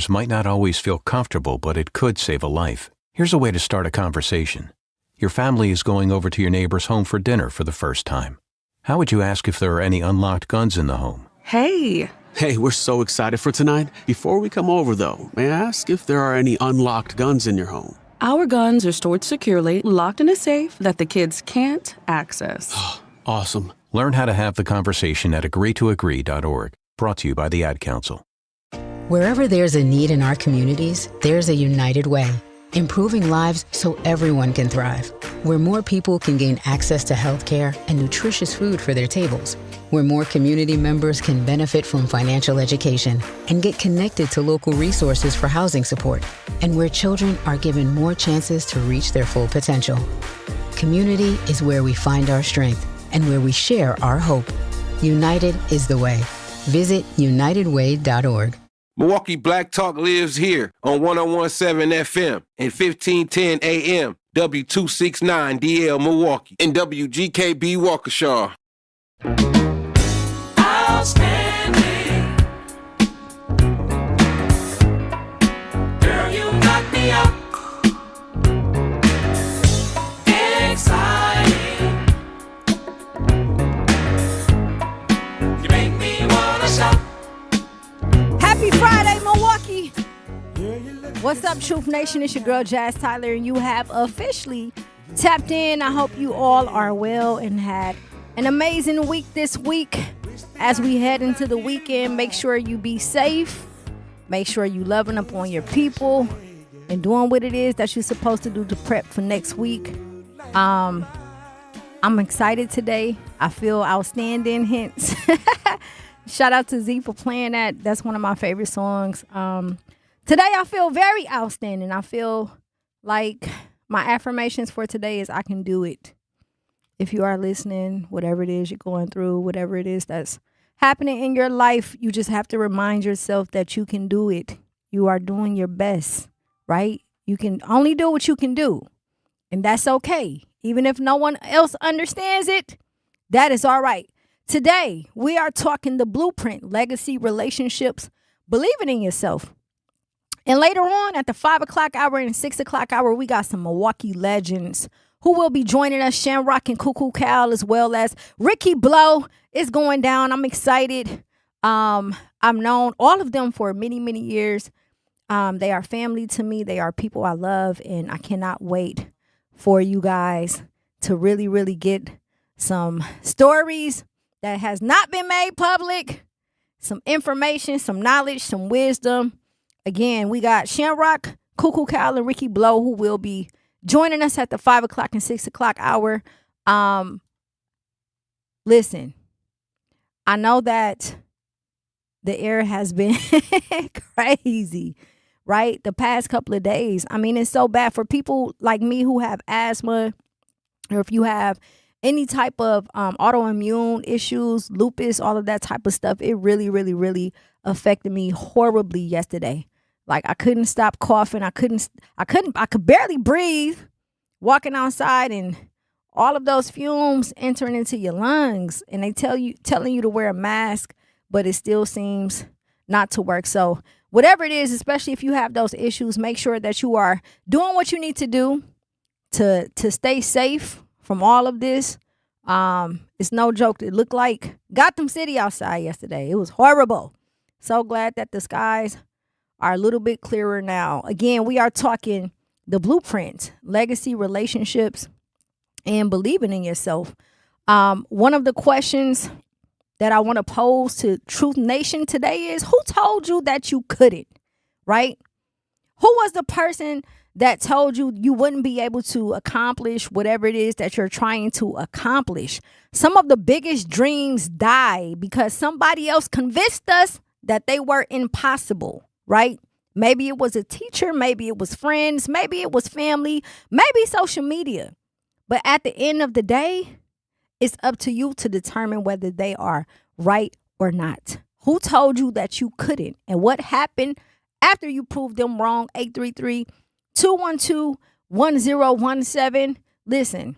might not always feel comfortable, but it could save a life. Here's a way to start a conversation. Your family is going over to your neighbor's home for dinner for the first time. How would you ask if there are any unlocked guns in the home? Hey, we're so excited for tonight. Before we come over, though, may I ask if there are any unlocked guns in your home? Our guns are stored securely, locked in a safe that the kids can't access. Awesome. Learn how to have the conversation at agreetoagree.org. Brought to you by the Ad Council. Wherever there's a need in our communities, there's a United Way, improving lives so everyone can thrive. Where more people can gain access to healthcare and nutritious food for their tables. Where more community members can benefit from financial education and get connected to local resources for housing support. And where children are given more chances to reach their full potential. Community is where we find our strength and where we share our hope. United is the way. Visit unitedway.org. Milwaukee Black Talk lives here on 101.7 FM and 1510 AM, W269DL Milwaukee, and WGKB Waukesha. Outstanding. Girl, you knock me out. Exciting. You make me wanna shout. Happy Friday, Milwaukee. What's up, Truth Nation? It's your girl, Jazz Tyler, and you have officially tapped in. I hope you all are well and had an amazing week this week. As we head into the weekend, make sure you be safe. Make sure you loving up on your people and doing what it is that you're supposed to do to prep for next week. I'm excited today. I feel outstanding, hence. Shout out to Zech for playing that. That's one of my favorite songs. Today I feel very outstanding. I feel like my affirmations for today is I can do it. If you are listening, whatever it is you're going through, whatever it is that's happening in your life, you just have to remind yourself that you can do it. You are doing your best, right? You can only do what you can do. And that's okay. Even if no one else understands it, that is all right. Today, we are talking the blueprint, legacy, relationships, believing in yourself. And later on at the 5 o'clock hour and 6 o'clock hour, we got some Milwaukee legends who will be joining us, Shamrock and Cuckoo Cal, as well as Ricky Blow is going down. I'm excited. I've known all of them for many, many years. They are family to me. They are people I love, and I cannot wait for you guys to really, really get some stories that has not been made public, some information, some knowledge, some wisdom. Again, we got Shamrock, Cuckoo Cal, and Ricky Blow who will be joining us at the 5 o'clock and 6 o'clock hour. Listen, I know that the air has been crazy, right? The past couple of days. I mean, it's so bad for people like me who have asthma, or if you have any type of autoimmune issues, lupus, all of that type of stuff. It really, really, really affected me horribly yesterday. Like I couldn't stop coughing. I could barely breathe walking outside, and all of those fumes entering into your lungs, and they telling you to wear a mask, but it still seems not to work. So whatever it is, especially if you have those issues, make sure that you are doing what you need to do to stay safe from all of this. It's no joke. It looked like Gotham City outside yesterday. It was horrible. So glad that the skies are a little bit clearer now. Again, we are talking the blueprint, legacy, relationships, and believing in yourself. One of the questions that I want to pose to Truth Nation today is, who told you that you couldn't, right? Who was the person that told you you wouldn't be able to accomplish whatever it is that you're trying to accomplish? Some of the biggest dreams die because somebody else convinced us that they were impossible, right? Maybe it was a teacher, maybe it was friends, maybe it was family, maybe social media. But at the end of the day, it's up to you to determine whether they are right or not. Who told you that you couldn't? And what happened after you proved them wrong? 833-212-1017. Listen,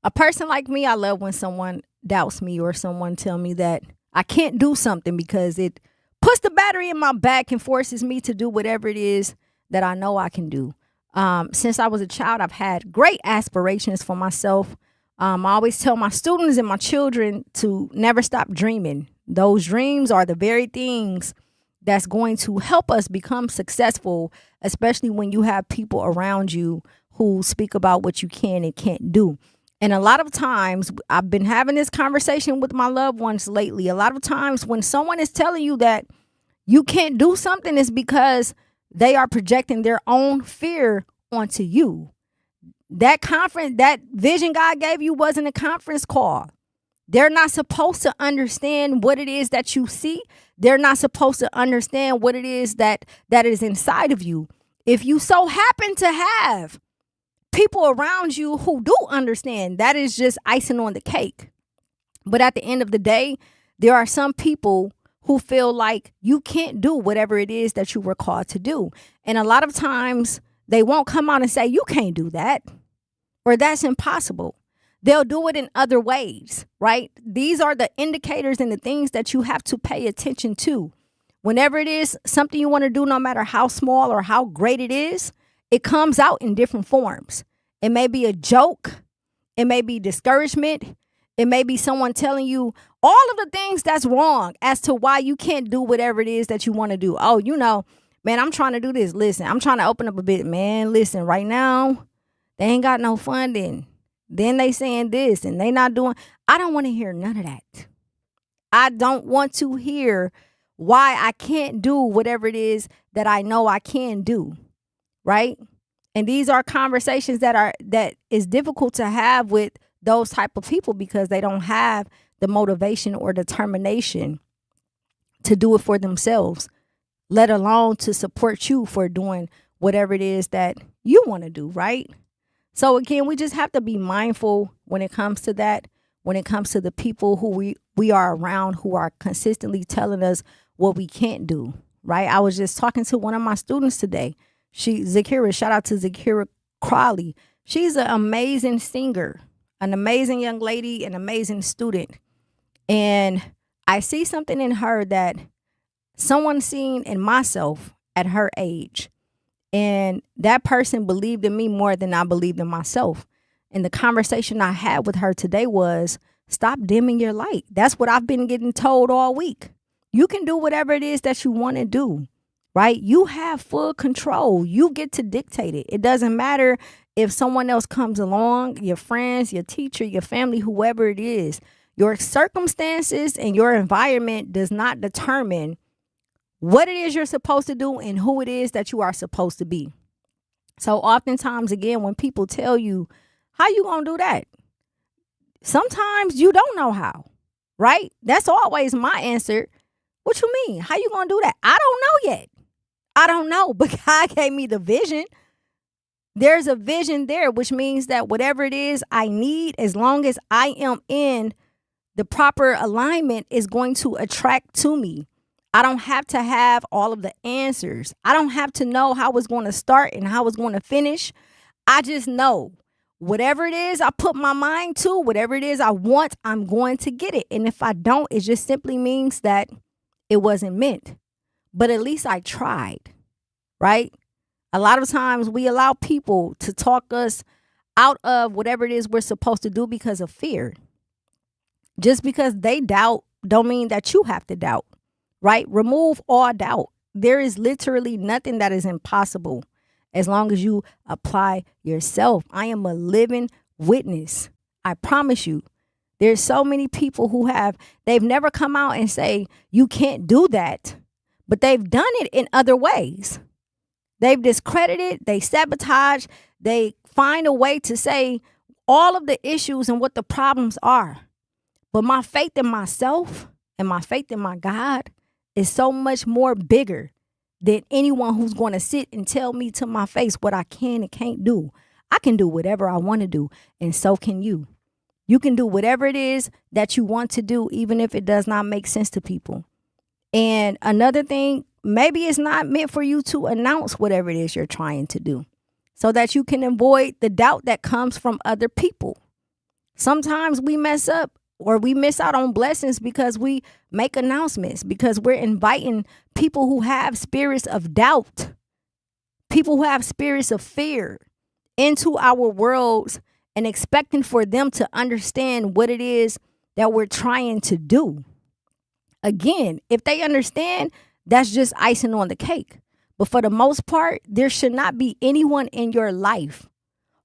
a person like me, I love when someone doubts me or someone tell me that I can't do something because it puts the battery in my back and forces me to do whatever it is that I know I can do. Since I was a child, I've had great aspirations for myself. I always tell my students and my children to never stop dreaming. Those dreams are the very things that's going to help us become successful, especially when you have people around you who speak about what you can and can't do. And a lot of times, I've been having this conversation with my loved ones lately. A lot of times when someone is telling you that you can't do something, it's because they are projecting their own fear onto you. That vision God gave you wasn't a conference call. They're not supposed to understand what it is that you see. They're not supposed to understand what it is that is inside of you. If you so happen to have people around you who do understand, that is just icing on the cake. But at the end of the day, there are some people who feel like you can't do whatever it is that you were called to do. And a lot of times they won't come out and say, you can't do that, or that's impossible. They'll do it in other ways, right? These are the indicators and the things that you have to pay attention to. Whenever it is something you want to do, no matter how small or how great it is, it comes out in different forms. It may be a joke. It may be discouragement. It may be someone telling you all of the things that's wrong as to why you can't do whatever it is that you want to do. Oh, man, I'm trying to do this. Listen, I'm trying to open up a bit. Man, listen, right now, they ain't got no funding. Then they saying this and they not doing. I don't want to hear none of that. I don't want to hear why I can't do whatever it is that I know I can do. Right? And these are conversations that is difficult to have with those type of people because they don't have the motivation or determination to do it for themselves, let alone to support you for doing whatever it is that you want to do, right? So again, we just have to be mindful when it comes to that, when it comes to the people who we are around who are consistently telling us what we can't do, right? I was just talking to one of my students today. Xavier, shout out to Xavier Crawley. She's an amazing singer, an amazing young lady, an amazing student. And I see something in her that someone seen in myself at her age. And that person believed in me more than I believed in myself. And the conversation I had with her today was, stop dimming your light. That's what I've been getting told all week. You can do whatever it is that you want to do, right? You have full control. You get to dictate it. It doesn't matter if someone else comes along, your friends, your teacher, your family, whoever it is. Your circumstances and your environment does not determine what it is you're supposed to do and who it is that you are supposed to be. So oftentimes, again, when people tell you, how you gonna do that? Sometimes you don't know how, right? That's always my answer. What you mean? How you gonna do that? I don't know yet. I don't know, but God gave me the vision. There's a vision there, which means that whatever it is I need, as long as I am in the proper alignment, is going to attract to me. I don't have to have all of the answers. I don't have to know how it's going to start and how it's going to finish. I just know whatever it is I put my mind to, whatever it is I want, I'm going to get it. And if I don't, it just simply means that it wasn't meant. But at least I tried, right? A lot of times we allow people to talk us out of whatever it is we're supposed to do because of fear. Just because they doubt don't mean that you have to doubt, right? Remove all doubt. There is literally nothing that is impossible as long as you apply yourself. I am a living witness. I promise you. There's so many people who they've never come out and say, you can't do that, but they've done it in other ways. They've discredited, they sabotage, they find a way to say all of the issues and what the problems are. But my faith in myself and my faith in my God is so much more bigger than anyone who's going to sit and tell me to my face what I can and can't do. I can do whatever I want to do, and so can you. You can do whatever it is that you want to do, even if it does not make sense to people. And another thing, maybe it's not meant for you to announce whatever it is you're trying to do so that you can avoid the doubt that comes from other people. Sometimes we mess up or we miss out on blessings because we make announcements, because we're inviting people who have spirits of doubt, people who have spirits of fear into our worlds and expecting for them to understand what it is that we're trying to do. Again, if they understand, that's just icing on the cake. But for the most part, there should not be anyone in your life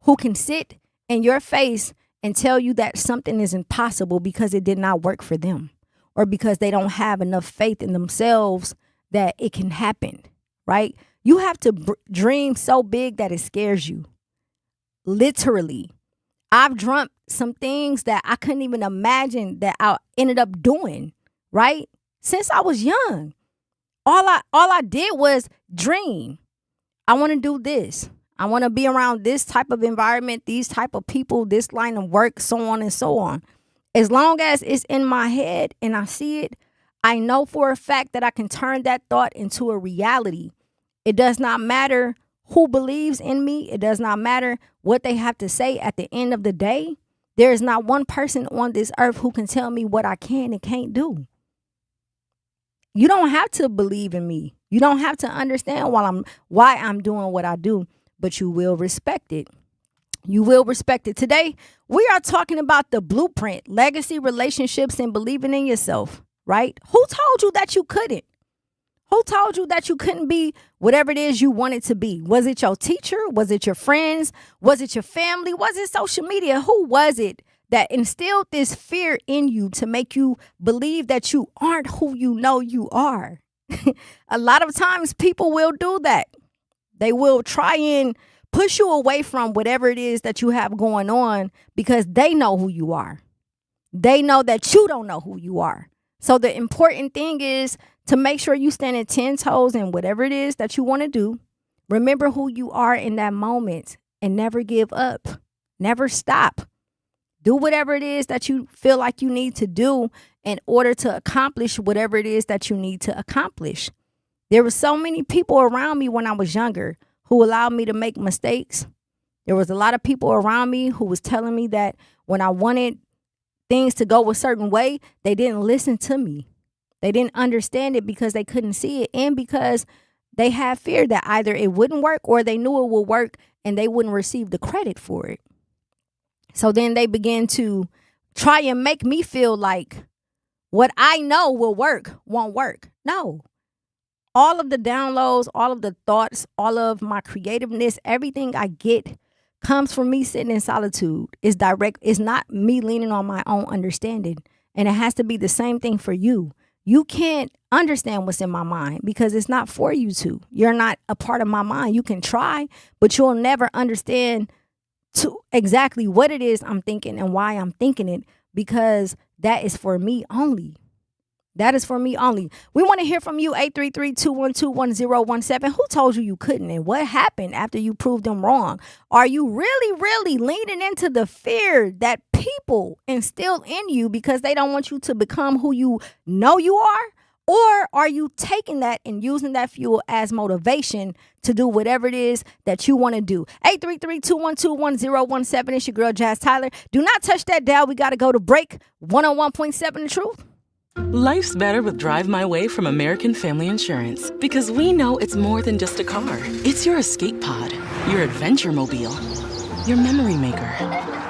who can sit in your face and tell you that something is impossible because it did not work for them, or because they don't have enough faith in themselves that it can happen, right? You have to dream so big that it scares you. Literally. I've dreamt some things that I couldn't even imagine that I ended up doing, right? Since I was young. All I did was dream. I want to do this. I want to be around this type of environment, these type of people, this line of work, so on and so on. As long as it's in my head and I see it, I know for a fact that I can turn that thought into a reality. It does not matter who believes in me. It does not matter what they have to say at the end of the day. There is not one person on this earth who can tell me what I can and can't do. You don't have to believe in me. You don't have to understand why I'm doing what I do, but you will respect it. You will respect it. Today, we are talking about the blueprint, legacy, relationships, and believing in yourself, right? Who told you that you couldn't? Who told you that you couldn't be whatever it is you wanted to be? Was it your teacher? Was it your friends? Was it your family? Was it social media? Who was it that instilled this fear in you to make you believe that you aren't who you know you are? A lot of times people will do that. They will try and push you away from whatever it is that you have going on because they know who you are. They know that you don't know who you are. So the important thing is to make sure you stand at 10 toes in whatever it is that you want to do. Remember who you are in that moment and never give up. Never stop. Do whatever it is that you feel like you need to do in order to accomplish whatever it is that you need to accomplish. There were so many people around me when I was younger who allowed me to make mistakes. There was a lot of people around me who was telling me that when I wanted things to go a certain way, they didn't listen to me. They didn't understand it because they couldn't see it, and because they had fear that either it wouldn't work or they knew it would work and they wouldn't receive the credit for it. So then they began to try and make me feel like what I know will work won't work. No. All of the downloads, all of the thoughts, all of my creativeness, everything I get comes from me sitting in solitude. It's direct. It's not me leaning on my own understanding. And it has to be the same thing for you. You can't understand what's in my mind because it's not for you to. You're not a part of my mind. You can try, but you'll never understand to exactly what it is I'm thinking and why I'm thinking it, because that is for me only. That is for me only. We want to hear from you, 833-212-1017. Who told you you couldn't, and what happened after you proved them wrong? Are you really, really leaning into the fear that people instill in you because they don't want you to become who you know you are? Or are you taking that and using that fuel as motivation to do whatever it is that you want to do? 833-212-1017. It's your girl, Jazz Tyler. Do not touch that dial. We got to go to break. 101.7 The Truth. Life's better with Drive My Way from American Family Insurance, because we know it's more than just a car. It's your escape pod, your adventure mobile, your memory maker.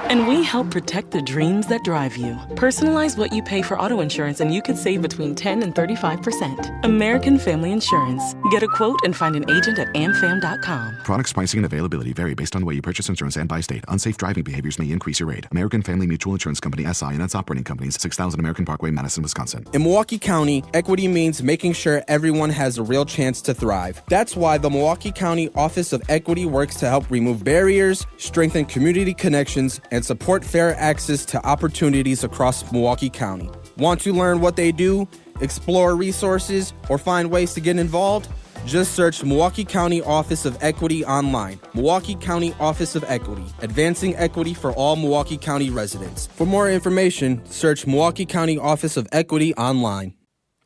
And we help protect the dreams that drive you. Personalize what you pay for auto insurance and you could save between 10 and 35%. American Family Insurance. Get a quote and find an agent at amfam.com. Products, pricing, and availability vary based on the way you purchase insurance and by state. Unsafe driving behaviors may increase your rate. American Family Mutual Insurance Company, SI, and its operating companies, 6000 American Parkway, Madison, Wisconsin. In Milwaukee County, equity means making sure everyone has a real chance to thrive. That's why the Milwaukee County Office of Equity works to help remove barriers, strengthen community connections, and support fair access to opportunities across Milwaukee County. Want to learn what they do, explore resources, or find ways to get involved? Just search Milwaukee County Office of Equity online. Milwaukee County Office of Equity, advancing equity for all Milwaukee County residents. For more information, search Milwaukee County Office of Equity online.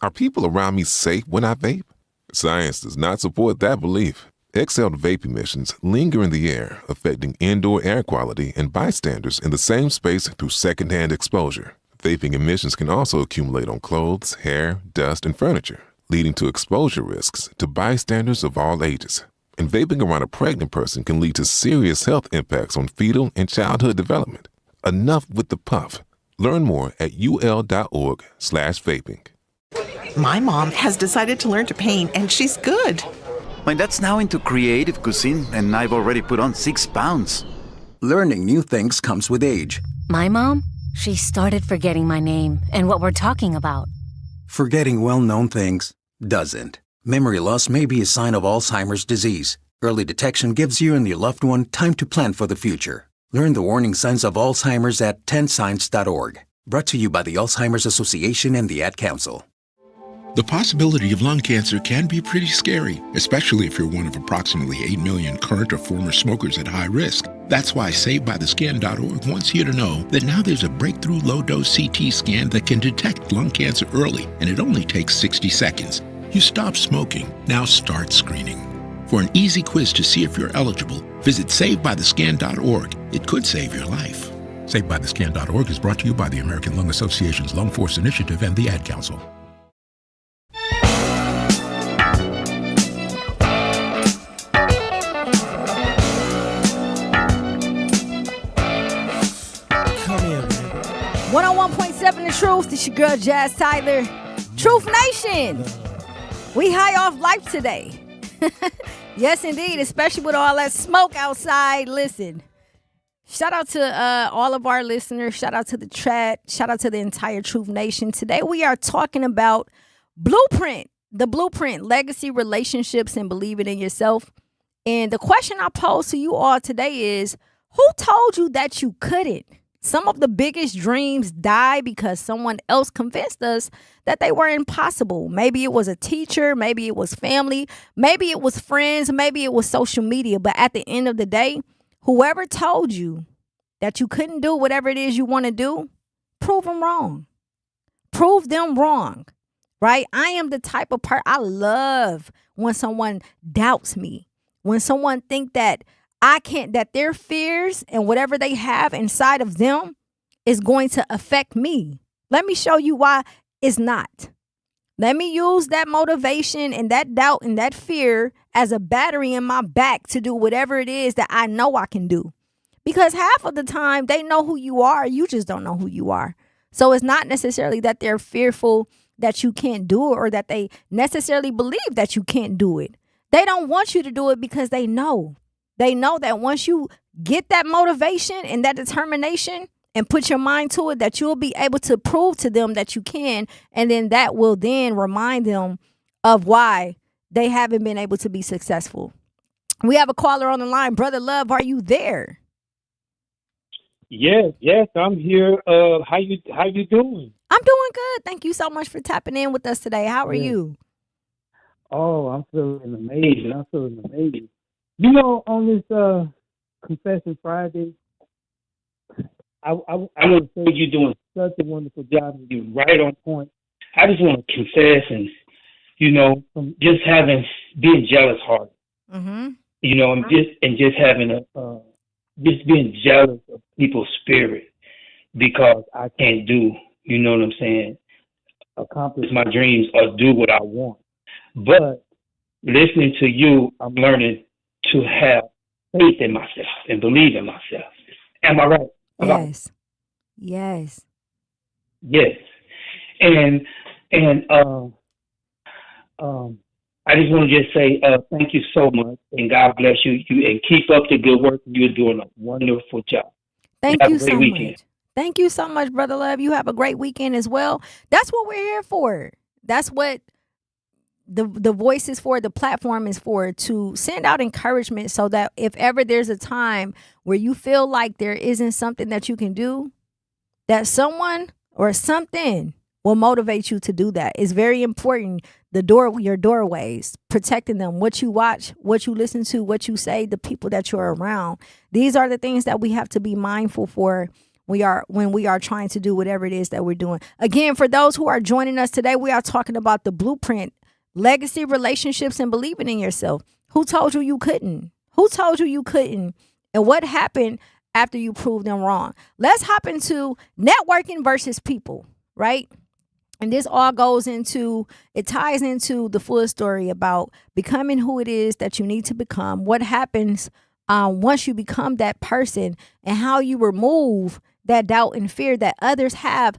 Are people around me safe when I vape? Science does not support that belief. Exhaled vape emissions linger in the air, affecting indoor air quality and bystanders in the same space through secondhand exposure. Vaping emissions can also accumulate on clothes, hair, dust, and furniture, leading to exposure risks to bystanders of all ages. And vaping around a pregnant person can lead to serious health impacts on fetal and childhood development. Enough with the puff. Learn more at ul.org/vaping. My mom has decided to learn to paint, and she's good. My dad's now into creative cuisine, and I've already put on 6 pounds. Learning new things comes with age. My mom, she started forgetting my name and what we're talking about. Forgetting well-known things doesn't. Memory loss may be a sign of Alzheimer's disease. Early detection gives you and your loved one time to plan for the future. Learn the warning signs of Alzheimer's at 10signs.org. Brought to you by the Alzheimer's Association and the Ad Council. The possibility of lung cancer can be pretty scary, especially if you're one of approximately 8 million current or former smokers at high risk. That's why SaveByTheScan.org wants you to know that now there's a breakthrough low-dose CT scan that can detect lung cancer early, and it only takes 60 seconds. You stop smoking, now start screening. For an easy quiz to see if you're eligible, visit SaveByTheScan.org. It could save your life. SaveByTheScan.org is brought to you by the American Lung Association's Lung Force Initiative and the Ad Council. Come here, man. 101.7 The Truth. It's your girl, Jazz Tyler. Truth Nation. We high off life today. Yes, indeed, especially with all that smoke outside. Listen, shout out to all of our listeners. Shout out to the chat. Shout out to the entire Truth Nation. Today we are talking about Blueprint, the Blueprint, legacy, relationships, and believing in yourself. And the question I pose to you all today is, who told you that you couldn't? Some of the biggest dreams die because someone else convinced us that they were impossible. Maybe it was a teacher, maybe it was family, maybe it was friends, maybe it was social media. But at the end of the day, whoever told you that you couldn't do whatever it is you want to do, prove them wrong. Prove them wrong, right? I am the type of person, I love when someone doubts me, when someone think that I can't, that their fears and whatever they have inside of them is going to affect me. Let me show you why it's not. Let me use that motivation and that doubt and that fear as a battery in my back to do whatever it is that I know I can do. Because half of the time they know who you are, you just don't know who you are. So it's not necessarily that they're fearful that you can't do it or that they necessarily believe that you can't do it. They don't want you to do it because they know. They know that once you get that motivation and that determination and put your mind to it, that you'll be able to prove to them that you can. And then that will then remind them of why they haven't been able to be successful. We have a caller on the line. Brother Love, are you there? Yes, I'm here. How you doing? I'm doing good. Thank you so much for tapping in with us today. How are you? Oh, I'm feeling amazing. You know, on this Confession Friday, I want to say you're doing such a wonderful job and you're right on point. I just want to confess and, you know, from just being jealous hearted. Mm-hmm. You know, and just having just being jealous of people's spirit because I can't do, you know what I'm saying, accomplish my dreams or do what I want. But listening to you, I'm learning to have faith in myself and believe in myself. Am I right? Yes. And I just want to just say thank you so much and God bless you. And keep up the good work. You're doing a wonderful job. Thank you so much. Thank you so much, Brother Love. You have a great weekend as well. That's what we're here for. That's what the voice is for, the platform is for, to send out encouragement so that if ever there's a time where you feel like there isn't something that you can do, that someone or something will motivate you to do that. It's very important. Your doorways, protecting them, what you watch, what you listen to, what you say, the people that you're around. These are the things that we have to be mindful for when we are trying to do whatever it is that we're doing. Again, for those who are joining us today, we are talking about the Blueprint, legacy, relationships, and believing in yourself. Who told you you couldn't? Who told you you couldn't? And what happened after you prove them wrong. Let's hop into networking versus people, right? And this all ties into the full story about becoming who it is that you need to become, what happens once you become that person, and how you remove that doubt and fear that others have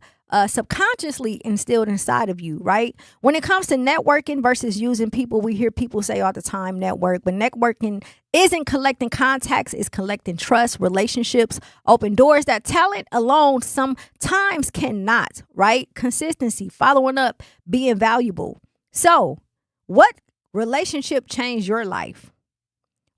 subconsciously instilled inside of you, right? When it comes to networking versus using people, we hear people say all the time, network, but networking isn't collecting contacts, it's collecting trust, relationships, open doors that talent alone sometimes cannot, right? Consistency, following up, being valuable. So, what relationship changed your life?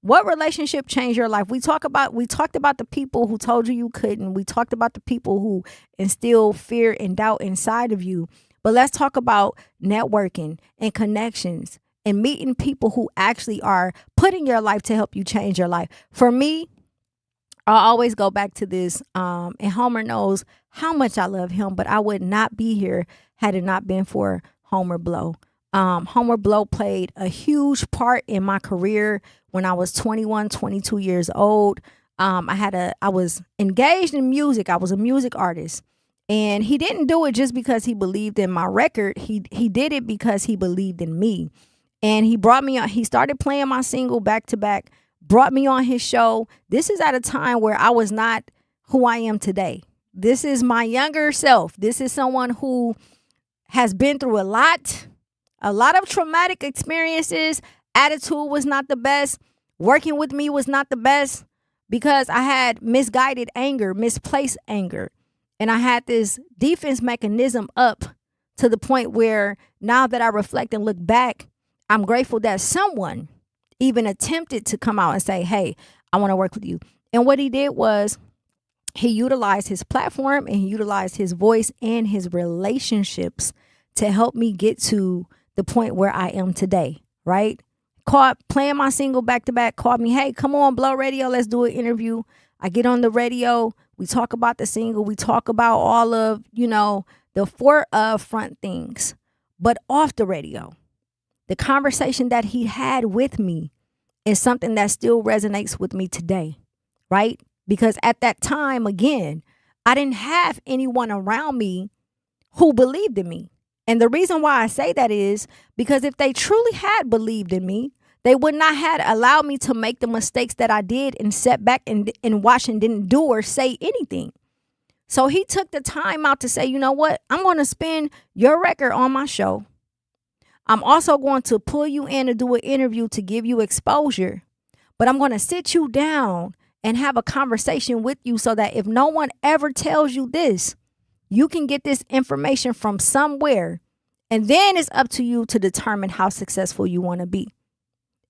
What relationship changed your life? We talked about the people who told you couldn't. We talked about the people who instill fear and doubt inside of you. But let's talk about networking and connections and meeting people who actually are putting your life to help you change your life. For me, I always go back to this, and Homer knows how much I love him, but I would not be here had it not been for Homer Blow. Homer Blow played a huge part in my career when I was 21, 22 years old. I was engaged in music. I was a music artist. And he didn't do it just because he believed in my record. He did it because he believed in me. And he brought me on. He started playing my single back to back, brought me on his show. This is at a time where I was not who I am today. This is my younger self. This is someone who has been through a lot of traumatic experiences. Attitude was not the best. Working with me was not the best because I had misguided anger, misplaced anger. And I had this defense mechanism up to the point where now that I reflect and look back, I'm grateful that someone even attempted to come out and say, hey, I want to work with you. And what he did was he utilized his platform and he utilized his voice and his relationships to help me get to the point where I am today, right? Playing my single back to back, called me, hey, come on, Blow Radio, let's do an interview. I get on the radio, we talk about the single, we talk about all of, the forefront things. But off the radio, the conversation that he had with me is something that still resonates with me today, right? Because at that time, again, I didn't have anyone around me who believed in me. And the reason why I say that is because if they truly had believed in me, they would not have allowed me to make the mistakes that I did and sat back and watch and didn't do or say anything. So he took the time out to say, you know what? I'm going to spin your record on my show. I'm also going to pull you in to do an interview to give you exposure. But I'm going to sit you down and have a conversation with you so that if no one ever tells you this, you can get this information from somewhere. And then it's up to you to determine how successful you want to be.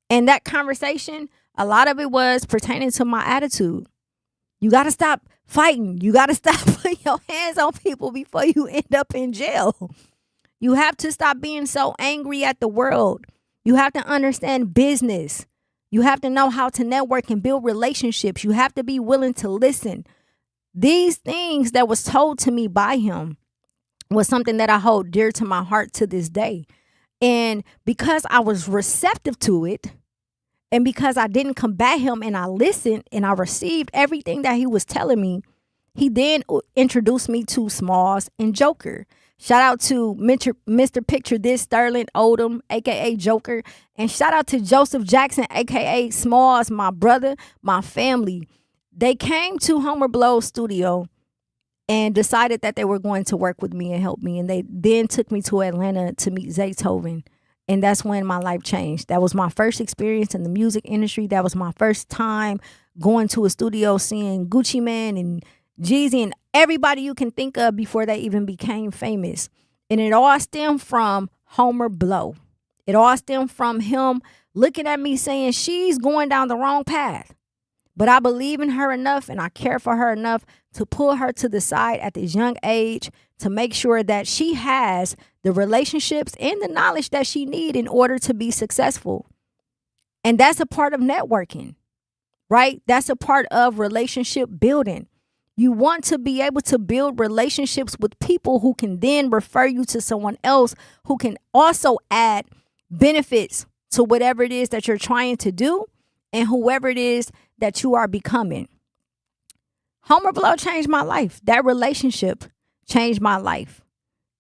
And that conversation, a lot of it was pertaining to my attitude. You got to stop fighting. You got to stop putting your hands on people before you end up in jail. You have to stop being so angry at the world. You have to understand business. You have to know how to network and build relationships. You have to be willing to listen. These things that was told to me by him was something that I hold dear to my heart to this day. And because I was receptive to it, and because I didn't combat him and I listened and I received everything that he was telling me, he then introduced me to Smalls and Joker. Shout out to Mr. Picture This, Sterling Odom, a.k.a. Joker. And shout out to Joseph Jackson, a.k.a. Smalls, my brother, my family. They came to Homer Blow's studio and decided that they were going to work with me and help me. And they then took me to Atlanta to meet Zech. And that's when my life changed. That was my first experience in the music industry. That was my first time going to a studio, seeing Gucci Mane and Jeezy and everybody you can think of before they even became famous. And it all stemmed from Homer Blow. It all stemmed from him looking at me saying, she's going down the wrong path. But I believe in her enough and I care for her enough to pull her to the side at this young age to make sure that she has the relationships and the knowledge that she needs in order to be successful. And that's a part of networking, right? That's a part of relationship building. You want to be able to build relationships with people who can then refer you to someone else who can also add benefits to whatever it is that you're trying to do and whoever it is that you are becoming. Homer Blow changed my life. That relationship changed my life.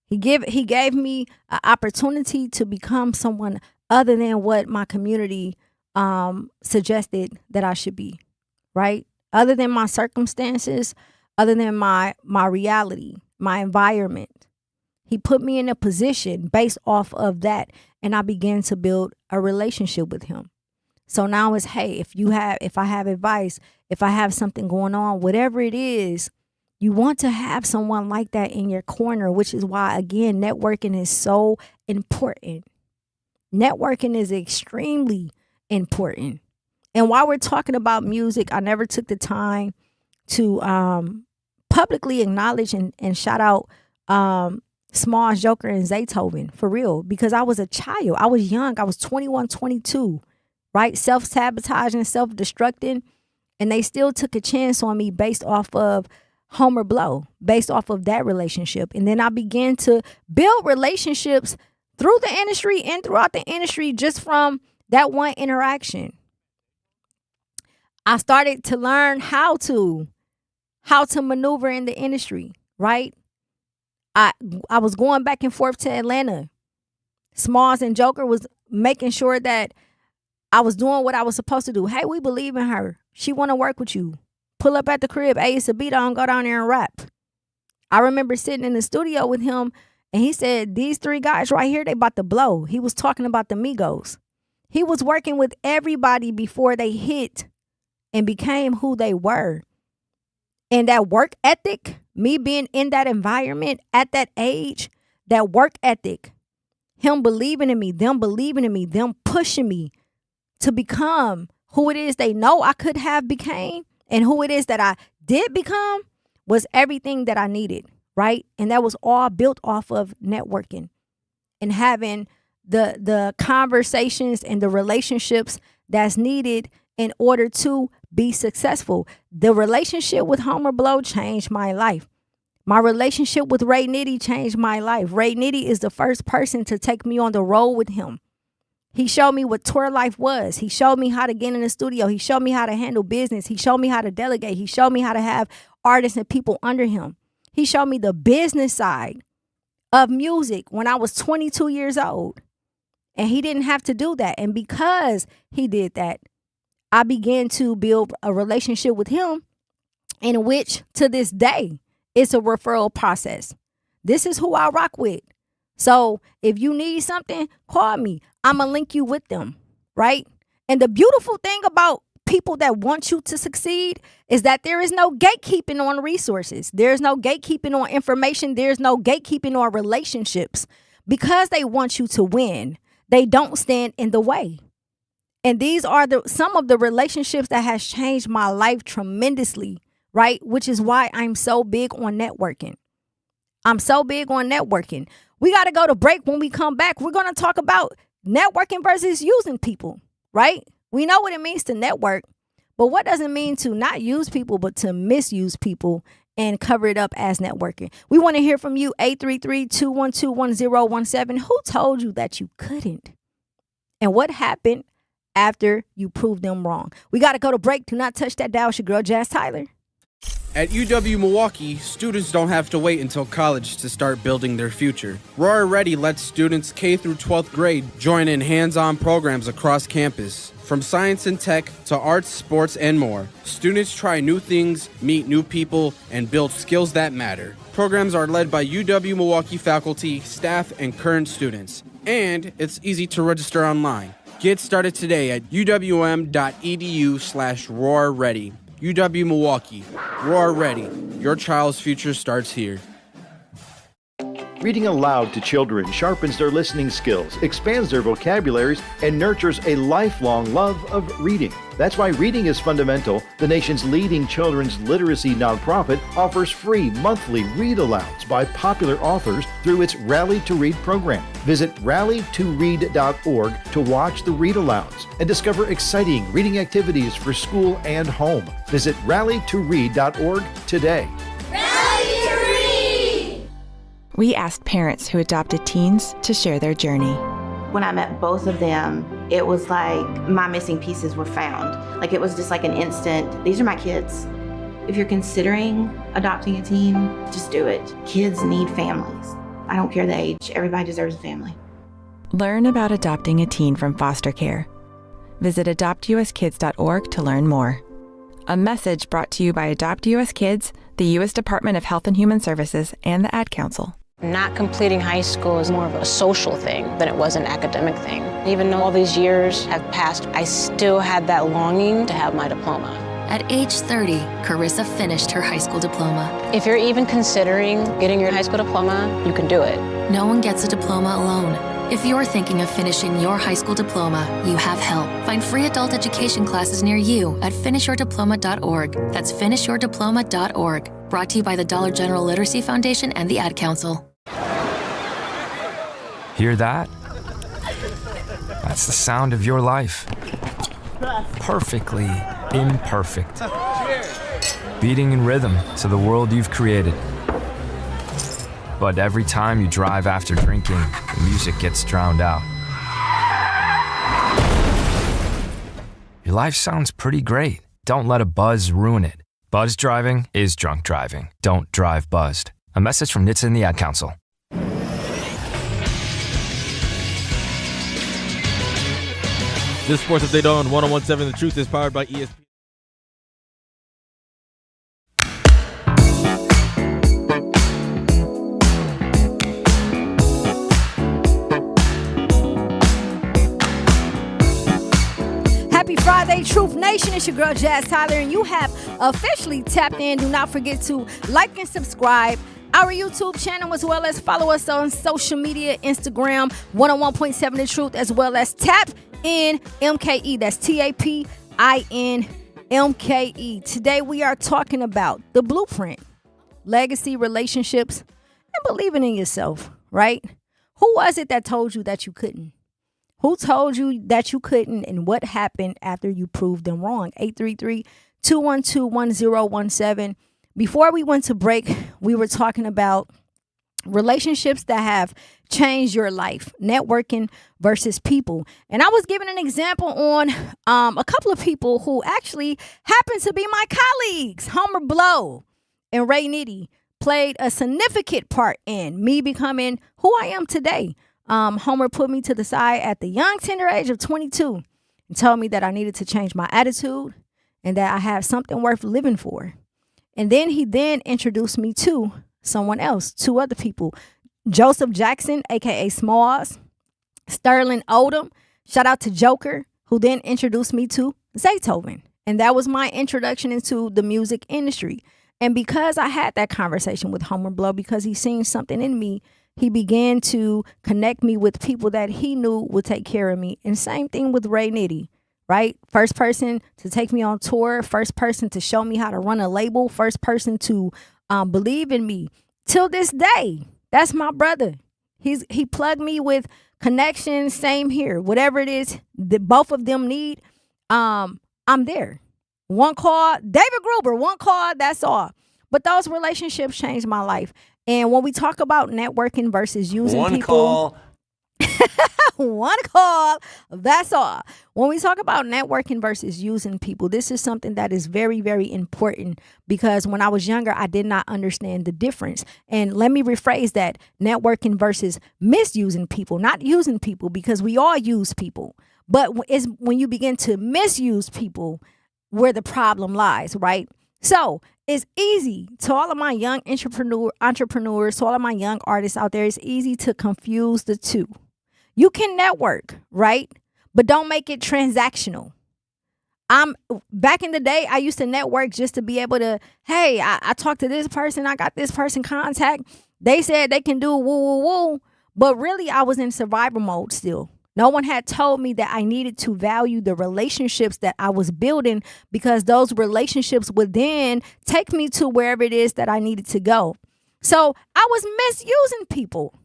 He gave me an opportunity to become someone other than what my community suggested that I should be, right? Other than my circumstances, other than my reality, my environment. He put me in a position based off of that, and I began to build a relationship with him. So now it's, hey, if I have advice, if I have something going on, whatever it is, you want to have someone like that in your corner, which is why, again, networking is so important. Networking is extremely important. And while we're talking about music, I never took the time to publicly acknowledge and shout out Smalls, Joker, and Zech, for real, because I was a child. I was young. I was 21, 22, right? Self-sabotaging, self-destructing. And they still took a chance on me based off of Homer Blow, based off of that relationship. And then I began to build relationships through the industry and throughout the industry just from that one interaction. I started to learn how to maneuver in the industry, right? I was going back and forth to Atlanta. Smalls and Joker was making sure that I was doing what I was supposed to do. Hey, we believe in her. She want to work with you. Pull up at the crib. Hey, it's a beat on. Go down there and rap. I remember sitting in the studio with him, and he said, these 3 guys right here, they about to blow. He was talking about the Migos. He was working with everybody before they hit and became who they were. And that work ethic, me being in that environment at that age, that work ethic, him believing in me, them believing in me, them pushing me to become who it is they know I could have became, and who it is that I did become, was everything that I needed, right? And that was all built off of networking and having the conversations and the relationships that's needed in order to be successful. The relationship with Homer Blow changed my life. My relationship with Ray Nitty changed my life. Ray Nitty is the first person to take me on the road with him. He showed me what tour life was. He showed me how to get in the studio. He showed me how to handle business. He showed me how to delegate. He showed me how to have artists and people under him. He showed me the business side of music when I was 22 years old. And he didn't have to do that. And because he did that, I began to build a relationship with him in which, to this day, it's a referral process. This is who I rock with. So if you need something, call me. I'm going to link you with them, right? And the beautiful thing about people that want you to succeed is that there is no gatekeeping on resources. There's no gatekeeping on information. There's no gatekeeping on relationships. Because they want you to win, they don't stand in the way. And these are some of the relationships that has changed my life tremendously, right? Which is why I'm so big on networking. I'm so big on networking. We got to go to break. When we come back, we're going to talk about networking versus using people, right? We know what it means to network, but what does it mean to not use people, but to misuse people and cover it up as networking? We want to hear from you, 833-212-1017. Who told you that you couldn't? And what happened after you proved them wrong? We got to go to break. Do not touch that dial. It's your girl, Jazz Tyler. At UW-Milwaukee, students don't have to wait until college to start building their future. Roar Ready lets students K through 12th grade join in hands-on programs across campus. From science and tech to arts, sports, and more, students try new things, meet new people, and build skills that matter. Programs are led by UW-Milwaukee faculty, staff, and current students. And it's easy to register online. Get started today at uwm.edu/roarready. UW-Milwaukee. Roar Ready. Your child's future starts here. Reading aloud to children sharpens their listening skills, expands their vocabularies, and nurtures a lifelong love of reading. That's why Reading is Fundamental, the nation's leading children's literacy nonprofit, offers free monthly read-alouds by popular authors through its Rally to Read program. Visit rallytoread.org to watch the read-alouds and discover exciting reading activities for school and home. Visit rallytoread.org today. We asked parents who adopted teens to share their journey. When I met both of them, it was like my missing pieces were found. Like it was just like an instant, these are my kids. If you're considering adopting a teen, just do it. Kids need families. I don't care the age. Everybody deserves a family. Learn about adopting a teen from foster care. Visit adoptuskids.org to learn more. A message brought to you by Adopt US Kids, the U.S. Department of Health and Human Services, and the Ad Council. Not completing high school is more of a social thing than it was an academic thing. Even though all these years have passed, I still had that longing to have my diploma. At age 30, Carissa finished her high school diploma. If you're even considering getting your high school diploma, you can do it. No one gets a diploma alone. If you're thinking of finishing your high school diploma, you have help. Find free adult education classes near you at finishyourdiploma.org. That's finishyourdiploma.org. Brought to you by the Dollar General Literacy Foundation and the Ad Council. Hear that? That's the sound of your life. Perfectly imperfect. Beating in rhythm to the world you've created. But every time you drive after drinking, the music gets drowned out. Your life sounds pretty great. Don't let a buzz ruin it. Buzz driving is drunk driving. Don't drive buzzed. A message from NHTSA and the Ad Council. This Sports Update on 101.7 The Truth is powered by ESPN. Happy Friday, Truth Nation. It's your girl, Jazz Tyler, and you have officially tapped in. Do not forget to like and subscribe our YouTube channel, as well as follow us on social media, Instagram, 101.7 The Truth, as well as tap in MKE. That's TAPINMKE. Today we are talking about the blueprint, legacy, relationships, and believing in yourself, right? Who was it that told you that you couldn't? Who told you that you couldn't, and what happened after you proved them wrong? 833-212-1017. Before we went to break, we were talking about relationships that have changed your life, networking versus people. And I was giving an example on a couple of people who actually happen to be my colleagues. Homer Blow and Ray Nitty played a significant part in me becoming who I am today. Homer put me to the side at the young, tender age of 22 and told me that I needed to change my attitude and that I have something worth living for. And then he introduced me to someone else, two other people, Joseph Jackson, a.k.a. Smalls, Sterling Odom, shout out to Joker, who then introduced me to Zaytoven. And that was my introduction into the music industry. And because I had that conversation with Homer Blow, because he seen something in me, he began to connect me with people that he knew would take care of me. And same thing with Ray Nitty, right? First person to take me on tour, first person to show me how to run a label, first person to believe in me. Till this day, that's my brother. He plugged me with connections, same here. Whatever it is that both of them need, I'm there. One call, David Gruber, one call, that's all. But those relationships changed my life. And when we talk about networking versus using people, one call, that's all. When we talk about networking versus using people, this is something that is very, very important, because when I was younger, I did not understand the difference. And let me rephrase that: networking versus misusing people, not using people, because we all use people. But it's when you begin to misuse people where the problem lies, right? So it's easy to all of my young entrepreneurs, to all of my young artists out there, it's easy to confuse the two. You can network, right? But don't make it transactional. Back in the day, I used to network just to be able to, hey, I talked to this person, I got this person contact. They said they can do woo, woo, woo. But really, I was in survival mode still. No one had told me that I needed to value the relationships that I was building, because those relationships would then take me to wherever it is that I needed to go. So I was misusing people.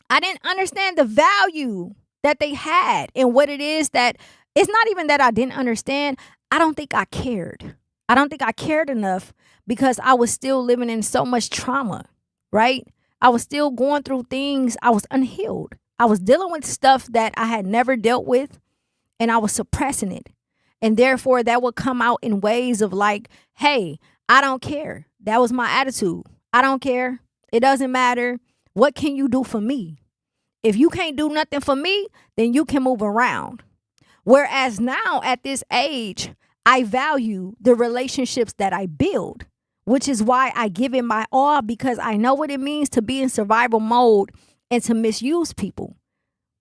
I didn't understand the value that they had and what it is that, it's not even that I didn't understand. I don't think I cared. I don't think I cared enough, because I was still living in so much trauma, right? I was still going through things. I was unhealed. I was dealing with stuff that I had never dealt with, and I was suppressing it. And therefore, that would come out in ways of like, hey, I don't care. That was my attitude. I don't care. It doesn't matter. What can you do for me? If you can't do nothing for me, then you can move around. Whereas now at this age, I value the relationships that I build, which is why I give it my all, because I know what it means to be in survival mode and to misuse people,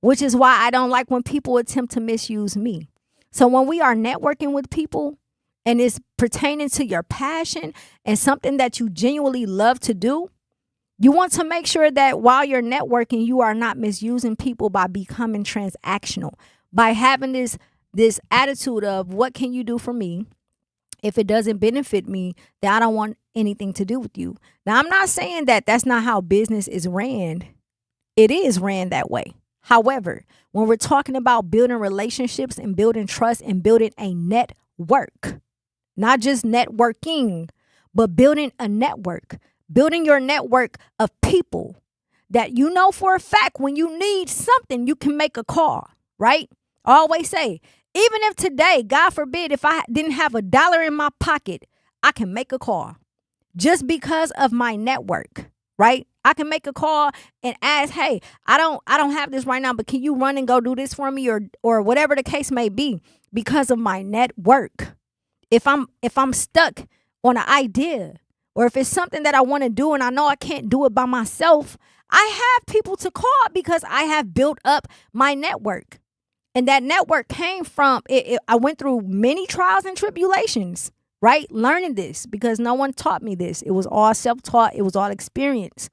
which is why I don't like when people attempt to misuse me. So when we are networking with people and it's pertaining to your passion and something that you genuinely love to do, you want to make sure that while you're networking, you are not misusing people by becoming transactional, by having this attitude of what can you do for me? If it doesn't benefit me, then I don't want anything to do with you. Now, I'm not saying that that's not how business is ran. It is ran that way. However, when we're talking about building relationships and building trust and building a network, not just networking, but building a network, building your network of people that you know for a fact when you need something, you can make a call, right? I always say, even if today, God forbid, if I didn't have $1 in my pocket, I can make a call just because of my network, right? I can make a call and ask, hey, I don't have this right now, but can you run and go do this for me or whatever the case may be because of my network. If I'm stuck on an idea or if it's something that I want to do and I know I can't do it by myself, I have people to call because I have built up my network. And that network came from, I went through many trials and tribulations, right? Learning this because no one taught me this. It was all self-taught. It was all experience.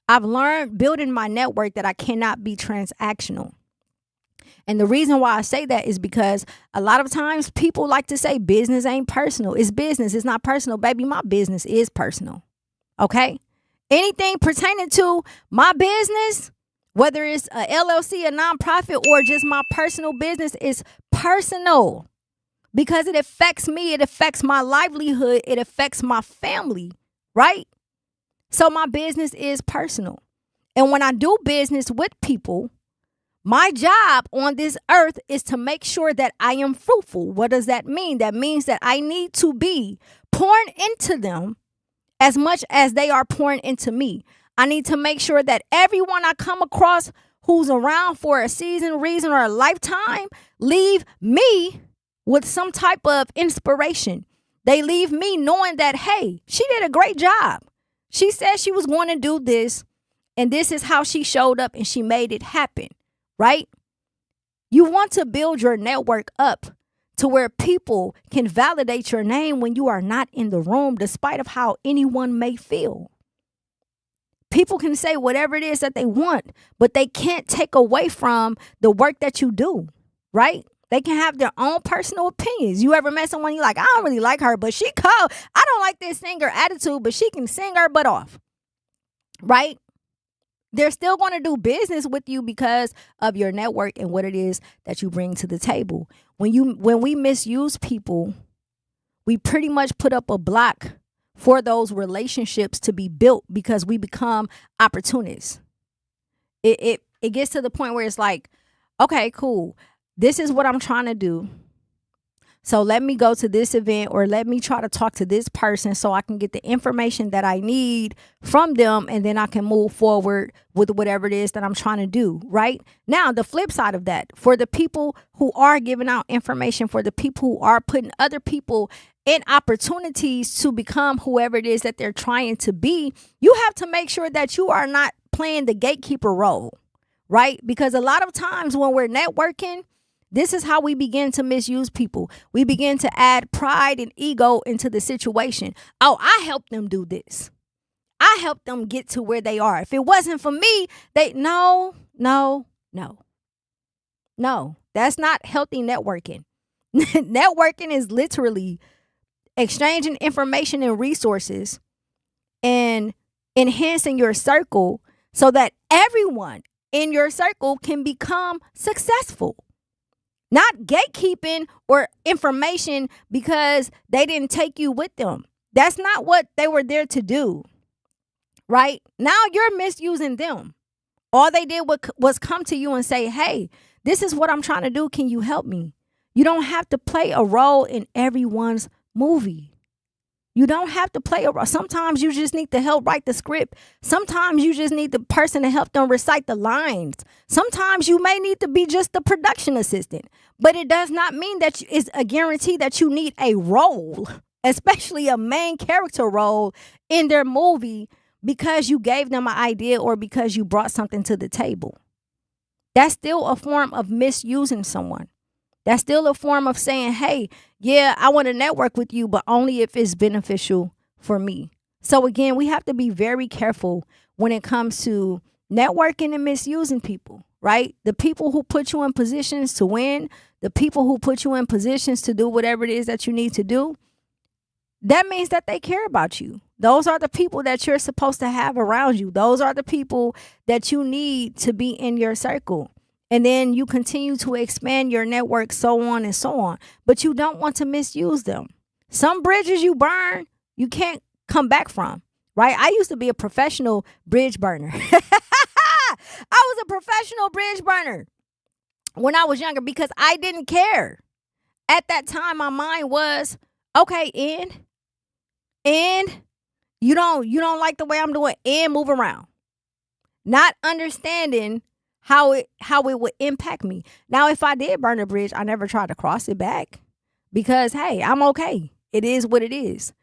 I've learned building my network that I cannot be transactional. And the reason why I say that is because a lot of times people like to say business ain't personal. It's business. It's not personal. Baby, my business is personal. Okay? Anything pertaining to my business, whether it's a LLC, a nonprofit, or just my personal business, is personal because it affects me. It affects my livelihood. It affects my family, right? So my business is personal. And when I do business with people, my job on this earth is to make sure that I am fruitful. What does that mean? That means that I need to be pouring into them as much as they are pouring into me. I need to make sure that everyone I come across who's around for a season, reason, or a lifetime leave me with some type of inspiration. They leave me knowing that, hey, she did a great job. She said she was going to do this, and this is how she showed up, and she made it happen, right? You want to build your network up to where people can validate your name when you are not in the room, despite of how anyone may feel. People can say whatever it is that they want, but they can't take away from the work that you do, right? They can have their own personal opinions. You ever met someone you're like, I don't really like her, but she cold. I don't like this singer attitude, but she can sing her butt off, right? They're still going to do business with you because of your network and what it is that you bring to the table. When we misuse people, we pretty much put up a block for those relationships to be built because we become opportunists. It gets to the point where it's like, okay, cool. This is what I'm trying to do. So let me go to this event or let me try to talk to this person so I can get the information that I need from them, and then I can move forward with whatever it is that I'm trying to do, right? Now, the flip side of that, for the people who are giving out information, for the people who are putting other people in opportunities to become whoever it is that they're trying to be, you have to make sure that you are not playing the gatekeeper role, right? Because a lot of times when we're networking, this is how we begin to misuse people. We begin to add pride and ego into the situation. Oh, I helped them do this. I helped them get to where they are. If it wasn't for me, no. That's not healthy networking. Networking is literally exchanging information and resources and enhancing your circle so that everyone in your circle can become successful. Not gatekeeping or information because they didn't take you with them. That's not what they were there to do, right? Now you're misusing them. All they did was come to you and say, hey, this is what I'm trying to do. Can you help me? You don't have to play a role in everyone's movie. You don't have to play a role. Sometimes you just need to help write the script. Sometimes you just need the person to help them recite the lines. Sometimes you may need to be just the production assistant. But it does not mean that it's a guarantee that you need a role, especially a main character role in their movie because you gave them an idea or because you brought something to the table. That's still a form of misusing someone. That's still a form of saying, hey, yeah, I want to network with you, but only if it's beneficial for me. So again, we have to be very careful when it comes to networking and misusing people, right? The people who put you in positions to win, the people who put you in positions to do whatever it is that you need to do, that means that they care about you. Those are the people that you're supposed to have around you. Those are the people that you need to be in your circle. And then you continue to expand your network, so on and so on. But you don't want to misuse them. Some bridges you burn, you can't come back from, right? I used to be a professional bridge burner. I was a professional bridge burner when I was younger because I didn't care. At that time, my mind was, okay, and you don't like the way I'm doing, and move around. Not understanding how it would impact me. Now, if I did burn a bridge, I never tried to cross it back because, hey, I'm okay. It is what it is.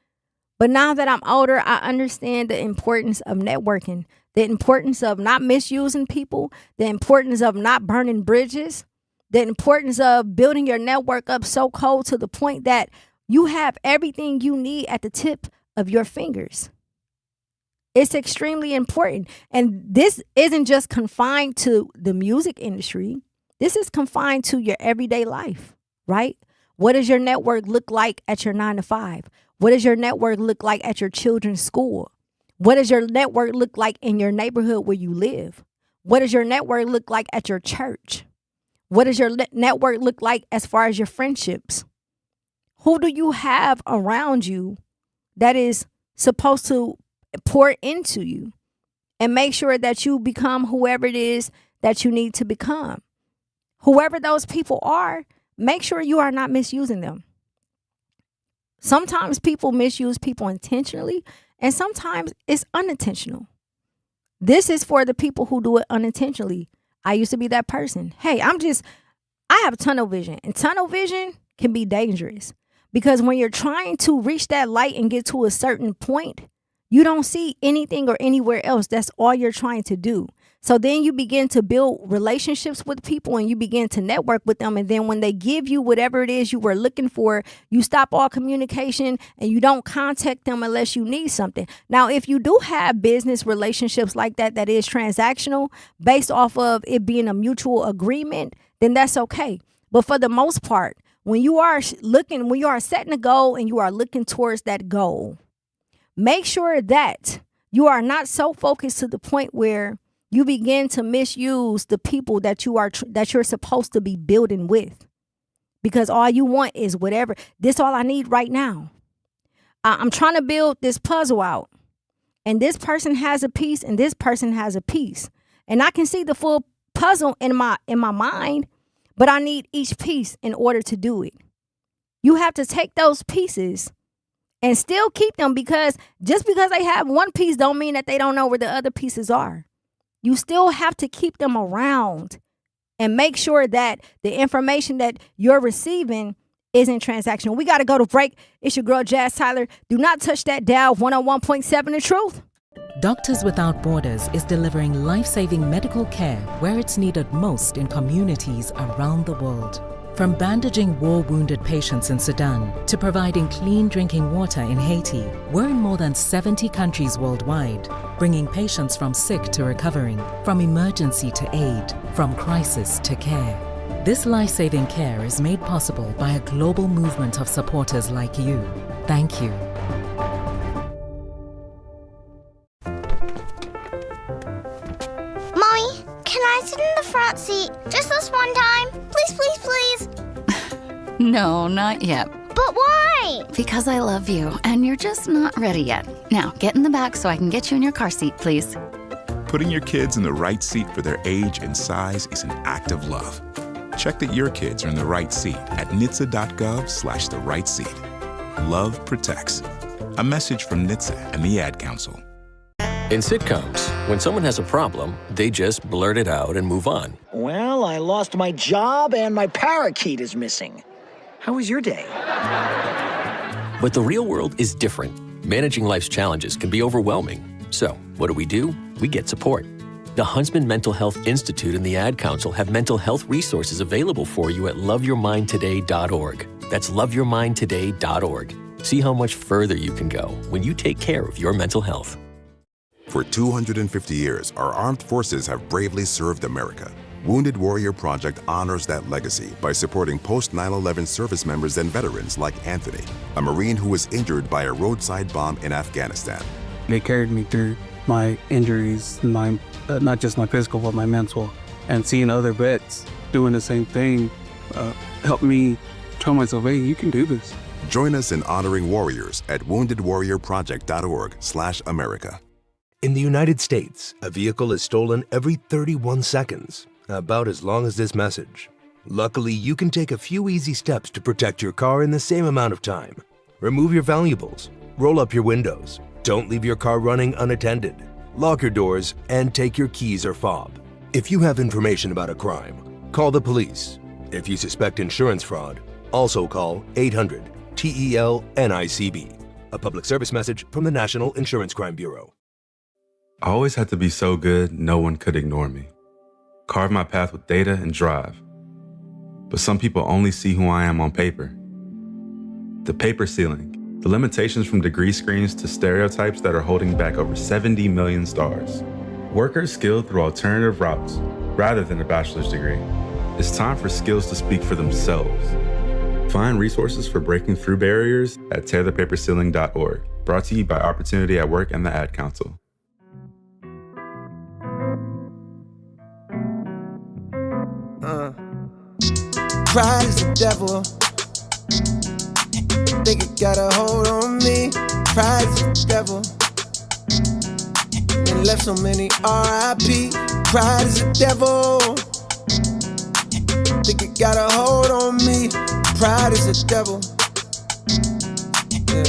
But now that I'm older, I understand the importance of networking, the importance of not misusing people, the importance of not burning bridges, the importance of building your network up so cold to the point that you have everything you need at the tip of your fingers. It's extremely important. And this isn't just confined to the music industry. This is confined to your everyday life, right? What does your network look like at your 9 to 5? What does your network look like at your children's school? What does your network look like in your neighborhood where you live? What does your network look like at your church? What does your network look like as far as your friendships? Who do you have around you that is supposed to pour into you and make sure that you become whoever it is that you need to become? Whoever those people are, make sure you are not misusing them. Sometimes people misuse people intentionally, and sometimes it's unintentional. This is for the people who do it unintentionally. I used to be that person. Hey, I have tunnel vision, and tunnel vision can be dangerous because when you're trying to reach that light and get to a certain point, you don't see anything or anywhere else. That's all you're trying to do. So then you begin to build relationships with people and you begin to network with them. And then when they give you whatever it is you were looking for, you stop all communication and you don't contact them unless you need something. Now, if you do have business relationships like that, that is transactional based off of it being a mutual agreement, then that's okay. But for the most part, when you are setting a goal and you are looking towards that goal, make sure that you are not so focused to the point where you begin to misuse the people that you're supposed to be building with, because all you want is whatever. This all I need right now. I'm trying to build this puzzle out, and this person has a piece, and this person has a piece, and I can see the full puzzle in my mind, but I need each piece in order to do it. You have to take those pieces and still keep them, because just because they have one piece don't mean that they don't know where the other pieces are. You still have to keep them around and make sure that the information that you're receiving isn't transactional. We got to go to break. It's your girl, Jazz Tyler. Do not touch that dial, 101.7 The Truth. Doctors Without Borders is delivering life-saving medical care where it's needed most in communities around the world. From bandaging war-wounded patients in Sudan to providing clean drinking water in Haiti, we're in more than 70 countries worldwide, bringing patients from sick to recovering, from emergency to aid, from crisis to care. This life-saving care is made possible by a global movement of supporters like you. Thank you. Mommy, can I sit in the front seat just this one time? Please, please, please. No, not yet. But why? Because I love you, and you're just not ready yet. Now, get in the back so I can get you in your car seat, please. Putting your kids in the right seat for their age and size is an act of love. Check that your kids are in the right seat at nhtsa.gov/the right seat. Love protects. A message from NHTSA and the Ad Council. In sitcoms, when someone has a problem, they just blurt it out and move on. Well, I lost my job and my parakeet is missing. How was your day? But the real world is different. Managing life's challenges can be overwhelming. So, what do? We get support. The Huntsman Mental Health Institute and the Ad Council have mental health resources available for you at loveyourmindtoday.org. That's loveyourmindtoday.org. See how much further you can go when you take care of your mental health. For 250 years, our armed forces have bravely served America. Wounded Warrior Project honors that legacy by supporting post-9/11 service members and veterans like Anthony, a Marine who was injured by a roadside bomb in Afghanistan. They carried me through my injuries, not just my physical, but my mental. And seeing other vets doing the same thing helped me tell myself, hey, you can do this. Join us in honoring warriors at woundedwarriorproject.org/America. In the United States, a vehicle is stolen every 31 seconds, about as long as this message. Luckily, you can take a few easy steps to protect your car in the same amount of time. Remove your valuables, roll up your windows, don't leave your car running unattended, lock your doors, and take your keys or fob. If you have information about a crime, call the police. If you suspect insurance fraud, also call 800-TEL-NICB. A public service message from the National Insurance Crime Bureau. I always had to be so good, no one could ignore me. Carve my path with data and drive. But some people only see who I am on paper. The paper ceiling, the limitations from degree screens to stereotypes that are holding back over 70 million stars. Workers skilled through alternative routes, rather than a bachelor's degree. It's time for skills to speak for themselves. Find resources for breaking through barriers at tearthepaperceiling.org. Brought to you by Opportunity at Work and the Ad Council. Pride is the devil. Think it got a hold on me. Pride is the devil. And left so many R.I.P. Pride is the devil. Think it got a hold on me. Pride is the devil. Yeah.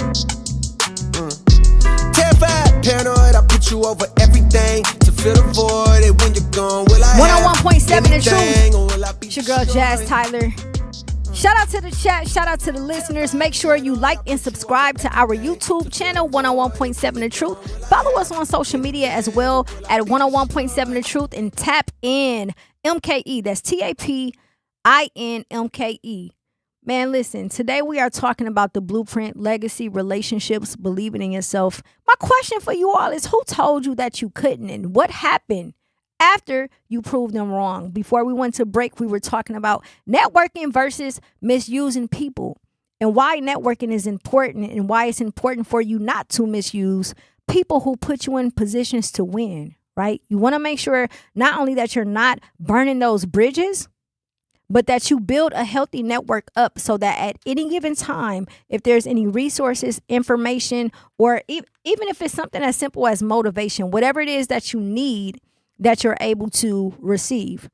Terrified, paranoid, I put you over everything to fill the void. And when you're gone, will I 101.7 The anything, or Truth. will I be It's your girl Jazz Tyler. Shout out to the chat. Shout out to the listeners. Make sure you like and subscribe to our YouTube channel, 101.7 The Truth. Follow us on social media as well at 101.7 The Truth and tap in MKE. That's TAPINMKE. Man, listen, today we are talking about the blueprint, legacy, relationships, believing in yourself. My question for you all is, who told you that you couldn't, and what happened after you proved them wrong? Before we went to break, we were talking about networking versus misusing people and why networking is important and why it's important for you not to misuse people who put you in positions to win, right? You want to make sure not only that you're not burning those bridges, but that you build a healthy network up so that at any given time, if there's any resources, information, or even if it's something as simple as motivation, whatever it is that you need, that you're able to receive.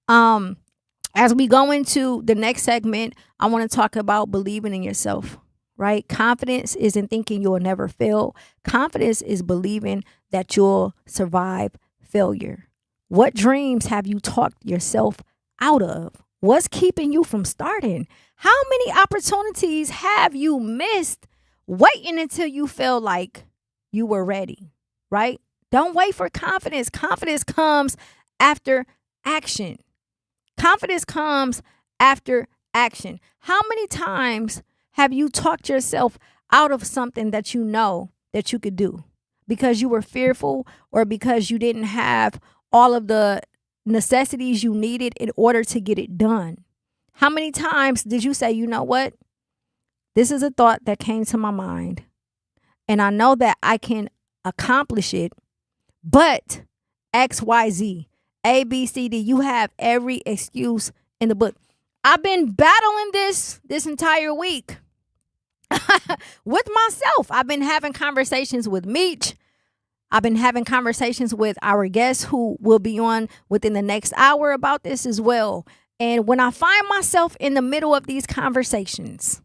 As we go into the next segment, I want to talk about believing in yourself, right? Confidence isn't thinking you'll never fail. Confidence is believing that you'll survive failure. What dreams have you talked yourself out of? What's keeping you from starting? How many opportunities have you missed waiting until you feel like you were ready, right? Don't wait for confidence. Confidence comes after action. Confidence comes after action. How many times have you talked yourself out of something that you know that you could do because you were fearful or because you didn't have all of the necessities you needed in order to get it done? How many times did you say, you know what? This is a thought that came to my mind, and I know that I can accomplish it, but X, Y, Z, A, B, C, D, you have every excuse in the book. I've been battling this entire week with myself. I've been having conversations with Mech. I've been having conversations with our guests who will be on within the next hour about this as well. And when I find myself in the middle of these conversations,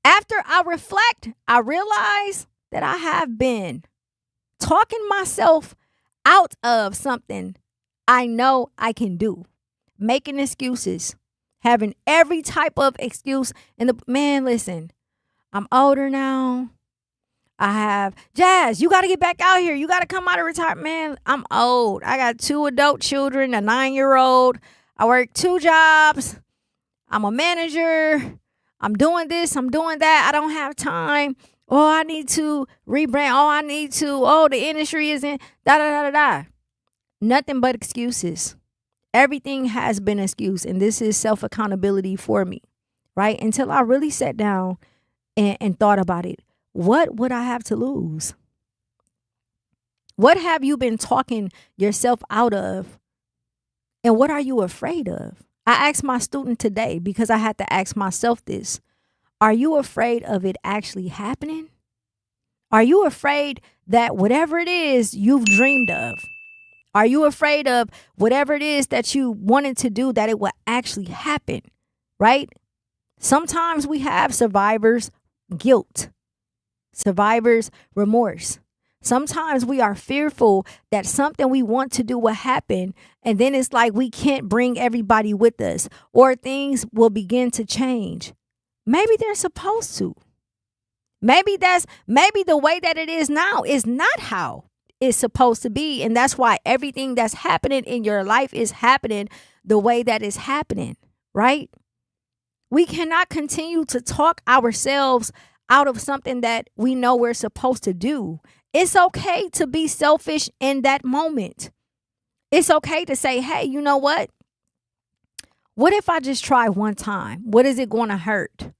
after after I reflect, I realize that I have been talking myself out of something I know I can do, making excuses, having every type of excuse. And man, listen, I'm older now. I have, Jazz, you got to get back out here. You got to come out of retirement. Man, I'm old. I got 2 adult children, a 9-year-old. I work 2 jobs. I'm a manager. I'm doing this. I'm doing that. I don't have time. Oh, I need to rebrand. Oh, the industry is in, da-da-da-da-da. Nothing but excuses. Everything has been an excuse. And this is self-accountability for me, right? Until I really sat down and thought about it. What would I have to lose? What have you been talking yourself out of? And what are you afraid of? I asked my student today because I had to ask myself this. Are you afraid of it actually happening? Are you afraid that whatever it is you've dreamed of, are you afraid of whatever it is that you wanted to do, that it will actually happen, right? Sometimes we have survivor's guilt, survivor's remorse. Sometimes we are fearful that something we want to do will happen, and then it's like we can't bring everybody with us, or things will begin to change. Maybe they're supposed to. Maybe the way that it is now is not how it's supposed to be, and that's why everything that's happening in your life is happening the way that it's happening, right? We cannot continue to talk ourselves out of something that we know we're supposed to do. It's okay to be selfish in that moment. It's okay to say, hey, you know what? What if I just try one time? What is it going to hurt?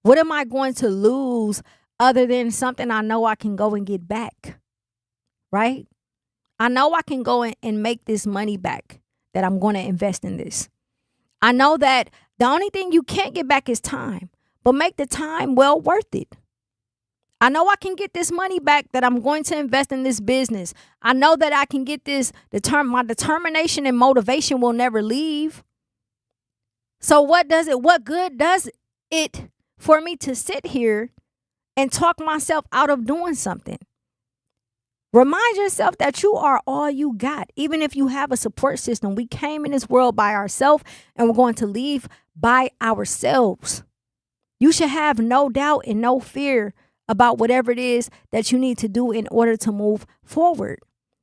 What am I going to lose other than something I know I can go and get back? Right? I know I can go and make this money back, that I'm going to invest in this. I know that the only thing you can't get back is time, but make the time well worth it. I know I can get this money back, that I'm going to invest in this business. I know that I can get this, my determination and motivation will never leave. So what good does it for me to sit here and talk myself out of doing something? Remind yourself that you are all you got. Even if you have a support system, we came in this world by ourselves and we're going to leave by ourselves. You should have no doubt and no fear about whatever it is that you need to do in order to move forward.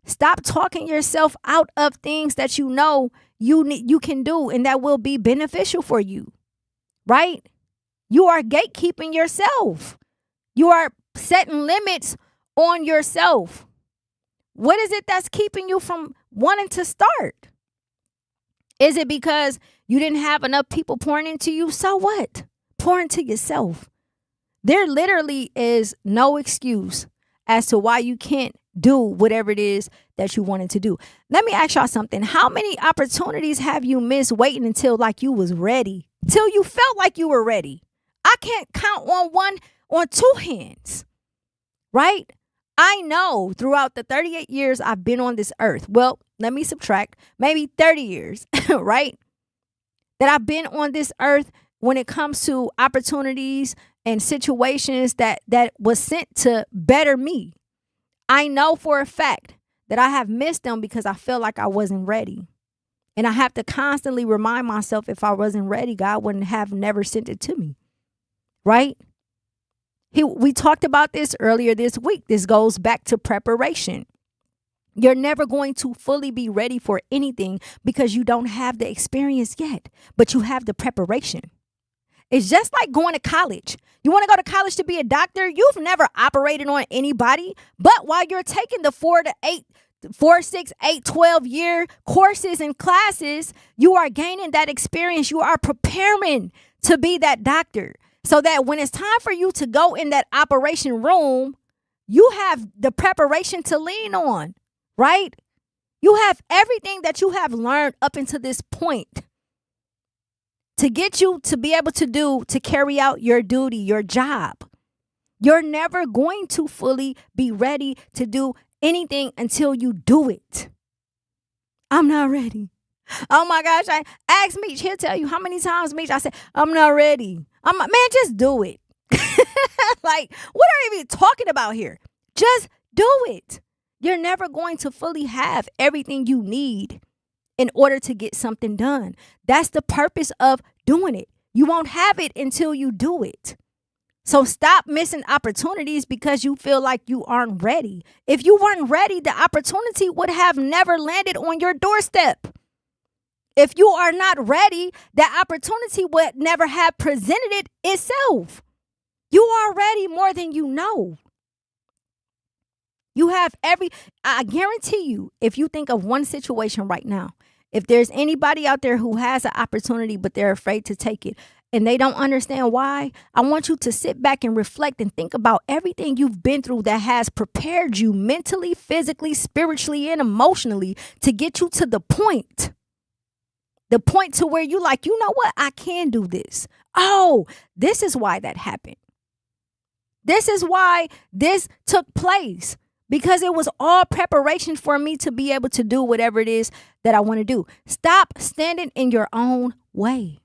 Stop talking yourself out of things that you know you can do and that will be beneficial for you, right? You are gatekeeping yourself. You are setting limits on yourself. What is it that's keeping you from wanting to start? Is it because you didn't have enough people pouring into you? So what? Pour into yourself. There literally is no excuse as to why you can't do whatever it is that you wanted to do. Let me ask y'all something. How many opportunities have you missed waiting until like you was ready? Till you felt like you were ready? I can't count on 2 hands, right? I know throughout the 38 years I've been on this earth. Well, let me subtract maybe 30 years, right? That I've been on this earth when it comes to opportunities and situations that was sent to better me. I know for a fact that I have missed them because I feel like I wasn't ready. And I have to constantly remind myself, if I wasn't ready, God wouldn't have never sent it to me. Right? We talked about this earlier this week. This goes back to preparation. You're never going to fully be ready for anything because you don't have the experience yet, but you have the preparation. It's just like going to college. You want to go to college to be a doctor? You've never operated on anybody, but while you're taking the 4, 6, 8, 12-year courses and classes, you are gaining that experience. You are preparing to be that doctor so that when it's time for you to go in that operation room, you have the preparation to lean on, right? You have everything that you have learned up until this point to get you to be able to carry out your duty, your job. You're never going to fully be ready to do anything until you do it. I'm not ready. Oh my gosh, I asked Mech. He'll tell you how many times, Mech, I said, I'm not ready. Man, just do it. Like, what are we even talking about here? Just do it. You're never going to fully have everything you need in order to get something done. That's the purpose of doing it. You won't have it until you do it. So stop missing opportunities because you feel like you aren't ready. If you weren't ready, the opportunity would have never landed on your doorstep. If you are not ready, the opportunity would never have presented it itself. You are ready more than you know. You have I guarantee you, if you think of one situation right now, if there's anybody out there who has an opportunity, but they're afraid to take it and they don't understand why, I want you to sit back and reflect and think about everything you've been through that has prepared you mentally, physically, spiritually, and emotionally to get you to the point to where you like, you know what? I can do this. Oh, this is why that happened. This is why this took place. Because it was all preparation for me to be able to do whatever it is that I want to do. Stop standing in your own way.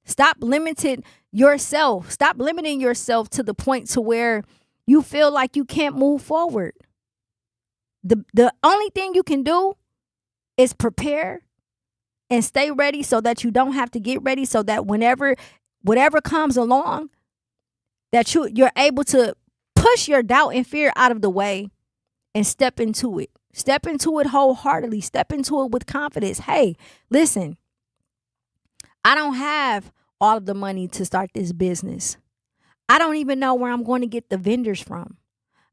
Stop limiting yourself. Stop limiting yourself to the point to where you feel like you can't move forward. The only thing you can do is prepare and stay ready so that you don't have to get ready, so that whatever comes along, that you're able to push your doubt and fear out of the way and step into it. Step into it wholeheartedly. Step into it with confidence. Hey, listen, I don't have all of the money to start this business. I don't even know where I'm going to get the vendors from.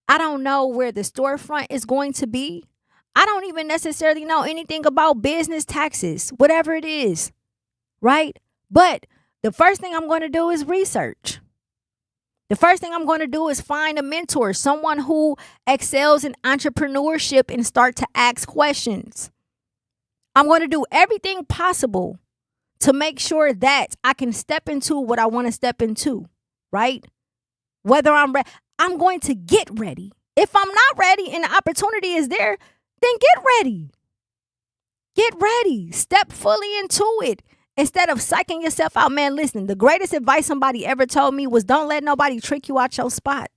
I don't know where the storefront is going to be. I don't even necessarily know anything about business taxes, whatever it is, right? But the first thing I'm going to do is research. The first thing I'm going to do is find a mentor, someone who excels in entrepreneurship, and start to ask questions. I'm going to do everything possible to make sure that I can step into what I want to step into, right? Whether I'm ready, I'm going to get ready. If I'm not ready and the opportunity is there, then get ready. Get ready. Step fully into it. Instead of psyching yourself out, man, listen, the greatest advice somebody ever told me was don't let nobody trick you out your spot.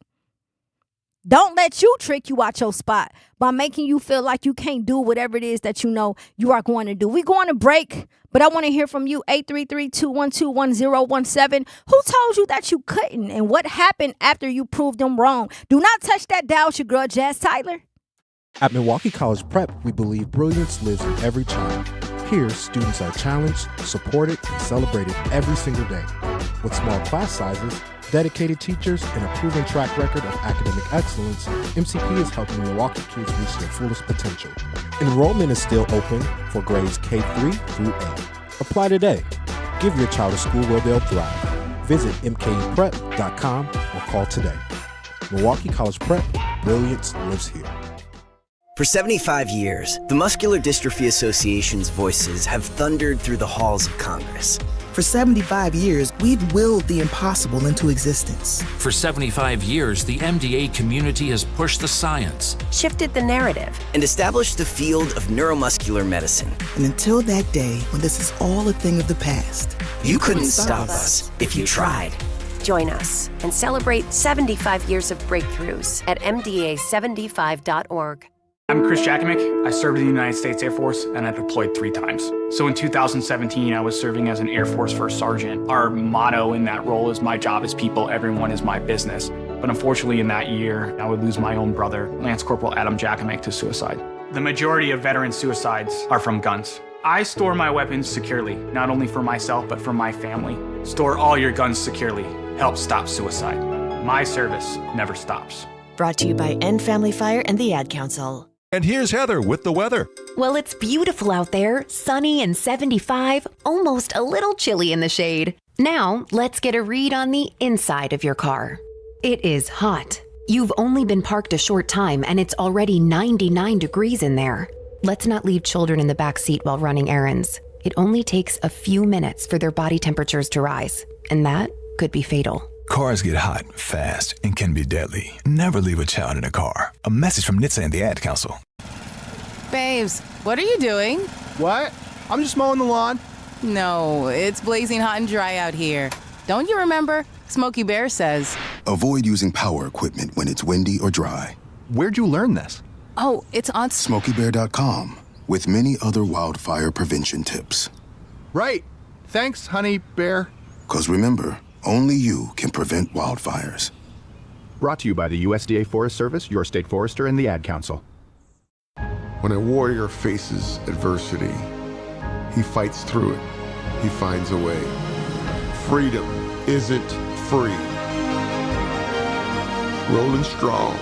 Don't let you trick you out your spot by making you feel like you can't do whatever it is that you know you are going to do. We're going to break, but I want to hear from you, 833-212-1017. Who told you that you couldn't, and what happened after you proved them wrong? Do not touch that dial. It's your girl, Jazz Tyler. At Milwaukee College Prep, we believe brilliance lives in every child. Here, students are challenged, supported, and celebrated every single day. With small class sizes, dedicated teachers, and a proven track record of academic excellence, MCP is helping Milwaukee kids reach their fullest potential. Enrollment is still open for grades K-3 through 8. Apply today. Give your child a school where they'll thrive. Visit mkuprep.com or call today. Milwaukee College Prep, brilliance lives here. For 75 years, the Muscular Dystrophy Association's voices have thundered through the halls of Congress. For 75 years, we've willed the impossible into existence. For 75 years, the MDA community has pushed the science, shifted the narrative, and established the field of neuromuscular medicine. And until that day when this is all a thing of the past, you couldn't stop us if you tried. Join us and celebrate 75 years of breakthroughs at MDA75.org. I'm Chris Jackamick. I served in the United States Air Force and I deployed 3 times. So in 2017, I was serving as an Air Force First Sergeant. Our motto in that role is my job is people, everyone is my business. But unfortunately in that year, I would lose my own brother, Lance Corporal Adam Jackamick, to suicide. The majority of veteran suicides are from guns. I store my weapons securely, not only for myself, but for my family. Store all your guns securely. Help stop suicide. My service never stops. Brought to you by End Family Fire and the Ad Council. And here's Heather with the weather. Well, it's beautiful out there, sunny and 75, almost a little chilly in the shade. Now, let's get a read on the inside of your car. It is hot. You've only been parked a short time and it's already 99 degrees in there. Let's not leave children in the back seat while running errands. It only takes a few minutes for their body temperatures to rise, and that could be fatal. Cars get hot, fast, and can be deadly. Never leave a child in a car. A message from NHTSA and the Ad Council. Babes, what are you doing? What? I'm just mowing the lawn. No, it's blazing hot and dry out here. Don't you remember? Smokey Bear says, Avoid using power equipment when it's windy or dry. Where'd you learn this? Oh, it's on SmokeyBear.com with many other wildfire prevention tips. Right. Thanks, honey bear. 'Cause remember, only you can prevent wildfires. Brought to you by the USDA Forest Service, your state forester, and the Ad Council. When a warrior faces adversity, he fights through it. He finds a way. Freedom isn't free. Rolling strong.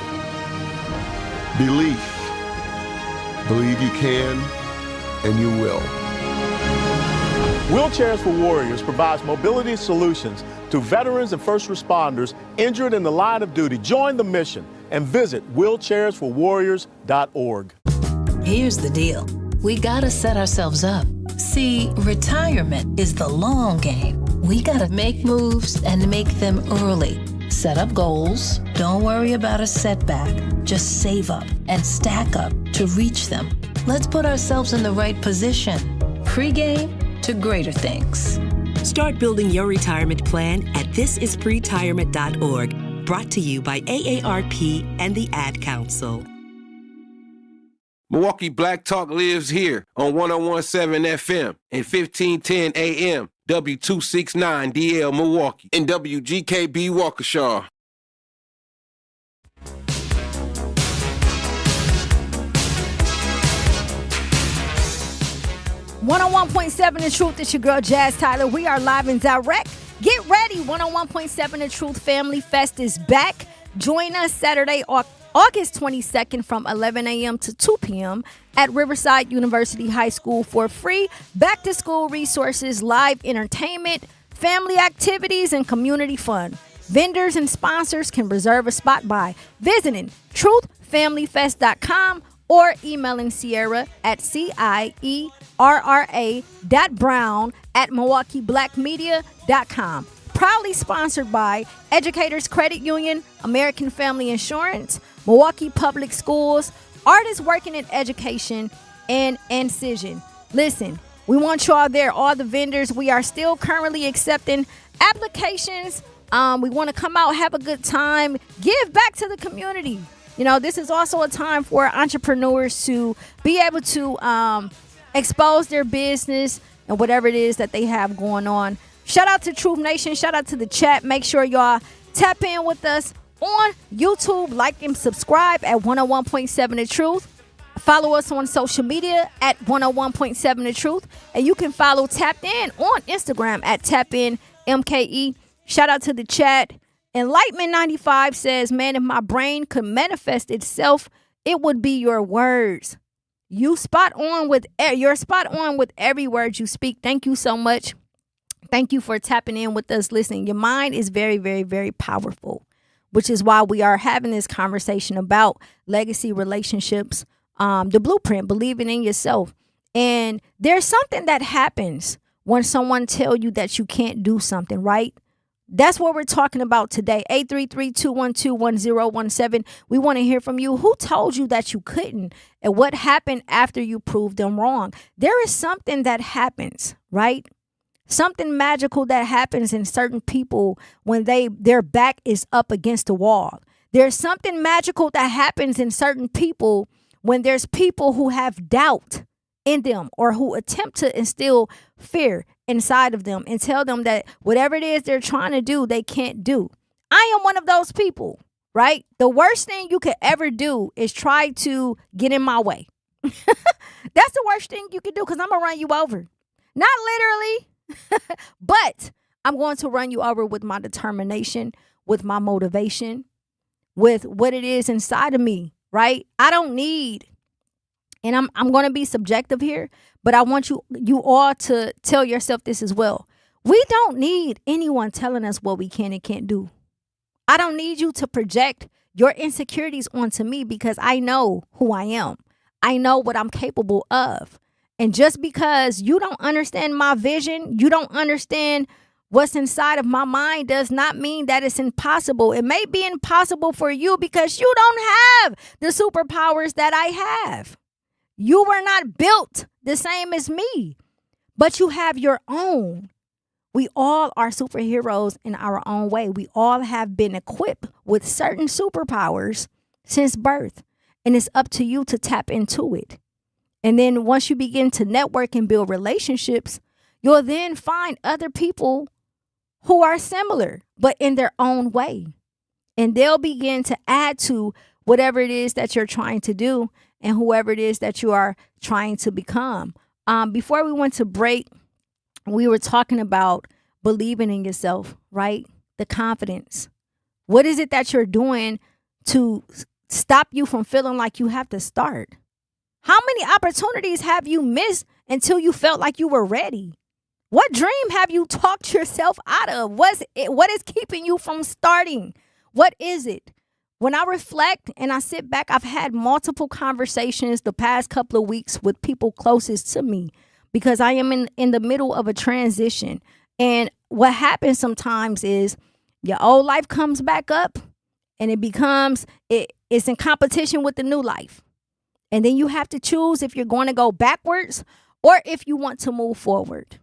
Belief. Believe you can, and you will. Wheelchairs for Warriors provides mobility solutions to veterans and first responders injured in the line of duty. Join the mission and visit wheelchairsforwarriors.org. Here's the deal. We gotta set ourselves up. See, retirement is the long game. We gotta make moves and make them early. Set up goals. Don't worry about a setback. Just save up and stack up to reach them. Let's put ourselves in the right position. Pre-game to greater things. Start building your retirement plan at thisispretirement.org. Brought to you by AARP and the Ad Council. Milwaukee Black Talk lives here on 101.7 FM and 1510 AM, W269DL Milwaukee, and WGKB Waukesha. .7 The Truth. It's your girl Jazz Tyler. We are live and direct. Get ready. 101.7 The Truth Family Fest is back. Join us Saturday, August 22nd from 11 a.m. to 2 p.m. at Riverside University High School for free back-to-school resources, live entertainment, family activities, and community fun. Vendors and sponsors can reserve a spot by visiting truthfamilyfest.com or emailing Sierra at CIERRA.brown@MilwaukeeBlackMedia.com. Proudly sponsored by Educators Credit Union, American Family Insurance, Milwaukee Public Schools, Artists Working in Education, and Incision. Listen, we want y'all there, all the vendors. We are still currently accepting applications. We want to come out, have a good time, give back to the community. You know, this is also a time for entrepreneurs to be able to expose their business and whatever it is that they have going on. Shout out to Truth Nation. Shout out to the chat. Make sure y'all tap in with us on YouTube. Like and subscribe at 101.7 The Truth. Follow us on social media at 101.7 The Truth. And you can follow Tapped In on Instagram at TapInMKE. Shout out to the chat. Enlightenment 95 says, man, if my brain could manifest itself, it would be your words. You're spot on with every word you speak. Thank you so much. Thank you for tapping in with us. Listen, your mind is very, very, very powerful, which is why we are having this conversation about legacy relationships, the blueprint, believing in yourself. And there's something that happens when someone tells you that you can't do something, right? That's what we're talking about today. 833-212-1017. We want to hear from you. Who told you that you couldn't? And what happened after you proved them wrong? There is something that happens, right? Something magical that happens in certain people when their back is up against the wall. There's something magical that happens in certain people when there's people who have doubt in them or who attempt to instill fear inside of them and tell them that whatever it is they're trying to do, they can't do. I am one of those people, right? The worst thing you could ever do is try to get in my way. That's the worst thing you can do, because I'm going to run you over. Not literally, but I'm going to run you over with my determination, with my motivation, with what it is inside of me, right? I don't need, and I'm going to be subjective here, but I want you all to tell yourself this as well. We don't need anyone telling us what we can and can't do. I don't need you to project your insecurities onto me, because I know who I am. I know what I'm capable of. And just because you don't understand my vision, you don't understand what's inside of my mind, does not mean that it's impossible. It may be impossible for you because you don't have the superpowers that I have. You were not built the same as me, but you have your own. We all are superheroes in our own way. We all have been equipped with certain superpowers since birth. And it's up to you to tap into it. And then once you begin to network and build relationships, you'll then find other people who are similar, but in their own way. And they'll begin to add to whatever it is that you're trying to do and whoever it is that you are trying to become. Before we went to break, we were talking about believing in yourself, right? The confidence. What is it that you're doing to stop you from feeling like you have to start? How many opportunities have you missed until you felt like you were ready? What dream have you talked yourself out of? What is keeping you from starting? What is it? When I reflect and I sit back, I've had multiple conversations the past couple of weeks with people closest to me because I am in the middle of a transition. And what happens sometimes is your old life comes back up and it's in competition with the new life. And then you have to choose if you're going to go backwards or if you want to move forward.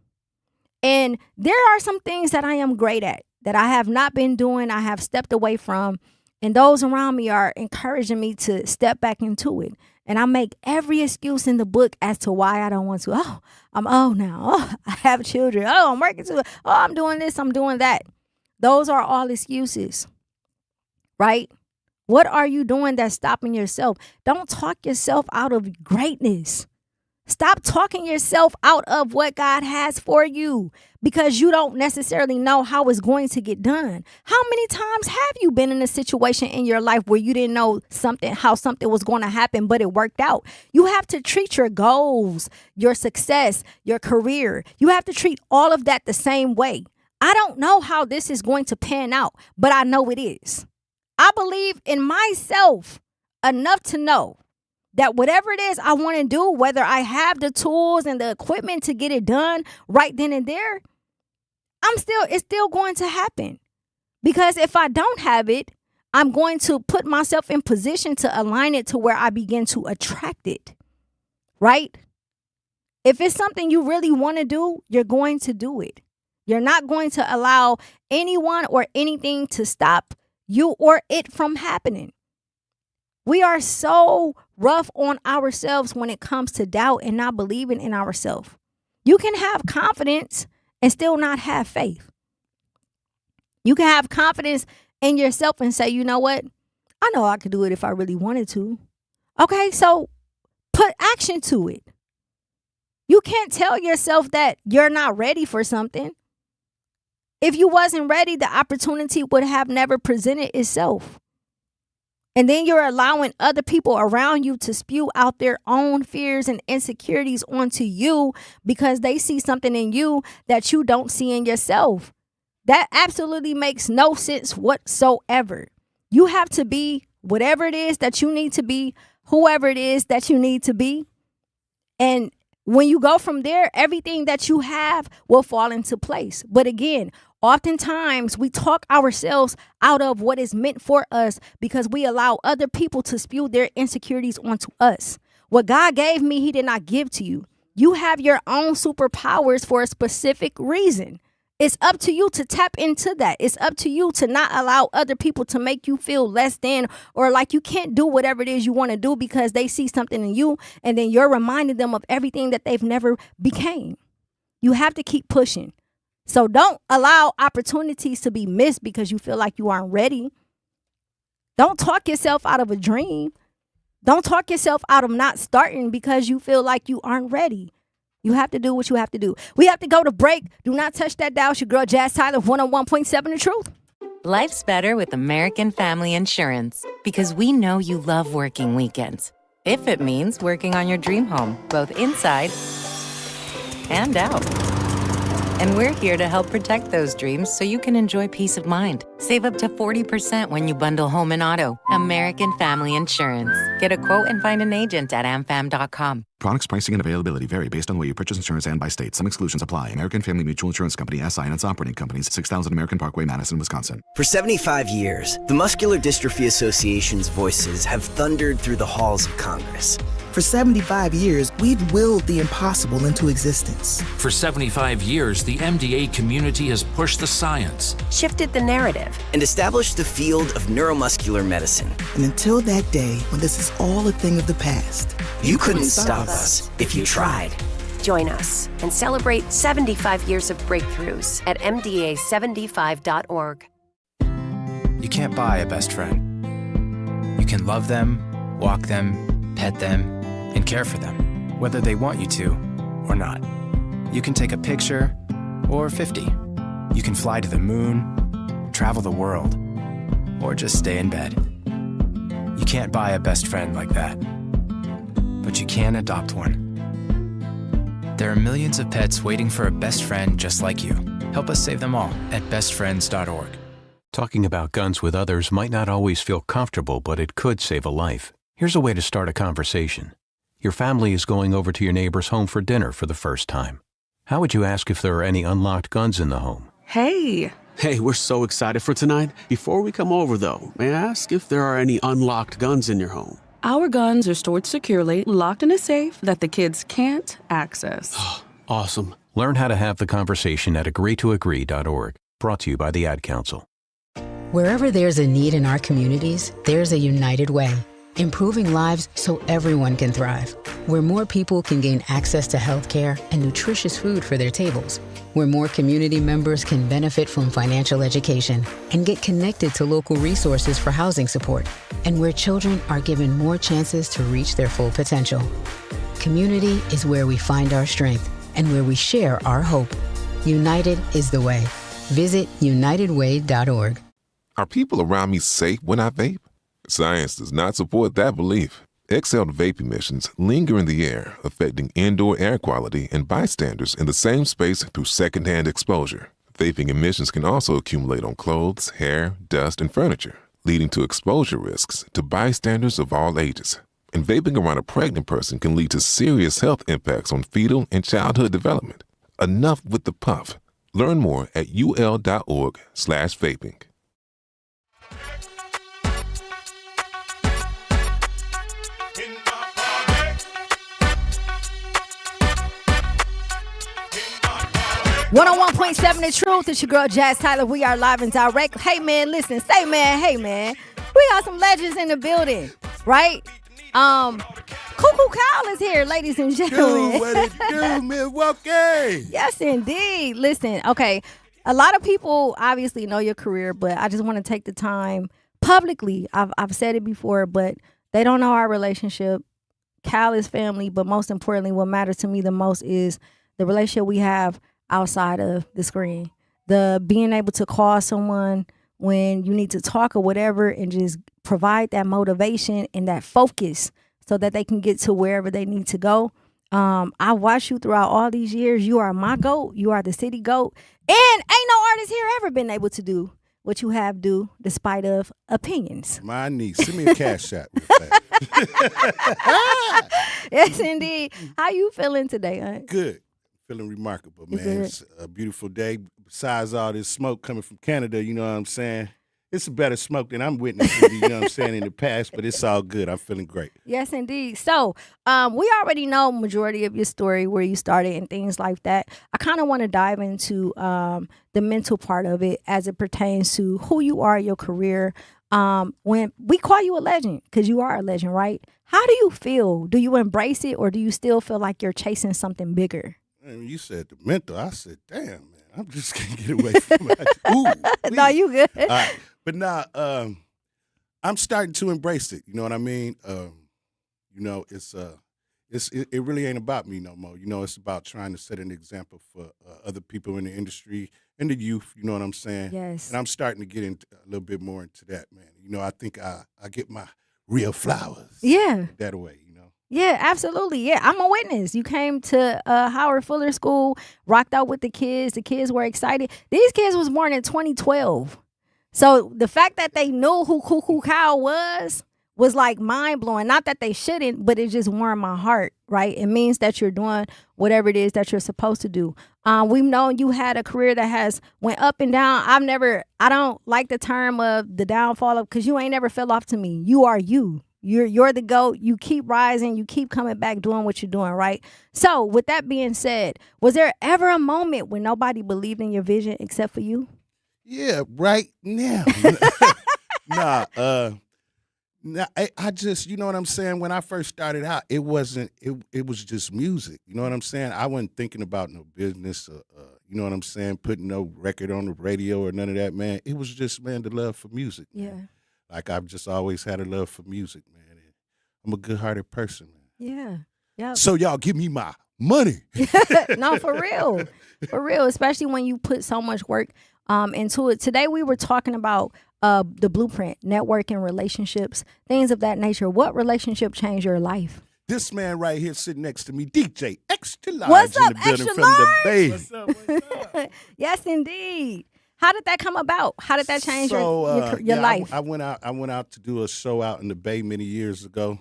And there are some things that I am great at that I have not been doing, I have stepped away from, and those around me are encouraging me to step back into it. And I make every excuse in the book as to why I don't want to. Oh, I'm old now. Oh, I have children. Oh, I'm working too. Oh, I'm doing this, I'm doing that. Those are all excuses, right? What are you doing that's stopping yourself? Don't talk yourself out of greatness. Stop talking yourself out of what God has for you because you don't necessarily know how it's going to get done. How many times have you been in a situation in your life where you didn't know how something was going to happen, but it worked out? You have to treat your goals, your success, your career. You have to treat all of that the same way. I don't know how this is going to pan out, but I know it is. I believe in myself enough to know that whatever it is I want to do, whether I have the tools and the equipment to get it done right then and there, it's still going to happen. Because if I don't have it, I'm going to put myself in position to align it to where I begin to attract it, right? If it's something you really want to do, you're going to do it. You're not going to allow anyone or anything to stop you or it from happening. We are so rough on ourselves when it comes to doubt and not believing in ourselves. You can have confidence and still not have faith. You can have confidence in yourself and say, you know what? I know I could do it if I really wanted to. Okay, so put action to it. You can't tell yourself that you're not ready for something. If you wasn't ready, the opportunity would have never presented itself. And then you're allowing other people around you to spew out their own fears and insecurities onto you because they see something in you that you don't see in yourself. That absolutely makes no sense whatsoever. You have to be whatever it is that you need to be, whoever it is that you need to be. And when you go from there, everything that you have will fall into place. But again, oftentimes we talk ourselves out of what is meant for us because we allow other people to spew their insecurities onto us. What God gave me, He did not give to you. You have your own superpowers for a specific reason. It's up to you to tap into that. It's up to you to not allow other people to make you feel less than or like you can't do whatever it is you want to do because they see something in you and then you're reminding them of everything that they've never became. You have to keep pushing. So don't allow opportunities to be missed because you feel like you aren't ready. Don't talk yourself out of a dream. Don't talk yourself out of not starting because you feel like you aren't ready. You have to do what you have to do. We have to go to break. Do not touch that dial. It's your girl, Jazz Tyler, 101.7 The Truth. Life's better with American Family Insurance because we know you love working weekends. If it means working on your dream home, both inside and out. And we're here to help protect those dreams so you can enjoy peace of mind. Save up to 40% when you bundle home and auto. American Family Insurance. Get a quote and find an agent at amfam.com. Products, pricing, and availability vary based on where you purchase insurance and by state. Some exclusions apply. American Family Mutual Insurance Company, SI, and its operating companies, 6000 American Parkway, Madison, Wisconsin. For 75 years, the Muscular Dystrophy Association's voices have thundered through the halls of Congress, For 75 years, we've willed the impossible into existence. For 75 years, the MDA community has pushed the science, shifted the narrative, and established the field of neuromuscular medicine. And until that day when this is all a thing of the past, you couldn't stop us if you tried. Join us and celebrate 75 years of breakthroughs at MDA75.org. You can't buy a best friend. You can love them, walk them, pet them, and care for them, whether they want you to or not. You can take a picture or 50. You can fly to the moon, travel the world, or just stay in bed. You can't buy a best friend like that, but you can adopt one. There are millions of pets waiting for a best friend just like you. Help us save them all at bestfriends.org. Talking about guns with others might not always feel comfortable, but it could save a life. Here's a way to start a conversation. Your family is going over to your neighbor's home for dinner for the first time. How would you ask if there are any unlocked guns in the home? Hey, we're so excited for tonight. Before we come over, though, may I ask if there are any unlocked guns in your home? Our guns are stored securely, locked in a safe that the kids can't access. Awesome. Learn how to have the conversation at agreetoagree.org. Brought to you by the Ad Council. Wherever there's a need in our communities, there's a United Way. Improving lives so everyone can thrive. Where more people can gain access to healthcare and nutritious food for their tables. Where more community members can benefit from financial education and get connected to local resources for housing support. And where children are given more chances to reach their full potential. Community is where we find our strength and where we share our hope. United is the way. Visit unitedway.org. Are people around me safe when I vape? Science does not support that belief. Exhaled vape emissions linger in the air, affecting indoor air quality and bystanders in the same space through secondhand exposure. Vaping emissions can also accumulate on clothes, hair, dust, and furniture, leading to exposure risks to bystanders of all ages. And vaping around a pregnant person can lead to serious health impacts on fetal and childhood development. Enough with the puff. Learn more at ul.org/vaping. One on 1.7 The Truth. It's your girl Jazz Tyler. We are live and direct. Hey man, listen, say man, hey man. We got some legends in the building, right? Cuckoo Kyle is here, ladies and gentlemen. Do what it do, Milwaukee. Yes, indeed. Listen, okay. A lot of people obviously know your career, but I just want to take the time publicly. I've said it before, but they don't know our relationship. Kyle is family, but most importantly, what matters to me the most is the relationship we have outside of the screen. The being able to call someone when you need to talk or whatever and just provide that motivation and that focus so that they can get to wherever they need to go. I watched you throughout all these years. You are my GOAT. You are the city GOAT. And ain't no artist here ever been able to do what you have do despite of opinions. My niece. Send me a cash shot. Yes, indeed. How you feeling today, Aunt? Good. Feeling remarkable, man. It's a beautiful day. Besides all this smoke coming from Canada, you know what I'm saying? It's a better smoke than I'm witnessing, you know what I'm saying, in the past, but it's all good. I'm feeling great. Yes, indeed. So we already know majority of your story, where you started and things like that. I kind of want to dive into the mental part of it as it pertains to who you are, your career. When we call you a legend, because you are a legend, right? How do you feel? Do you embrace it, or do you still feel like you're chasing something bigger? And you said the mental. I said, damn, man, I'm just going to get away from it. Ooh, no, you good. All right. But now I'm starting to embrace it. You know what I mean? You know, it really ain't about me no more. You know, it's about trying to set an example for other people in the industry and the youth. You know what I'm saying? Yes. And I'm starting to get into a little bit more into that, man. You know, I think I get my real flowers. Yeah. That way. Yeah, absolutely. Yeah, I'm a witness. You came to Howard Fuller School, rocked out with the kids. The kids were excited. These kids was born in 2012. So the fact that they knew who Cuckoo Kyle was like mind-blowing. Not that they shouldn't, but it just warmed my heart, right? It means that you're doing whatever it is that you're supposed to do. We've known you had a career that has went up and down. I don't like the term of the downfall of, because you ain't never fell off to me. You are you. You're the GOAT. You keep rising. You keep coming back doing what you're doing, right? So with that being said, was there ever a moment when nobody believed in your vision except for you? Yeah, right now. Nah, I just, you know what I'm saying? When I first started out, it wasn't, it was just music. You know what I'm saying? I wasn't thinking about no business, you know what I'm saying? Putting no record on the radio or none of that, man. It was just, man, the love for music. Yeah. Man. Like I've just always had a love for music, man. And I'm a good-hearted person, man. Yeah. Yeah. So y'all give me my money. No, for real. For real, especially when you put so much work into it. Today we were talking about the blueprint, networking, relationships, things of that nature. What relationship changed your life? This man right here sitting next to me, DJ Extra Large. What's in up, the building Extra from the Large? Bay. What's up? Yes, indeed. How did that come about? How did that change your life? I went out to do a show out in the Bay many years ago,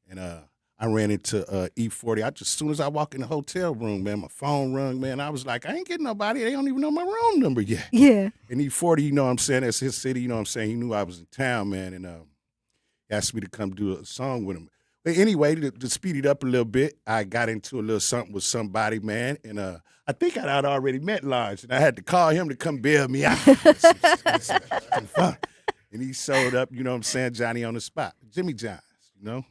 and I ran into E40. As soon as I walk in the hotel room, man, my phone rung, man. I was like, I ain't getting nobody. They don't even know my room number yet. Yeah. And E40, you know what I'm saying? That's his city, you know what I'm saying? He knew I was in town, man, and he asked me to come do a song with him. But anyway, to speed it up a little bit, I got into a little something with somebody, man, and I think I'd already met Lodge, and I had to call him to come bail me out. Some fun. And he showed up, you know what I'm saying, Johnny on the spot, Jimmy Johns, you know?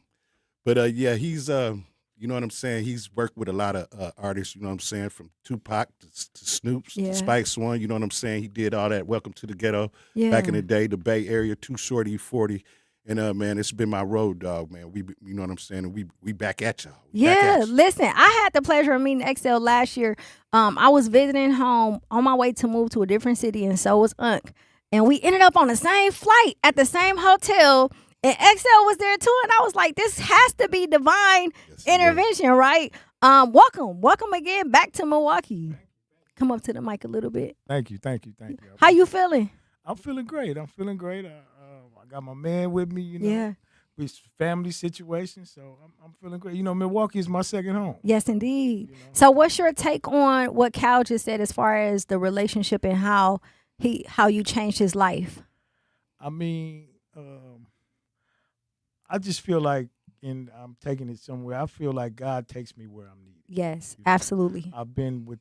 But, yeah, he's, you know what I'm saying, he's worked with a lot of artists, you know what I'm saying, from Tupac to Snoops to Spice One, you know what I'm saying? He did all that Welcome to the Ghetto back in the day, the Bay Area, Too Short, E40. And, man, it's been my road dog, man. You know what I'm saying? And we back at y'all. Listen, I had the pleasure of meeting XL last year. I was visiting home on my way to move to a different city, and so was Unc. And we ended up on the same flight at the same hotel, and XL was there too. And I was like, this has to be divine intervention, right? Welcome again back to Milwaukee. Come up to the mic a little bit. Thank you. How you feeling? I'm feeling great. I got my man with me, you know. Yeah. It's family situation, so I'm feeling great. You know, Milwaukee is my second home. Yes, indeed. You know? So what's your take on what Cal just said as far as the relationship and how you changed his life? I mean, I just feel like, and I'm taking it somewhere, I feel like God takes me where I'm needed. Yes, absolutely. I've been with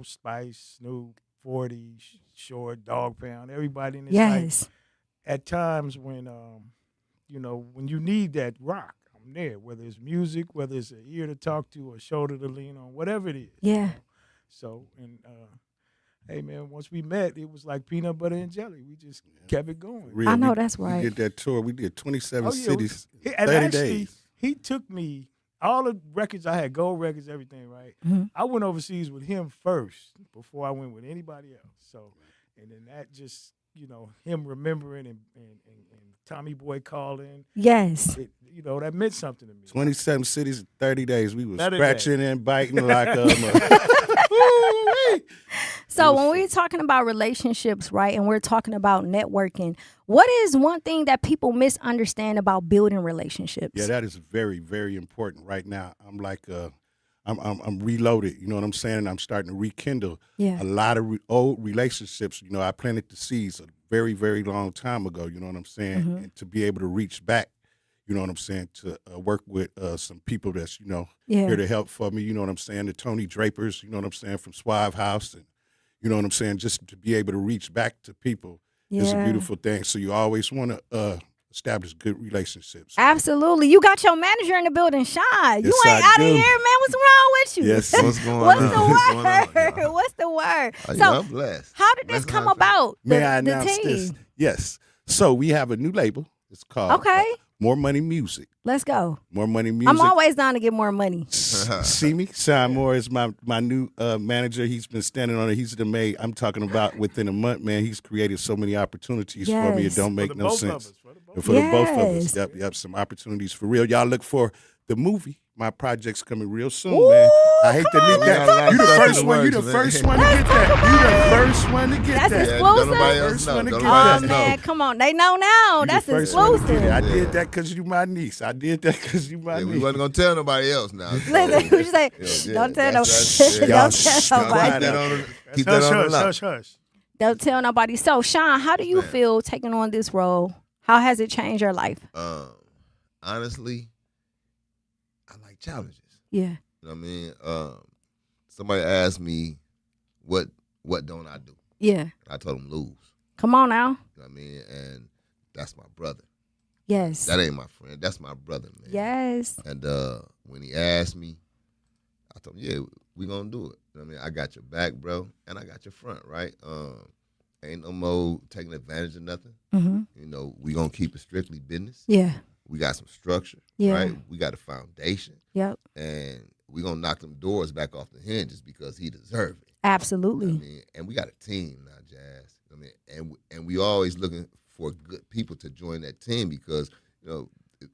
Spice, Snoop, 40, Short, Dog Pound, everybody in this life. At times when, when you need that rock, I'm there, whether it's music, whether it's an ear to talk to or a shoulder to lean on, whatever it is. Yeah. You know? So, hey, man, once we met, it was like peanut butter and jelly. We just kept it going. I know that's right. We did that tour. We did 27 cities, and 30 actually, days. He took me, all the records I had, gold records, everything, right? Mm-hmm. I went overseas with him first before I went with anybody else. So, and then that just, him remembering and Tommy Boy calling. Yes. That meant something to me. 27 cities, 30 days. We was scratching and biting like So when we're talking about relationships, right, and we're talking about networking, what is one thing that people misunderstand about building relationships? Yeah, that is very, very important right now. I'm like, I'm reloaded, you know what I'm saying? And I'm starting to rekindle a lot of old relationships. You know, I planted the seeds a very, very long time ago, you know what I'm saying? Mm-hmm. And to be able to reach back, you know what I'm saying, to work with some people that's, here to help for me, you know what I'm saying? The Tony Drapers, you know what I'm saying, from Suave House. And you know what I'm saying? Just to be able to reach back to people is a beautiful thing. So you always want to establish good relationships. Absolutely. You got your manager in the building, Sean. Yes, you ain't out of here, man. What's wrong with you? Yes. What's going on? What's the word? I'm blessed. How did this come about? May I announce this? Yes. So we have a new label. It's called More Money Music. Let's go. More Money Music. I'm always down to get more money. See me? Sean Moore is my new manager. He's been standing on it. He's the maid. I'm talking about within a month, man. He's created so many opportunities for me. It don't make no sense. For the both of us. Yep. Some opportunities for real. Y'all look for the movie. My project's coming real soon, man. I hate to leave that. You the first one. You the first one to get that. You the first one to get that. That's exclusive. First one to get Oh, that. man. Come on. They know now. You That's the first one to get it. exclusive. I did that because you my niece. I did that because you my niece. We wasn't going to tell nobody else now. Listen, we just say, don't tell nobody. Don't tell nobody. Keep that on the lock. Hush. Don't tell nobody. So, Sean, how do you feel taking on this role? How has it changed your life? honestly, I like challenges. Yeah. You know what I mean? Somebody asked me, what don't I do? Yeah. I told them lose. Come on now. You know what I mean? And that's my brother. Yes. That ain't my friend. That's my brother, man. Yes. And when he asked me, I told him, yeah, we gonna do it. You know what I mean? I got your back, bro, and I got your front, right? Ain't no more taking advantage of nothing. Mm-hmm. You know, we gonna keep it strictly business. Yeah. We got some structure, Yeah. right? We got a foundation. Yep. And we gonna knock them doors back off the hinges because he deserves it. Absolutely. You know what I mean? And we got a team now, Jazz. You know what I mean? And we always looking for good people to join that team because, you know,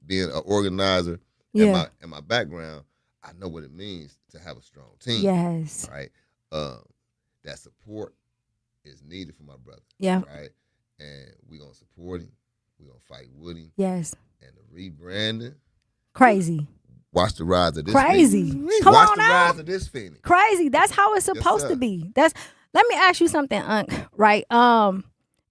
being an organizer and my background, I know what it means to have a strong team. Yes. Right? That support is needed for my brother. Yeah. Right? And we gonna support him. We gonna fight with him. Yes. And the rebranding. Crazy. Watch the rise of this Crazy. Phoenix. Come Watch on the now. rise of this Phoenix. Crazy. That's how it's supposed to be. Let me ask you something, Unc, right?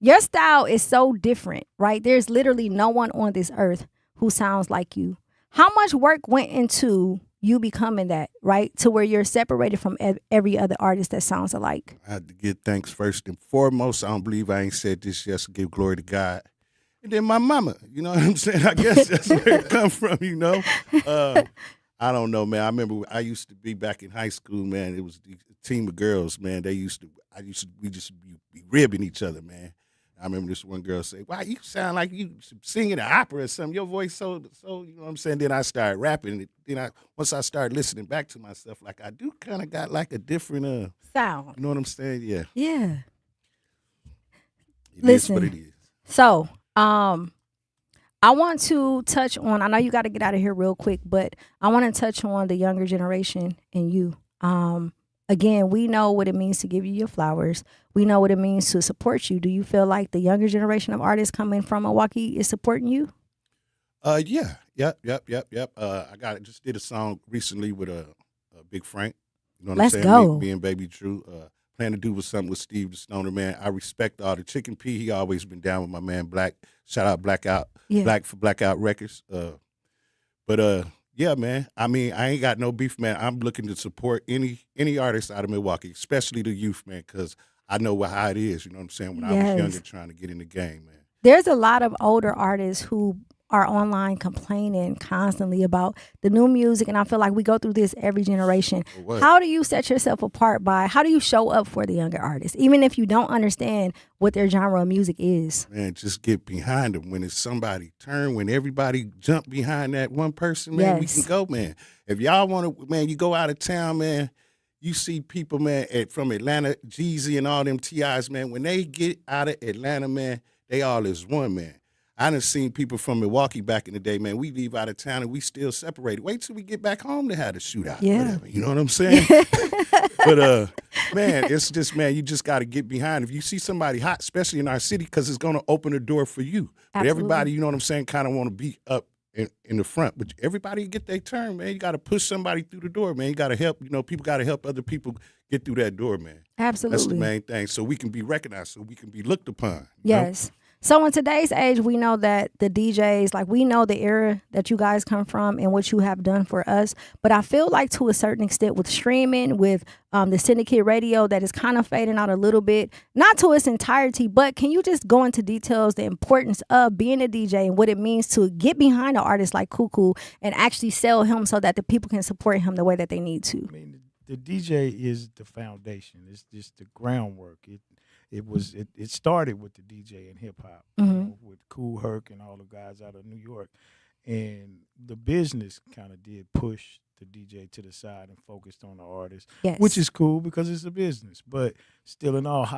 Your style is so different, right? There's literally no one on this earth who sounds like you. How much work went into you becoming that, right? To where you're separated from every other artist that sounds alike. I have to give thanks first and foremost. I don't believe I ain't said this just to give glory to God. And then my mama, you know what I'm saying? I guess that's where it come from, you know? I don't know, man. I remember I used to be back in high school, man. It was the team of girls, man. We just be ribbing each other, man. I remember this one girl say, wow, you sound like you singing an opera or something. Your voice so, you know what I'm saying? Then I started rapping. Then once I started listening back to myself, like I do kind of got like a different sound. You know what I'm saying? Yeah. Yeah. Listen, is what it is. So, I want to touch on, I know you got to get out of here real quick, but I want to touch on the younger generation and you. Again, we know what it means to give you your flowers. We know what it means to support you. Do you feel like the younger generation of artists coming from Milwaukee is supporting you? Yeah. Yep. I just did a song recently with a Big Frank. You know what I'm saying? Go. Me and Baby Drew. Plan to do with something with Steve the Stoner, man. I respect all the Chicken P. He always been down with my man Black. Shout out Blackout. Yeah. Black for Blackout Records. Yeah, man. I mean, I ain't got no beef, man. I'm looking to support any artist out of Milwaukee, especially the youth, man, because I know how it is, you know what I'm saying, when I was younger trying to get in the game, man. There's a lot of older artists who are online complaining constantly about the new music, and I feel like we go through this every generation. How do you set yourself apart how do you show up for the younger artists, even if you don't understand what their genre of music is? Man, just get behind them. When it's somebody turn, when everybody jump behind that one person, man, we can go, man. If y'all want to, man, you go out of town, man, you see people, man, from Atlanta, Jeezy and all them TIs, man, when they get out of Atlanta, man, they all is one, man. I done seen people from Milwaukee back in the day, man. We leave out of town and we still separated. Wait till we get back home to have the shootout. Yeah. Whatever, you know what I'm saying? But, man, it's just, man, you just got to get behind. If you see somebody hot, especially in our city, because it's going to open the door for you. But everybody, you know what I'm saying, kind of want to be up in the front. But everybody get their turn, man. You got to push somebody through the door, man. You got to help, people got to help other people get through that door, man. Absolutely. That's the main thing. So we can be recognized, so we can be looked upon. Yes. So in today's age, we know that the DJs, like we know the era that you guys come from and what you have done for us. But I feel like to a certain extent with streaming, with the syndicate radio, that is kind of fading out a little bit, not to its entirety, but can you just go into details, the importance of being a DJ and what it means to get behind an artist like Cuckoo and actually sell him so that the people can support him the way that they need to? I mean, the DJ is the foundation. It's just the groundwork. It started with the DJ and hip hop, with Kool Herc and all the guys out of New York, and the business kind of did push the DJ to the side and focused on the artist, which is cool because it's a business. But still, in all,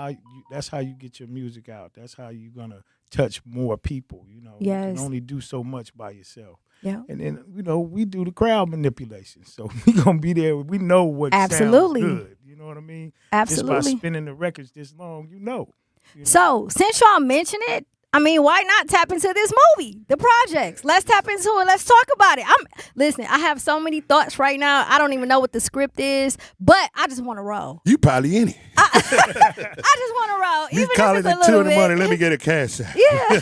that's how you get your music out. That's how you're gonna touch more people. You can only do so much by yourself. Yeah. And then we do the crowd manipulation, so we gonna be there. We know what sounds good. You know what I mean? Absolutely. Just by spinning the records this long, So since y'all mentioned it, I mean, why not tap into this movie, the projects? Let's tap into it. Let's talk about it. Listen, I have so many thoughts right now. I don't even know what the script is, but I just want to roll. You probably in it. I just want to roll. You even call if it it's at 2 in the bit. morning. Let me get a cash out. Yeah.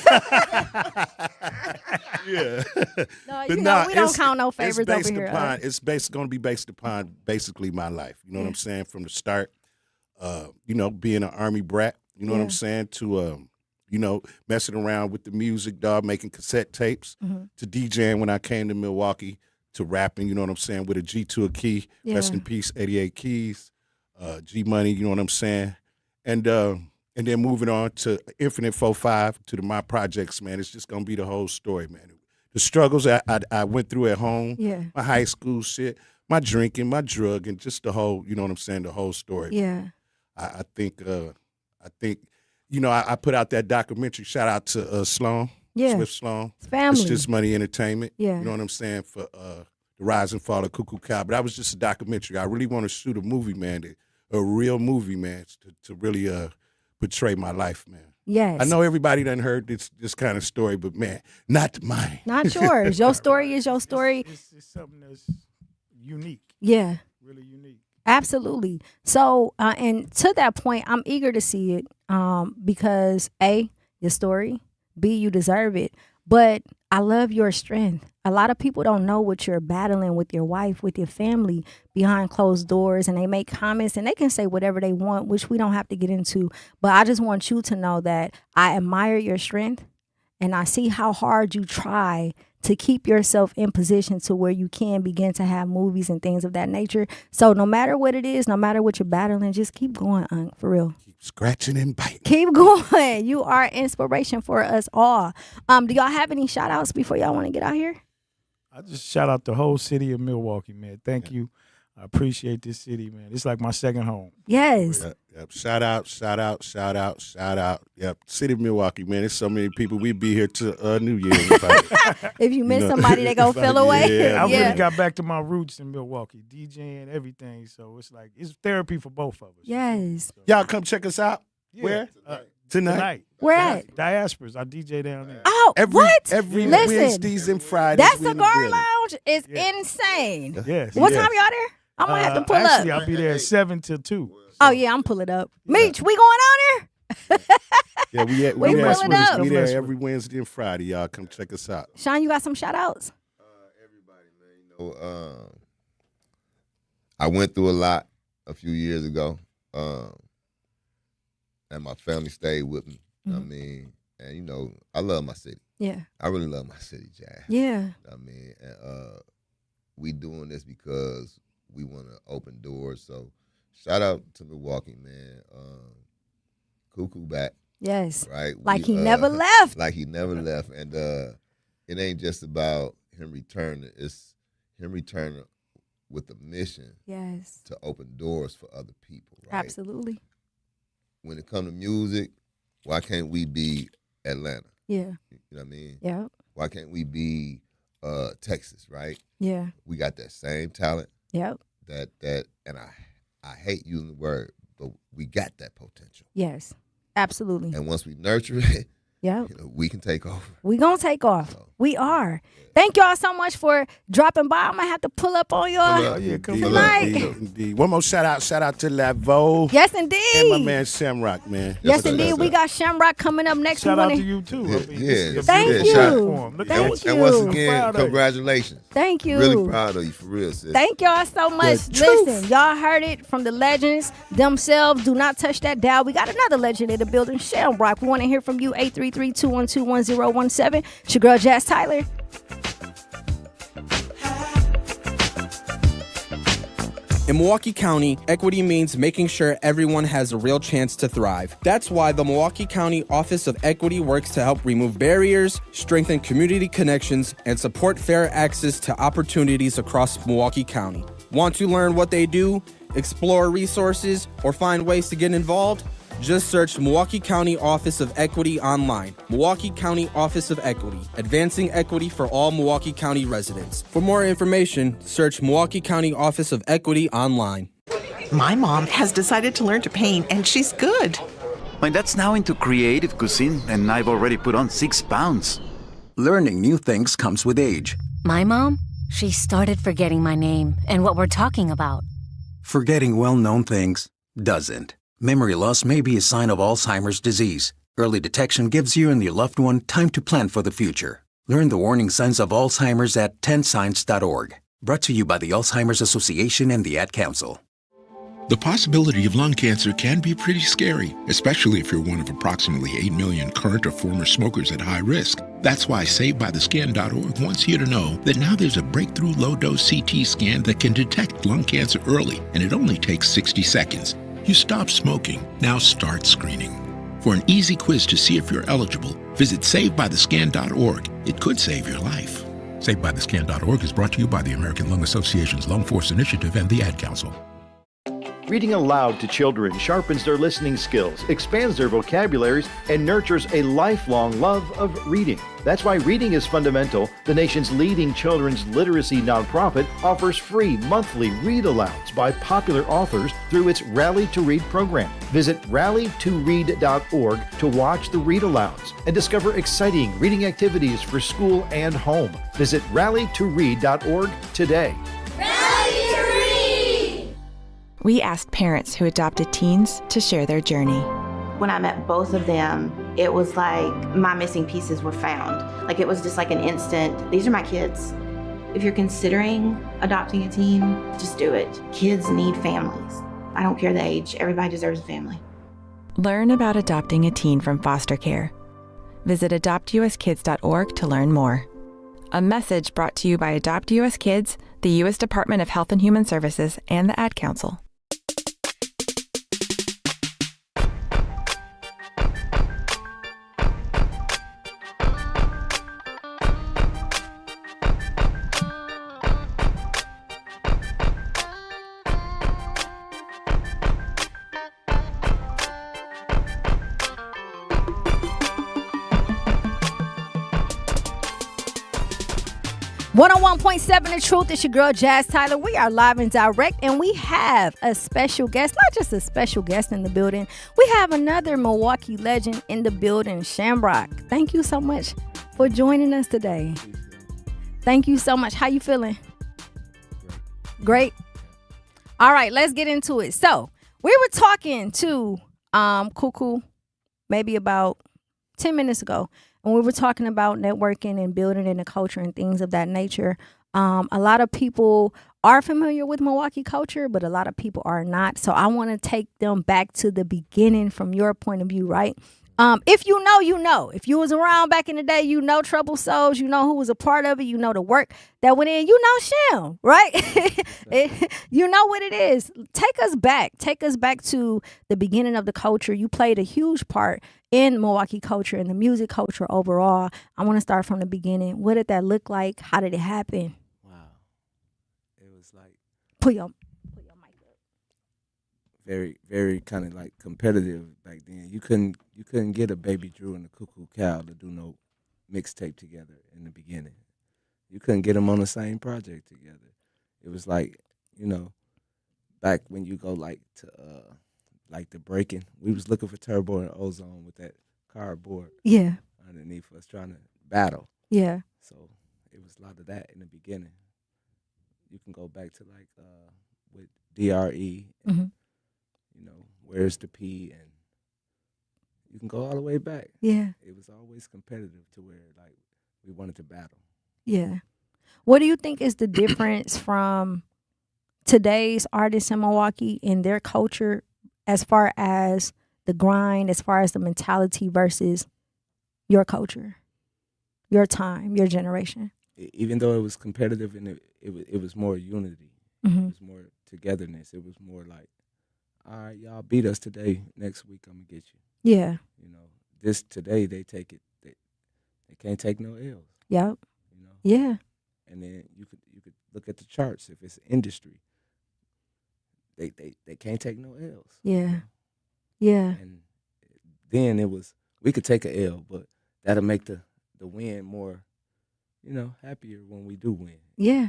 Yeah. No, you know, we don't count no favorites over here. It's going to be based upon basically my life. You know what I'm saying? From the start, you know, being an Army brat, you know what I'm saying, to, you know, messing around with the music, dog, making cassette tapes, to DJing when I came to Milwaukee, to rapping, you know what I'm saying, with a G to a key, rest in peace, 88 Keys, G Money, you know what I'm saying, and then moving on to Infinite 4-5, to the My Projects, man. It's just going to be the whole story, man. The struggles I went through at home, my high school shit, my drinking, my drug, and just the whole, you know what I'm saying, the whole story. Yeah. I think, you know, I put out that documentary. Shout out to Sloan, Swift Sloan. It's family. It's Just Money Entertainment. Yeah. You know what I'm saying, for the rise and fall of Cuckoo Cow. But that was just a documentary. I really want to shoot a movie, man, a real movie, man, to really portray my life, man. Yes. I know everybody done heard this kind of story, but man, not mine. Not yours. Your story is your story. It's something that's unique. Yeah. Really unique. Absolutely. So, and to that point, I'm eager to see it because A, your story, B, you deserve it. But I love your strength. A lot of people don't know what you're battling with your wife, with your family behind closed doors, and they make comments and they can say whatever they want, which we don't have to get into. But I just want you to know that I admire your strength and I see how hard you try to keep yourself in position to where you can begin to have movies and things of that nature. So no matter what it is, no matter what you're battling, just keep going, for real. Keep scratching and biting. Keep going. You are inspiration for us all. Do y'all have any shout outs before y'all want to get out here? I just shout out the whole city of Milwaukee, man. Thank you. I appreciate this city, man. It's like my second home. Yes. Yep. Shout out. Yep. City of Milwaukee, man. There's so many people. We'd be here to New Year's. If you miss somebody, they go fill away. Yeah, I really got back to my roots in Milwaukee, DJing, everything. So it's like, it's therapy for both of us. Yes. So, y'all come check us out. Yeah. Where? Tonight. Where at? Diasporas. I DJ down there. Oh, what? Every Listen, Wednesdays and Fridays. That cigar lounge is insane. Yes. What time y'all there? I might have to pull actually, up. I'll be there at 7 till 2. Oh, yeah, I'm pulling up. Meech, we going on there? Yeah, we pulling up. We there every Wednesday and Friday. Y'all come check us out. Sean, you got some shout outs? Everybody, man. You know, I went through a lot a few years ago, and my family stayed with me. I mean, and you know, I love my city. Yeah. I really love my city, Jazz. Yeah. I mean, and we doing this because we want to open doors. So shout out to Milwaukee, man. Cuckoo back. Yes. Right? Like he never left. Like he never left. And it ain't just about him returning. It's him returning with a mission. Yes. To open doors for other people, right? Absolutely. When it comes to music, why can't we be Atlanta? Yeah. You know what I mean? Yeah. Why can't we be Texas, right? Yeah. We got that same talent. Yep. That and I hate using the word, but we got that potential. Yes. Absolutely. And once we nurture it, yeah, you know, we can take over. We gonna take off. So, we are. Yeah. Thank y'all so much for dropping by. I'm gonna have to pull up on y'all tonight. Indeed. One more shout out to Lavo. Yes, indeed. And my man Shamrock, man. Yes, indeed. We got Shamrock coming up next. Shout out to you too. Yeah. Thank you. Thank you. And once again, congratulations. Thank you. Really proud of you, for real, sis. Thank y'all so much. Listen, y'all heard it from the legends themselves. Do not touch that dial. We got another legend in the building, Shamrock. We want to hear from you. 833-212-1017. It's your girl, Jazz Tyler. In Milwaukee County, equity means making sure everyone has a real chance to thrive. That's why the Milwaukee County Office of Equity works to help remove barriers, strengthen community connections, and support fair access to opportunities across Milwaukee County. Want to learn what they do, explore resources, or find ways to get involved? Just search Milwaukee County Office of Equity online. Milwaukee County Office of Equity, advancing equity for all Milwaukee County residents. For more information, search Milwaukee County Office of Equity online. My mom has decided to learn to paint, and she's good. My dad's now into creative cuisine, and I've already put on 6 pounds. Learning new things comes with age. My mom, she started forgetting my name and what we're talking about. Forgetting well-known things doesn't. Memory loss may be a sign of Alzheimer's disease. Early detection gives you and your loved one time to plan for the future. Learn the warning signs of Alzheimer's at 10signs.org. Brought to you by the Alzheimer's Association and the Ad Council. The possibility of lung cancer can be pretty scary, especially if you're one of approximately 8 million current or former smokers at high risk. That's why SaveByTheScan.org wants you to know that now there's a breakthrough low-dose CT scan that can detect lung cancer early, and it only takes 60 seconds. You stop smoking, now start screening. For an easy quiz to see if you're eligible, visit SaveByTheScan.org. It could save your life. SaveByTheScan.org is brought to you by the American Lung Association's Lung Force Initiative and the Ad Council. Reading aloud to children sharpens their listening skills, expands their vocabularies, and nurtures a lifelong love of reading. That's why Reading is Fundamental, the nation's leading children's literacy nonprofit, offers free monthly read-alouds by popular authors through its Rally to Read program. Visit rallytoread.org to watch the read-alouds and discover exciting reading activities for school and home. Visit rallytoread.org today. We asked parents who adopted teens to share their journey. When I met both of them, it was like my missing pieces were found. Like it was just like an instant, these are my kids. If you're considering adopting a teen, just do it. Kids need families. I don't care the age, everybody deserves a family. Learn about adopting a teen from foster care. Visit adoptuskids.org to learn more. A message brought to you by Adopt US Kids, the U.S. Department of Health and Human Services, and the Ad Council. .7 The Truth. It's your girl Jazz Tyler. We are live and direct, and we have a special guest, not just a special guest in the building. We have another Milwaukee legend in the building, Shamrock. Thank you so much for joining us today. Thank you so much. How you feeling? Great. All right, let's get into it. So we were talking to Cuckoo maybe about 10 minutes ago. And we were talking about networking and building in the culture and things of that nature. A lot of people are familiar with Milwaukee culture, but a lot of people are not. So I want to take them back to the beginning from your point of view, right? If you know, you know. If you was around back in the day, you know Troubled Souls, you know who was a part of it, you know the work that went in, you know Sham, right? You know what it is. Take us back to the beginning of the culture. You played a huge part in Milwaukee culture and the music culture overall. I want to start from the beginning. What did that look like? How did it happen? Wow. It was like put your mic up. Very, very kind of like competitive back then. You couldn't get a Baby Drew and a Cuckoo Cow to do no mixtape together in the beginning. You couldn't get them on the same project together. It was like, you know, back when you go like to like the breaking, we was looking for Turbo and Ozone with that cardboard underneath us trying to battle. Yeah. So it was a lot of that in the beginning. You can go back to like with DRE and, you know, Where's the P, and you can go all the way back. Yeah. It was always competitive to where like we wanted to battle. Yeah. What do you think is the difference from today's artists in Milwaukee and their culture as far as the grind, as far as the mentality versus your culture, your time, your generation? Even though it was competitive and it was more unity, it was more togetherness. It was more like, all right, y'all beat us today. Next week, I'm gonna get you. Yeah. You know, this today they take it. They can't take no L's. Yep. You know. Yeah. And then you could look at the charts. If it's industry, they can't take no L's. Yeah. Yeah. And then it was, we could take a L, but that'll make the win more, you know, happier when we do win. Yeah.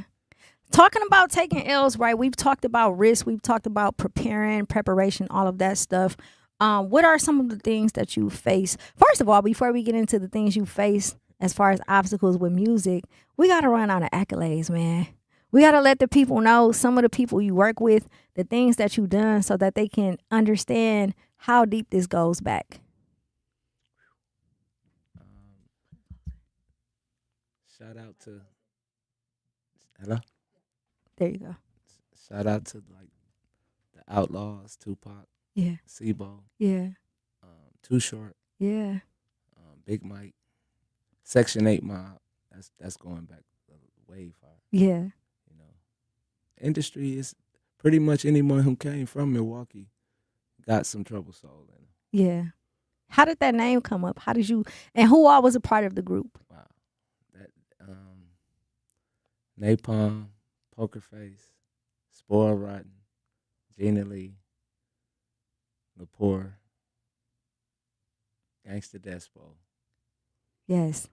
Talking about taking L's, right? We've talked about risk. We've talked about preparation, all of that stuff. What are some of the things that you face? First of all, before we get into the things you face as far as obstacles with music, we got to run out of accolades, man. We got to let the people know, some of the people you work with, the things that you've done so that they can understand how deep this goes back. Shout out to. Hello. There you go. Shout out to like the Outlaws, Tupac. Yeah. Sebo. Yeah. Too Short. Yeah. Big Mike. Section 8 Mob. That's going back way far. Yeah. You know, industry is pretty much anyone who came from Milwaukee got some trouble soul in them. Yeah. How did that name come up? How did you, and who all was a part of the group? Wow. That Napalm, Poker Face, Spoil Rotten, Gina Lee, Lepore, Gangsta Despo. Yes.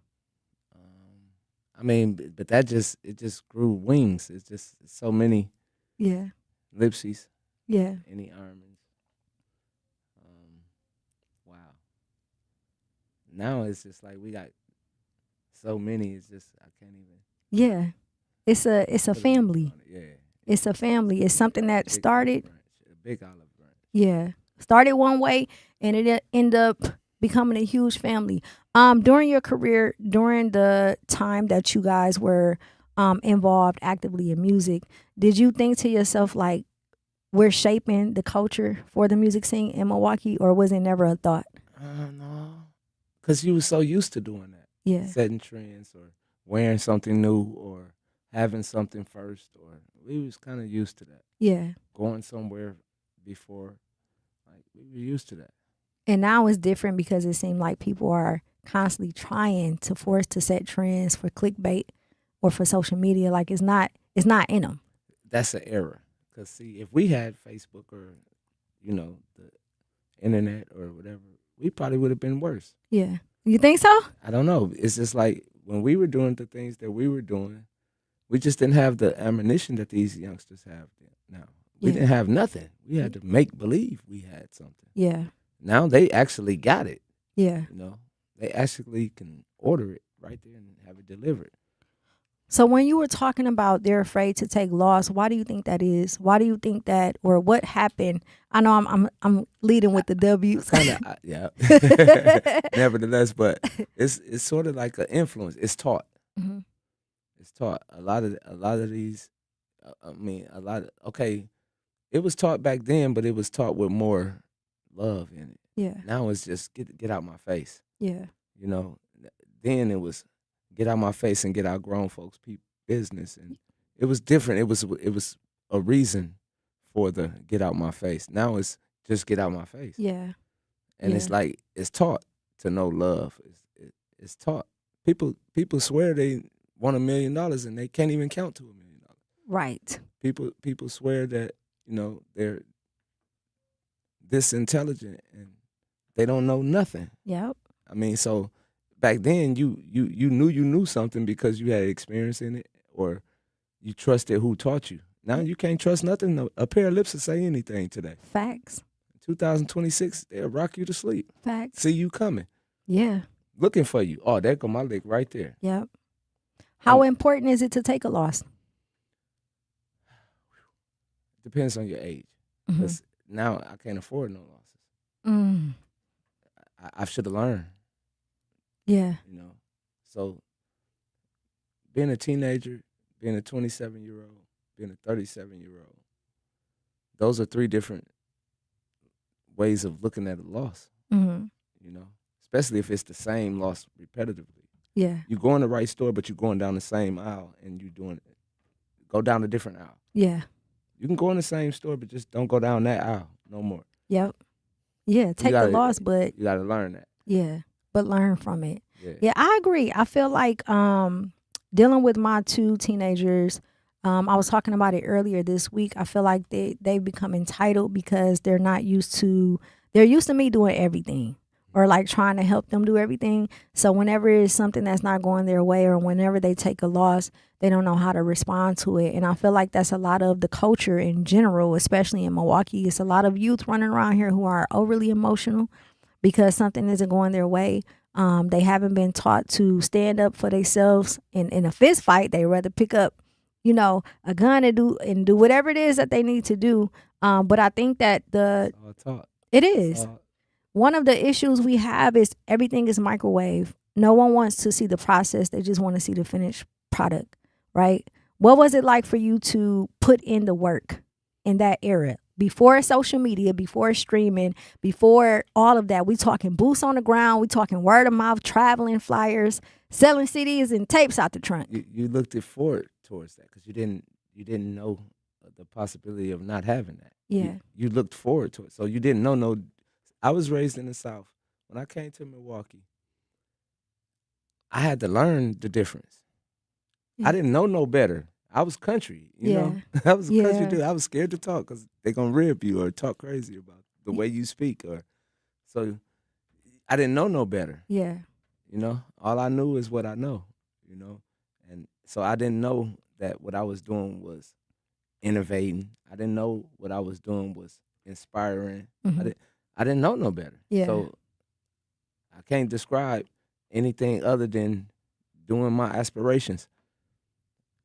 I mean, but it just grew wings. It's just so many. Yeah. Lipsies. Yeah. Any Armans. Wow. Now it's just like we got so many. It's just I can't even. Yeah. It's a family. Yeah. It's a family. It's something that started. A big olive branch. Yeah. Started one way and it ended up becoming a huge family. During your career, during the time that you guys were involved actively in music, did you think to yourself like we're shaping the culture for the music scene in Milwaukee, or was it never a thought? No, because you were so used to doing that. Yeah. Setting trends or wearing something new or having something first, or we was kind of used to that. Yeah. Going somewhere before, like we were used to that. And now it's different because it seemed like people are constantly trying to force to set trends for clickbait or for social media. Like it's not in them. That's an error. Because see, if we had Facebook or, you know, the internet or whatever, we probably would have been worse. Yeah. You think so? I don't know. It's just like when we were doing the things that we were doing, we just didn't have the ammunition that these youngsters have now. We didn't have nothing. We had to make believe we had something. Yeah. Now they actually got it. Yeah. You know, they actually can order it right there and have it delivered. So when you were talking about they're afraid to take loss, why do you think that is? Why do you think that, or what happened? I know I'm leading with the W's. Yeah. Nevertheless, but it's sort of like an influence. It's taught. Mm-hmm. It's taught. A lot of these. Okay, it was taught back then, but it was taught with more love in it. Yeah. Now it's just get out my face. Yeah. You know, then it was get out my face and get out grown folks' business, and it was different. It was a reason for the get out my face. Now it's just get out my face. Yeah. And it's like it's taught to know love. It's taught. People swear they want $1 million and they can't even count to $1 million. Right. People swear that, you know, they're this intelligent and they don't know nothing. Yep. I mean, so back then you knew something because you had experience in it or you trusted who taught you. Now you can't trust nothing. A pair of lips will say anything today. Facts. 2026, they'll rock you to sleep. Facts. See you coming. Yeah. Looking for you. Oh, there go my lick right there. Yep. How important is it to take a loss? Depends on your age. Because now I can't afford no losses. Mm. I should have learned. Yeah. You know, so being a teenager, being a 27-year-old, being a 37-year-old, those are three different ways of looking at a loss. Mm-hmm. You know, especially if it's the same loss repetitively. Yeah. You go in the right store, but you're going down the same aisle and you're doing it. Go down a different aisle. Yeah. You can go in the same store, but just don't go down that aisle no more. Yep. Yeah, take the loss, but you got to learn that. Yeah, but learn from it. Yeah, I agree. I feel like dealing with my two teenagers, I was talking about it earlier this week. I feel like they become entitled because they're used to me doing everything or like trying to help them do everything. So whenever it's something that's not going their way or whenever they take a loss, they don't know how to respond to it. And I feel like that's a lot of the culture in general, especially in Milwaukee. It's a lot of youth running around here who are overly emotional because something isn't going their way. They haven't been taught to stand up for themselves in a fist fight. They rather pick up, you know, a gun and do whatever it is that they need to do. But I think that it is. One of the issues we have is everything is microwave. No one wants to see the process. They just want to see the finished product, right? What was it like for you to put in the work in that era? Before social media, before streaming, before all of that, we talking boots on the ground, we talking word of mouth, traveling, flyers, selling CDs and tapes out the trunk. You looked forward towards that because you didn't know the possibility of not having that. Yeah. You looked forward to it. So you didn't know no. I was raised in the South. When I came to Milwaukee, I had to learn the difference. I didn't know no better. I was country, you know. I was a country dude. I was scared to talk because they're going to rip you or talk crazy about the way you speak. So I didn't know no better. Yeah. You know, all I knew is what I know, you know. And so I didn't know that what I was doing was innovating. I didn't know what I was doing was inspiring. Mm-hmm. I didn't know no better. Yeah. So I can't describe anything other than doing my aspirations.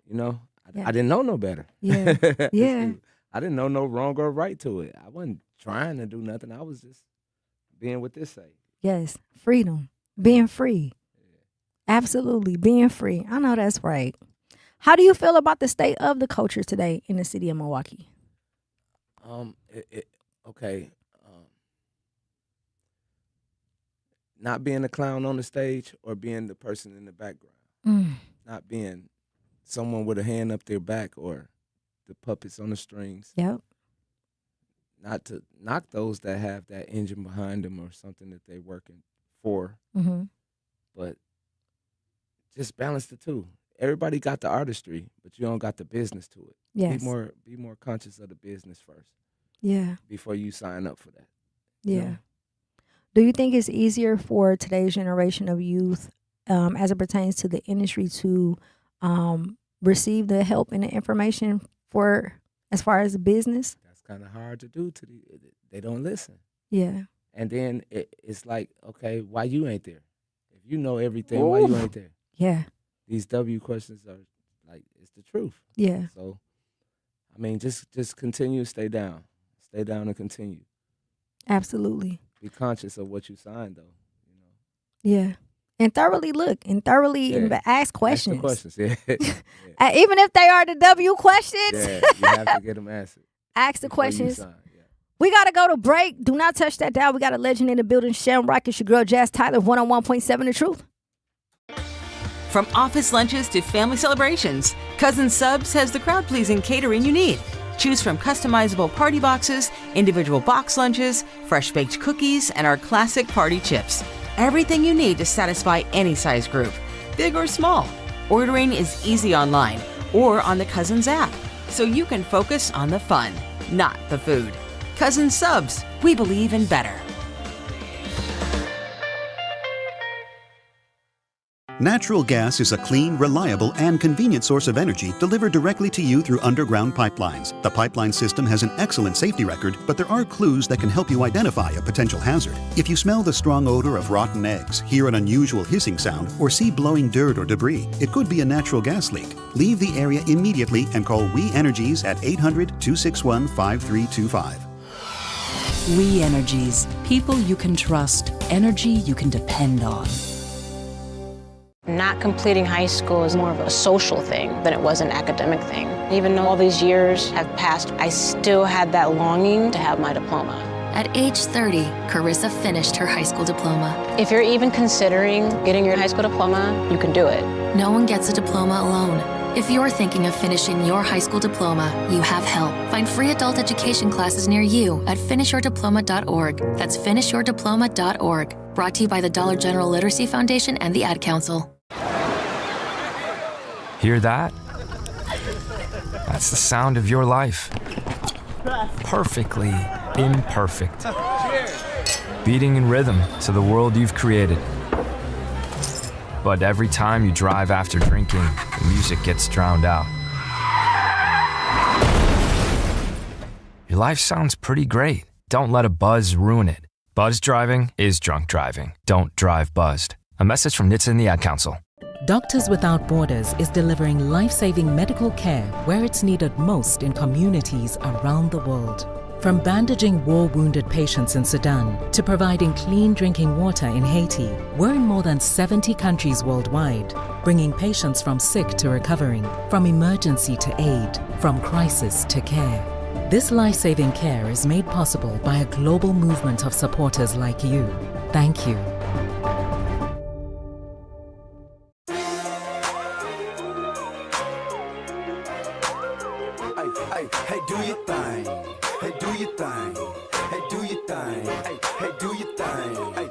You know, I didn't know no better. Yeah. Yeah. I didn't know no wrong or right to it. I wasn't trying to do nothing. I was just being what this say. Yes. Freedom. Being free. Absolutely. Being free. I know that's right. How do you feel about the state of the culture today in the city of Milwaukee? Okay. Not being a clown on the stage or being the person in the background. Not being someone with a hand up their back or the puppets on the strings. Yep. Not to knock those that have that engine behind them or something that they're working for. Mm-hmm. But just balance the two. Everybody got the artistry, but you don't got the business to it. Yes. Be more conscious of the business first. Yeah. Before you sign up for that. Yeah. You know? Do you think it's easier for today's generation of youth, as it pertains to the industry, to receive the help and the information for as far as the business? That's kind of hard to do. They don't listen. Yeah. And then it's like, okay, why you ain't there? If you know everything, why you ain't there? Yeah. These W questions are like, it's the truth. Yeah. So, I mean, just continue, stay down and continue. Absolutely. Be conscious of what you signed, though. You know. Yeah. And thoroughly look and thoroughly ask questions. Ask the questions, yeah. Even if they are the W questions. Yeah, you have to get them answered. Ask the questions. We got to go to break. Do not touch that dial. We got a legend in the building. Shamrock. It's your girl, Jazz Tyler, 101.7 The Truth. From office lunches to family celebrations, Cousin Subs has the crowd-pleasing catering you need. Choose from customizable party boxes, individual box lunches, fresh-baked cookies, and our classic party chips. Everything you need to satisfy any size group, big or small. Ordering is easy online or on the Cousins app, so you can focus on the fun, not the food. Cousin Subs, we believe in better. Natural gas is a clean, reliable, and convenient source of energy delivered directly to you through underground pipelines. The pipeline system has an excellent safety record, but there are clues that can help you identify a potential hazard. If you smell the strong odor of rotten eggs, hear an unusual hissing sound, or see blowing dirt or debris, it could be a natural gas leak. Leave the area immediately and call We Energies at 800-261-5325. We Energies. People you can trust. Energy you can depend on. Not completing high school is more of a social thing than it was an academic thing. Even though all these years have passed, I still had that longing to have my diploma. At age 30, Carissa finished her high school diploma. If you're even considering getting your high school diploma, you can do it. No one gets a diploma alone. If you're thinking of finishing your high school diploma, you have help. Find free adult education classes near you at finishyourdiploma.org. That's finishyourdiploma.org. Brought to you by the Dollar General Literacy Foundation and the Ad Council. Hear that? That's the sound of your life. Perfectly imperfect. Beating in rhythm to the world you've created. But every time you drive after drinking, the music gets drowned out. Your life sounds pretty great. Don't let a buzz ruin it. Buzz driving is drunk driving. Don't drive buzzed. A message from NHTSA and the Ad Council. Doctors Without Borders is delivering life-saving medical care where it's needed most in communities around the world. From bandaging war-wounded patients in Sudan to providing clean drinking water in Haiti, we're in more than 70 countries worldwide, bringing patients from sick to recovering, from emergency to aid, from crisis to care. This life-saving care is made possible by a global movement of supporters like you. Thank you. Hey, do your thing. Hey, do your thing. Hey, do your thing. Hey, do your thing. Hey.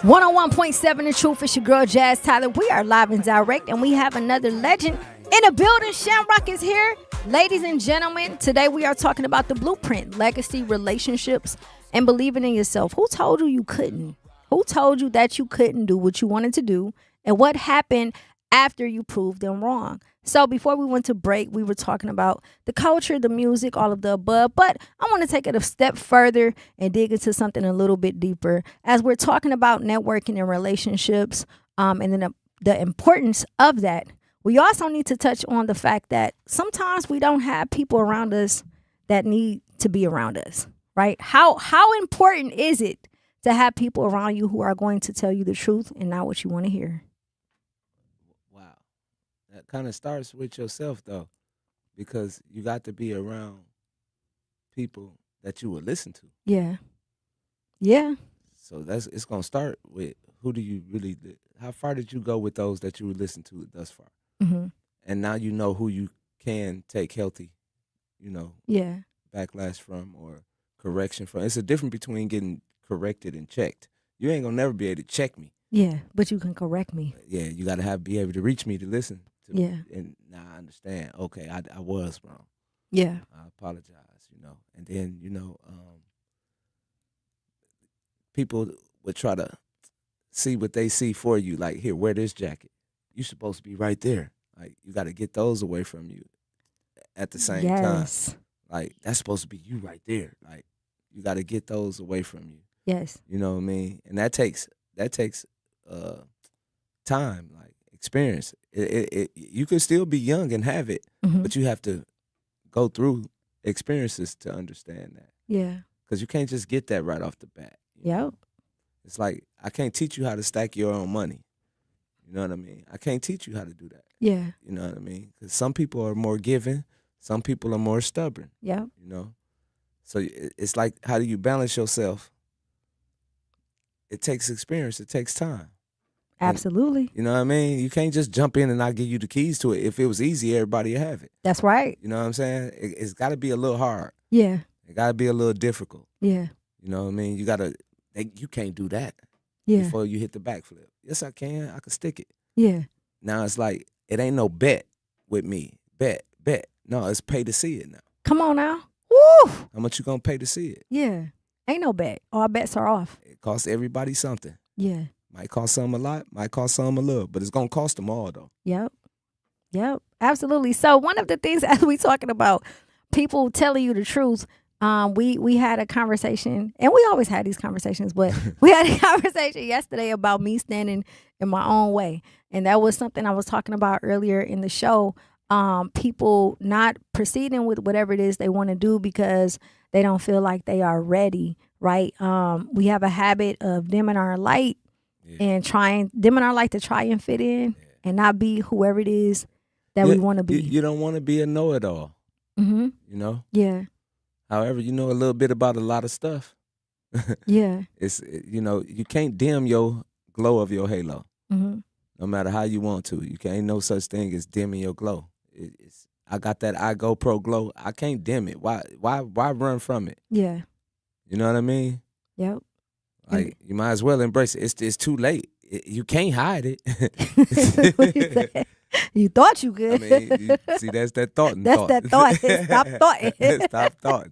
101.7 The Truth. It's your girl, Jazz Tyler. We are live and direct, and we have another legend in the building. Shamrock is here. Ladies and gentlemen, today we are talking about the blueprint, legacy, relationships, and believing in yourself. Who told you you couldn't? Who told you that you couldn't do what you wanted to do? And what happened after you proved them wrong? So before we went to break, we were talking about the culture, the music, all of the above. But I want to take it a step further and dig into something a little bit deeper. As we're talking about networking and relationships, and then the importance of that, we also need to touch on the fact that sometimes we don't have people around us that need to be around us, right? How important is it to have people around you who are going to tell you the truth and not what you want to hear? That kind of starts with yourself, though, because you got to be around people that you would listen to. Yeah. Yeah. So it's gonna start with how far did you go with those that you would listen to thus far? Mm-hmm. And now you know who you can take healthy, Yeah. backlash from or correction from. It's a difference between getting corrected and checked. You ain't gonna never be able to check me. Yeah, but you can correct me. Yeah, you gotta be able to reach me to listen. Yeah. And now I understand. Okay, I was wrong. Yeah. I apologize, And then, people would try to see what they see for you. Like, here, wear this jacket. You're supposed to be right there. Like, you got to get those away from you at the same time. Like, that's supposed to be you right there. Like, you got to get those away from you. Yes. You know what I mean? And that takes time, like experience. You can still be young and have it, but you have to go through experiences to understand that. Yeah. Because you can't just get that right off the bat. Yep. It's like, I can't teach you how to stack your own money. You know what I mean? I can't teach you how to do that. Yeah. You know what I mean? Because some people are more giving, some people are more stubborn. Yeah. So it's like, how do you balance yourself? It takes experience. It takes time. Absolutely. You know what I mean? You can't just jump in and not give you the keys to it. If it was easy, everybody would have it. That's right. You know what I'm saying? It's got to be a little hard. Yeah. It got to be a little difficult. Yeah. You know what I mean? You can't do that before you hit the backflip. Yes, I can. I can stick it. Yeah. Now it's like, it ain't no bet with me. Bet. No, it's pay to see it now. Come on now. Woo! How much you gonna pay to see it? Yeah. Ain't no bet. All bets are off. It costs everybody something. Yeah. Might cost some a lot, might cost some a little, but it's gonna cost them all though. Yep. Absolutely. So one of the things as we talking about people telling you the truth, we had a conversation, and we always had these conversations, but we had a conversation yesterday about me standing in my own way. And that was something I was talking about earlier in the show. People not proceeding with whatever it is they want to do because they don't feel like they are ready, right? We have a habit of dimming our light and dimming our light to try and fit in and not be whoever it is that we want to be. You don't want to be a know-it-all, Yeah. However, you know a little bit about a lot of stuff. Yeah. You can't dim your glow of your halo. No matter how you want to. You can't no such thing as dimming your glow. I got that iGoPro glow. I can't dim it. Why run from it? Yeah. You know what I mean? Yep. Like, you might as well embrace it. It's too late. You can't hide it. You thought you could. I mean, see, that's that thought. That thought. Stop thoughting. Stop thoughting.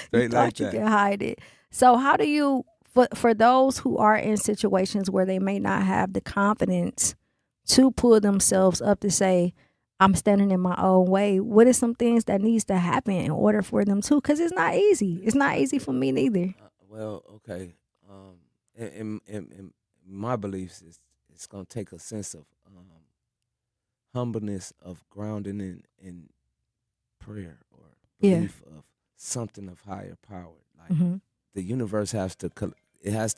Straight you like thought that. You can hide it. So how do you, for those who are in situations where they may not have the confidence to pull themselves up to say, I'm standing in my own way, what are some things that needs to happen in order for them to? Because it's not easy. It's not easy for me neither. Well, okay. In my beliefs, it's going to take a sense of humbleness, of grounding in prayer or belief of something of higher power. Like the universe has to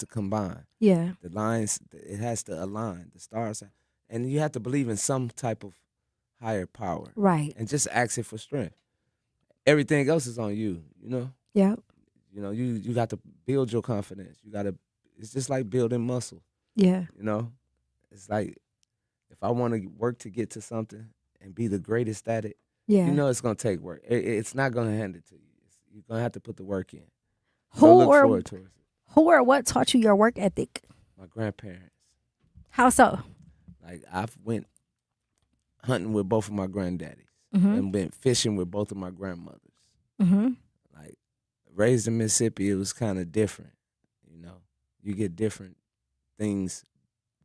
combine. Yeah. The lines, it has to align. The stars, and you have to believe in some type of higher power. Right. And just ask it for strength. Everything else is on you. You know. Yeah. You know, you got to build your confidence. You got to. It's just like building muscle. Yeah. You know, it's like if I want to work to get to something and be the greatest at it, Yeah. you know it's gonna take work. It's not gonna hand it to you. You're gonna have to put the work in. Who So look or forward towards it. who or what taught you your work ethic? My grandparents. How so? Like I've went hunting with both of my granddaddies and went fishing with both of my grandmothers. Like raised in Mississippi, it was kind of different. You know, you get different things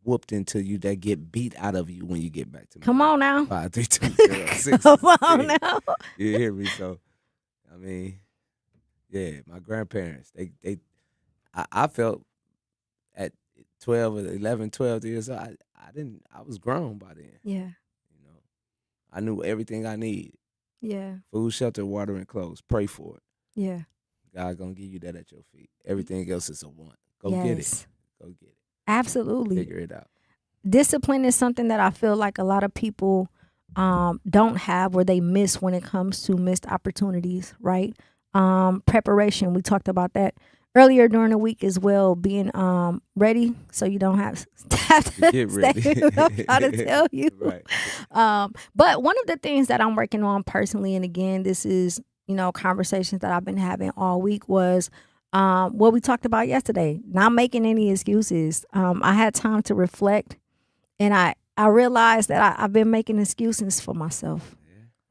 whooped into you that get beat out of you when you get back to me. Come on now. 5, 3, 2, 0, 6. Come on now. You hear me? So, I mean, yeah, my grandparents, I felt at 12 or 11, 12 years old, I was grown by then. Yeah. You know, I knew everything I need. Yeah. Food, shelter, water, and clothes. Pray for it. Yeah. God gonna give you that at your feet. Everything else is a want. Go get it. Go get it. Absolutely. Figure it out. Discipline is something that I feel like a lot of people don't have, or they miss when it comes to missed opportunities, right? Preparation, we talked about that earlier during the week as well, being ready so you don't have to get ready. How to tell you. Right. But one of the things that I'm working on personally, and again, this is, you know, conversations that I've been having all week, was what we talked about yesterday, not making any excuses. I had time to reflect, and I realized that I've been making excuses for myself.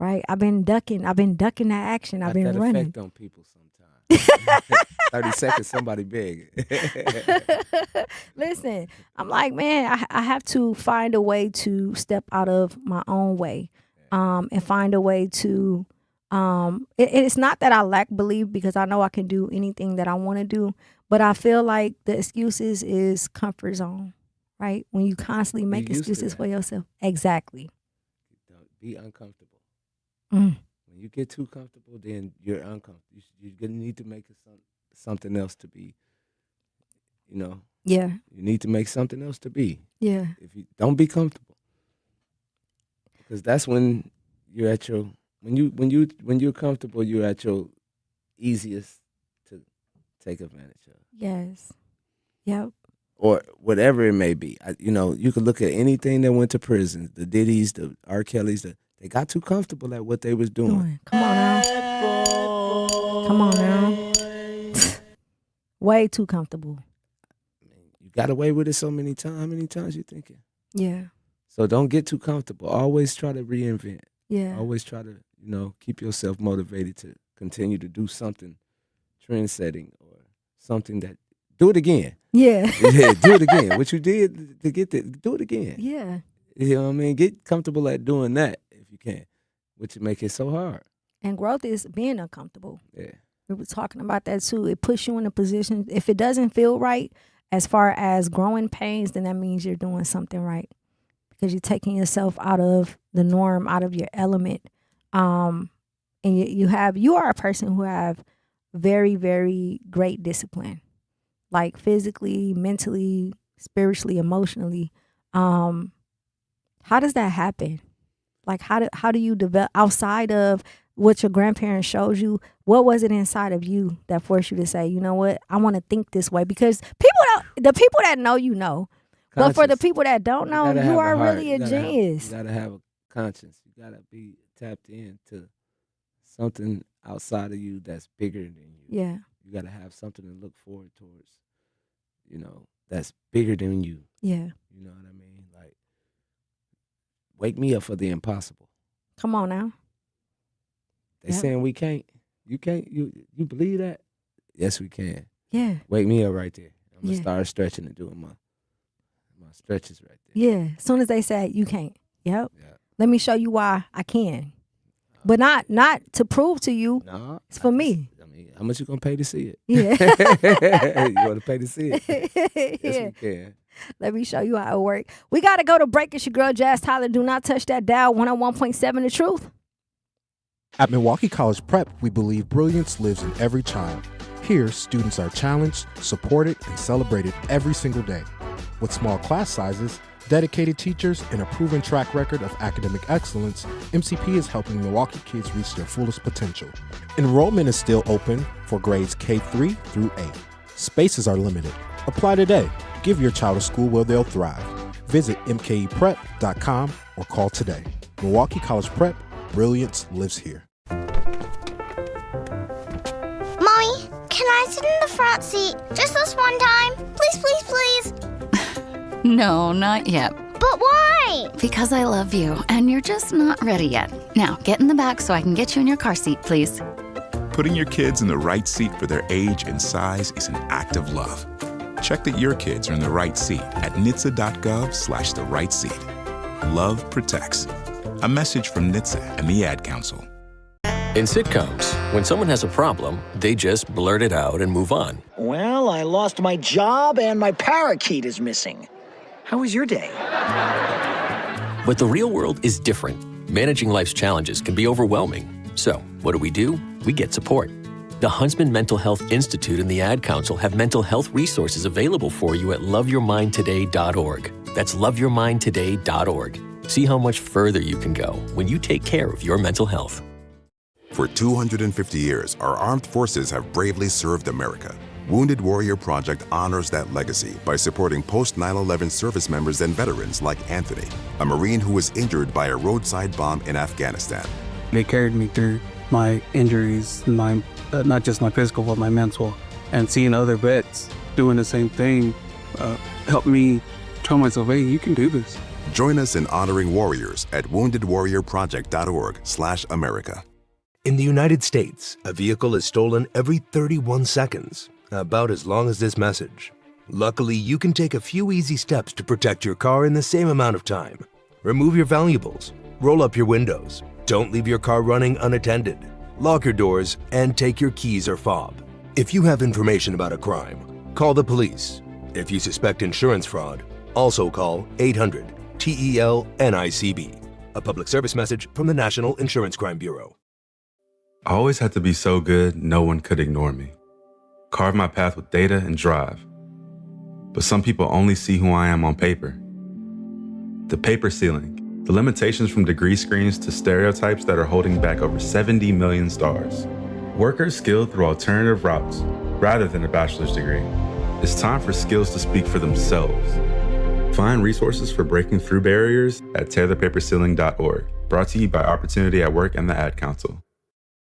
Right? I've been ducking that action. I've been running. Effect on people sometimes. 30 seconds, somebody big. Listen, I'm like, man, I have to find a way to step out of my own way, and find a way to. It's not that I lack belief, because I know I can do anything that I want to do, but I feel like the excuses is comfort zone, right? When you constantly make excuses for yourself. Exactly. Be uncomfortable. Mm. When you get too comfortable, then you're uncomfortable. You're gonna need to make something else to be. You know. Yeah. You need to make something else to be. Yeah. If you don't be comfortable, because that's when you're at your when you're comfortable, you're at your easiest to take advantage of. Yes. Yep. Or whatever it may be. You know, you could look at anything that went to prison, the Diddy's, the R. Kelly's, they got too comfortable at what they was doing. Come on now. Come on now. Way too comfortable. You got away with it so many times. How many times you thinking? Yeah. So don't get too comfortable. Always try to reinvent. Yeah. Always try to, you know, keep yourself motivated to continue to do something trend-setting or something that, do it again. Yeah. Yeah, do it again. What you did to get there, do it again. Yeah. You know what I mean? Get comfortable at doing that if you can, which make it so hard. And growth is being uncomfortable. Yeah. We were talking about that too. It puts you in a position, if it doesn't feel right as far as growing pains, then that means you're doing something right, because you're taking yourself out of the norm, out of your element. And you are a person who have very, very great discipline, like physically, mentally, spiritually, emotionally. How does that happen? Like, how do you develop outside of what your grandparents showed you? What was it inside of you that forced you to say, you know what, I want to think this way? Because the people that know, you know. But for the people that don't know, you are really a genius. You gotta have a conscience. You gotta be tapped into something outside of you that's bigger than you. Yeah. You gotta have something to look forward towards, you know, that's bigger than you. Yeah. You know what I mean? Like, wake me up for the impossible. Come on now. They saying we can't. You can't. You believe that? Yes, we can. Yeah. Wake me up right there. I'm gonna start stretching and doing my stretches right there. Yeah. As soon as they say you can't. Yep. Yeah. Let me show you why I can. But not to prove to you. No. It's for me. I mean, how much you gonna pay to see it? Yeah. You wanna pay to see it? Yes, we can. Let me show you how it works. We gotta go to break. It's your girl Jazz Tyler. Do not touch that dial. 101.7 The Truth. At Milwaukee College Prep, we believe brilliance lives in every child. Here, students are challenged, supported, and celebrated every single day. With small class sizes, dedicated teachers, and a proven track record of academic excellence, MCP is helping Milwaukee kids reach their fullest potential. Enrollment is still open for grades K-3 through 8. Spaces are limited. Apply today. Give your child a school where they'll thrive. Visit mkeprep.com or call today. Milwaukee College Prep, brilliance lives here. Mommy, can I sit in the front seat just this one time? Please, please, please. No, not yet. But why? Because I love you, and you're just not ready yet. Now, get in the back so I can get you in your car seat, please. Putting your kids in the right seat for their age and size is an act of love. Check that your kids are in the right seat at NHTSA.gov/the right seat. Love protects. A message from NHTSA and the Ad Council. In sitcoms, when someone has a problem, they just blurt it out and move on. Well, I lost my job and my parakeet is missing. How was your day? But the real world is different. Managing life's challenges can be overwhelming. So, what do? We get support. The Huntsman Mental Health Institute and the Ad Council have mental health resources available for you at loveyourmindtoday.org. That's loveyourmindtoday.org. See how much further you can go when you take care of your mental health. For 250 years, our armed forces have bravely served America. Wounded Warrior Project honors that legacy by supporting post-9/11 service members and veterans like Anthony, a Marine who was injured by a roadside bomb in Afghanistan. They carried me through my injuries, not just my physical, but my mental. And seeing other vets doing the same thing helped me tell myself, hey, you can do this. Join us in honoring warriors at woundedwarriorproject.org/America. In the United States, a vehicle is stolen every 31 seconds, about as long as this message. Luckily, you can take a few easy steps to protect your car in the same amount of time. Remove your valuables, roll up your windows, don't leave your car running unattended, lock your doors, and take your keys or fob. If you have information about a crime, call the police. If you suspect insurance fraud, also call 800-TEL-NICB. A public service message from the National Insurance Crime Bureau. I always had to be so good, no one could ignore me. Carve my path with data and drive. But some people only see who I am on paper. The paper ceiling, the limitations from degree screens to stereotypes that are holding back over 70 million stars. Workers skilled through alternative routes, rather than a bachelor's degree. It's time for skills to speak for themselves. Find resources for breaking through barriers at tearthepaperceiling.org. Brought to you by Opportunity at Work and the Ad Council.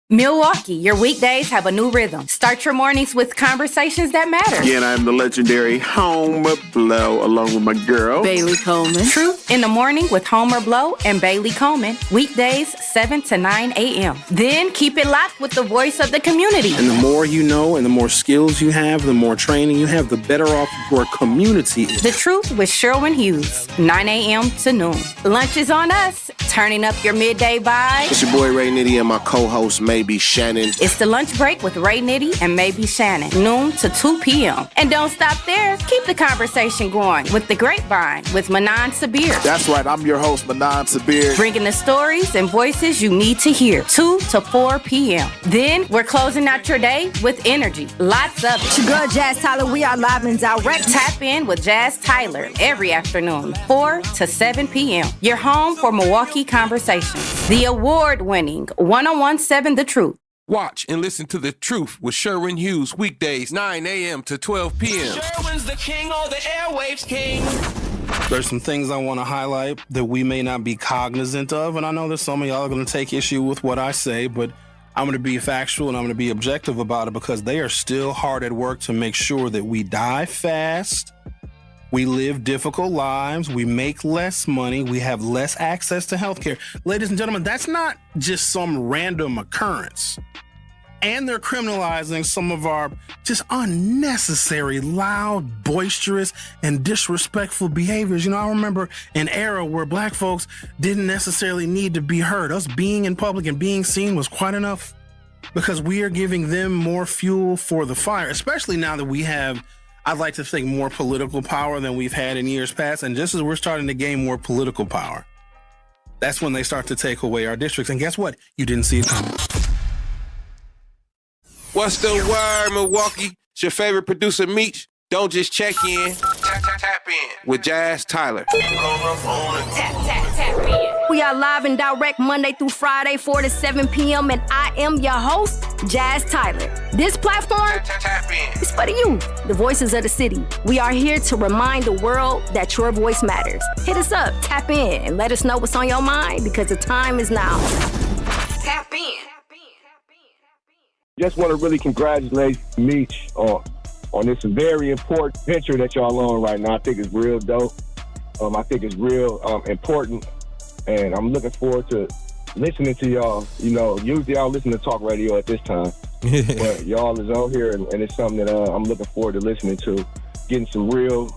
Milwaukee, your weekdays have a new rhythm. Start your mornings with conversations that matter. Again, I'm the legendary Homer Blow, along with my girl, Bailey Coleman. Truth in the Morning with Homer Blow and Bailey Coleman. Weekdays, 7 to 9 a.m. Then keep it locked with the voice of the community. And the more you know and the more skills you have, the more training you have, the better off your community is. The Truth with Sherwin Hughes, 9 a.m. to noon. Lunch is on us. Turning up your midday vibe. It's your boy Ray Nitty and my co-host Maybe Shannon. It's the lunch break with Ray Nitty and Maybe Shannon, noon to 2 p.m. And don't stop there. Keep the conversation going with The Grapevine with Manan Sabir. That's right, I'm your host, Manan Sabir. Bringing the stories and voices you need to hear, 2 to 4 p.m. Then we're closing out your day with energy. Lots of it. It's your girl, Jazz Tyler. We are live and direct. Tap in with Jazz Tyler every afternoon, 4 to 7 p.m. Your home for Milwaukee Conversations. The award-winning 1017 The Truth. Watch and listen to The Truth with Sherwin Hughes weekdays 9 a.m. to 12 p.m. Sherwin's the king, or the airwaves king. There's some things I want to highlight that we may not be cognizant of, and I know that some of y'all are going to take issue with what I say, but I'm going to be factual and I'm going to be objective about it because they are still hard at work to make sure that we die fast, we live difficult lives, we make less money, we have less access to healthcare. Ladies and gentlemen, that's not just some random occurrence. And they're criminalizing some of our just unnecessary, loud, boisterous, and disrespectful behaviors. You know, I remember an era where black folks didn't necessarily need to be heard. Us being in public and being seen was quite enough because we are giving them more fuel for the fire, especially now that we have, I'd like to think, more political power than we've had in years past. And just as we're starting to gain more political power, that's when they start to take away our districts. And guess what? You didn't see it coming. What's the word, Milwaukee? It's your favorite producer, Mech. Don't just check in. Tap in with Jazz Tyler. We are live and direct Monday through Friday, 4 to 7 p.m. And I am your host, Jazz Tyler. This platform is for the youth, the voices of the city. We are here to remind the world that your voice matters. Hit us up, tap in, and let us know what's on your mind because the time is now. Tap in. Just want to really congratulate Mech on this very important venture that y'all on right now. I think it's real dope. I think it's real important, and I'm looking forward to listening to y'all. You know, usually y'all listen to talk radio at this time, but y'all is on here, and it's something that I'm looking forward to listening to, getting some real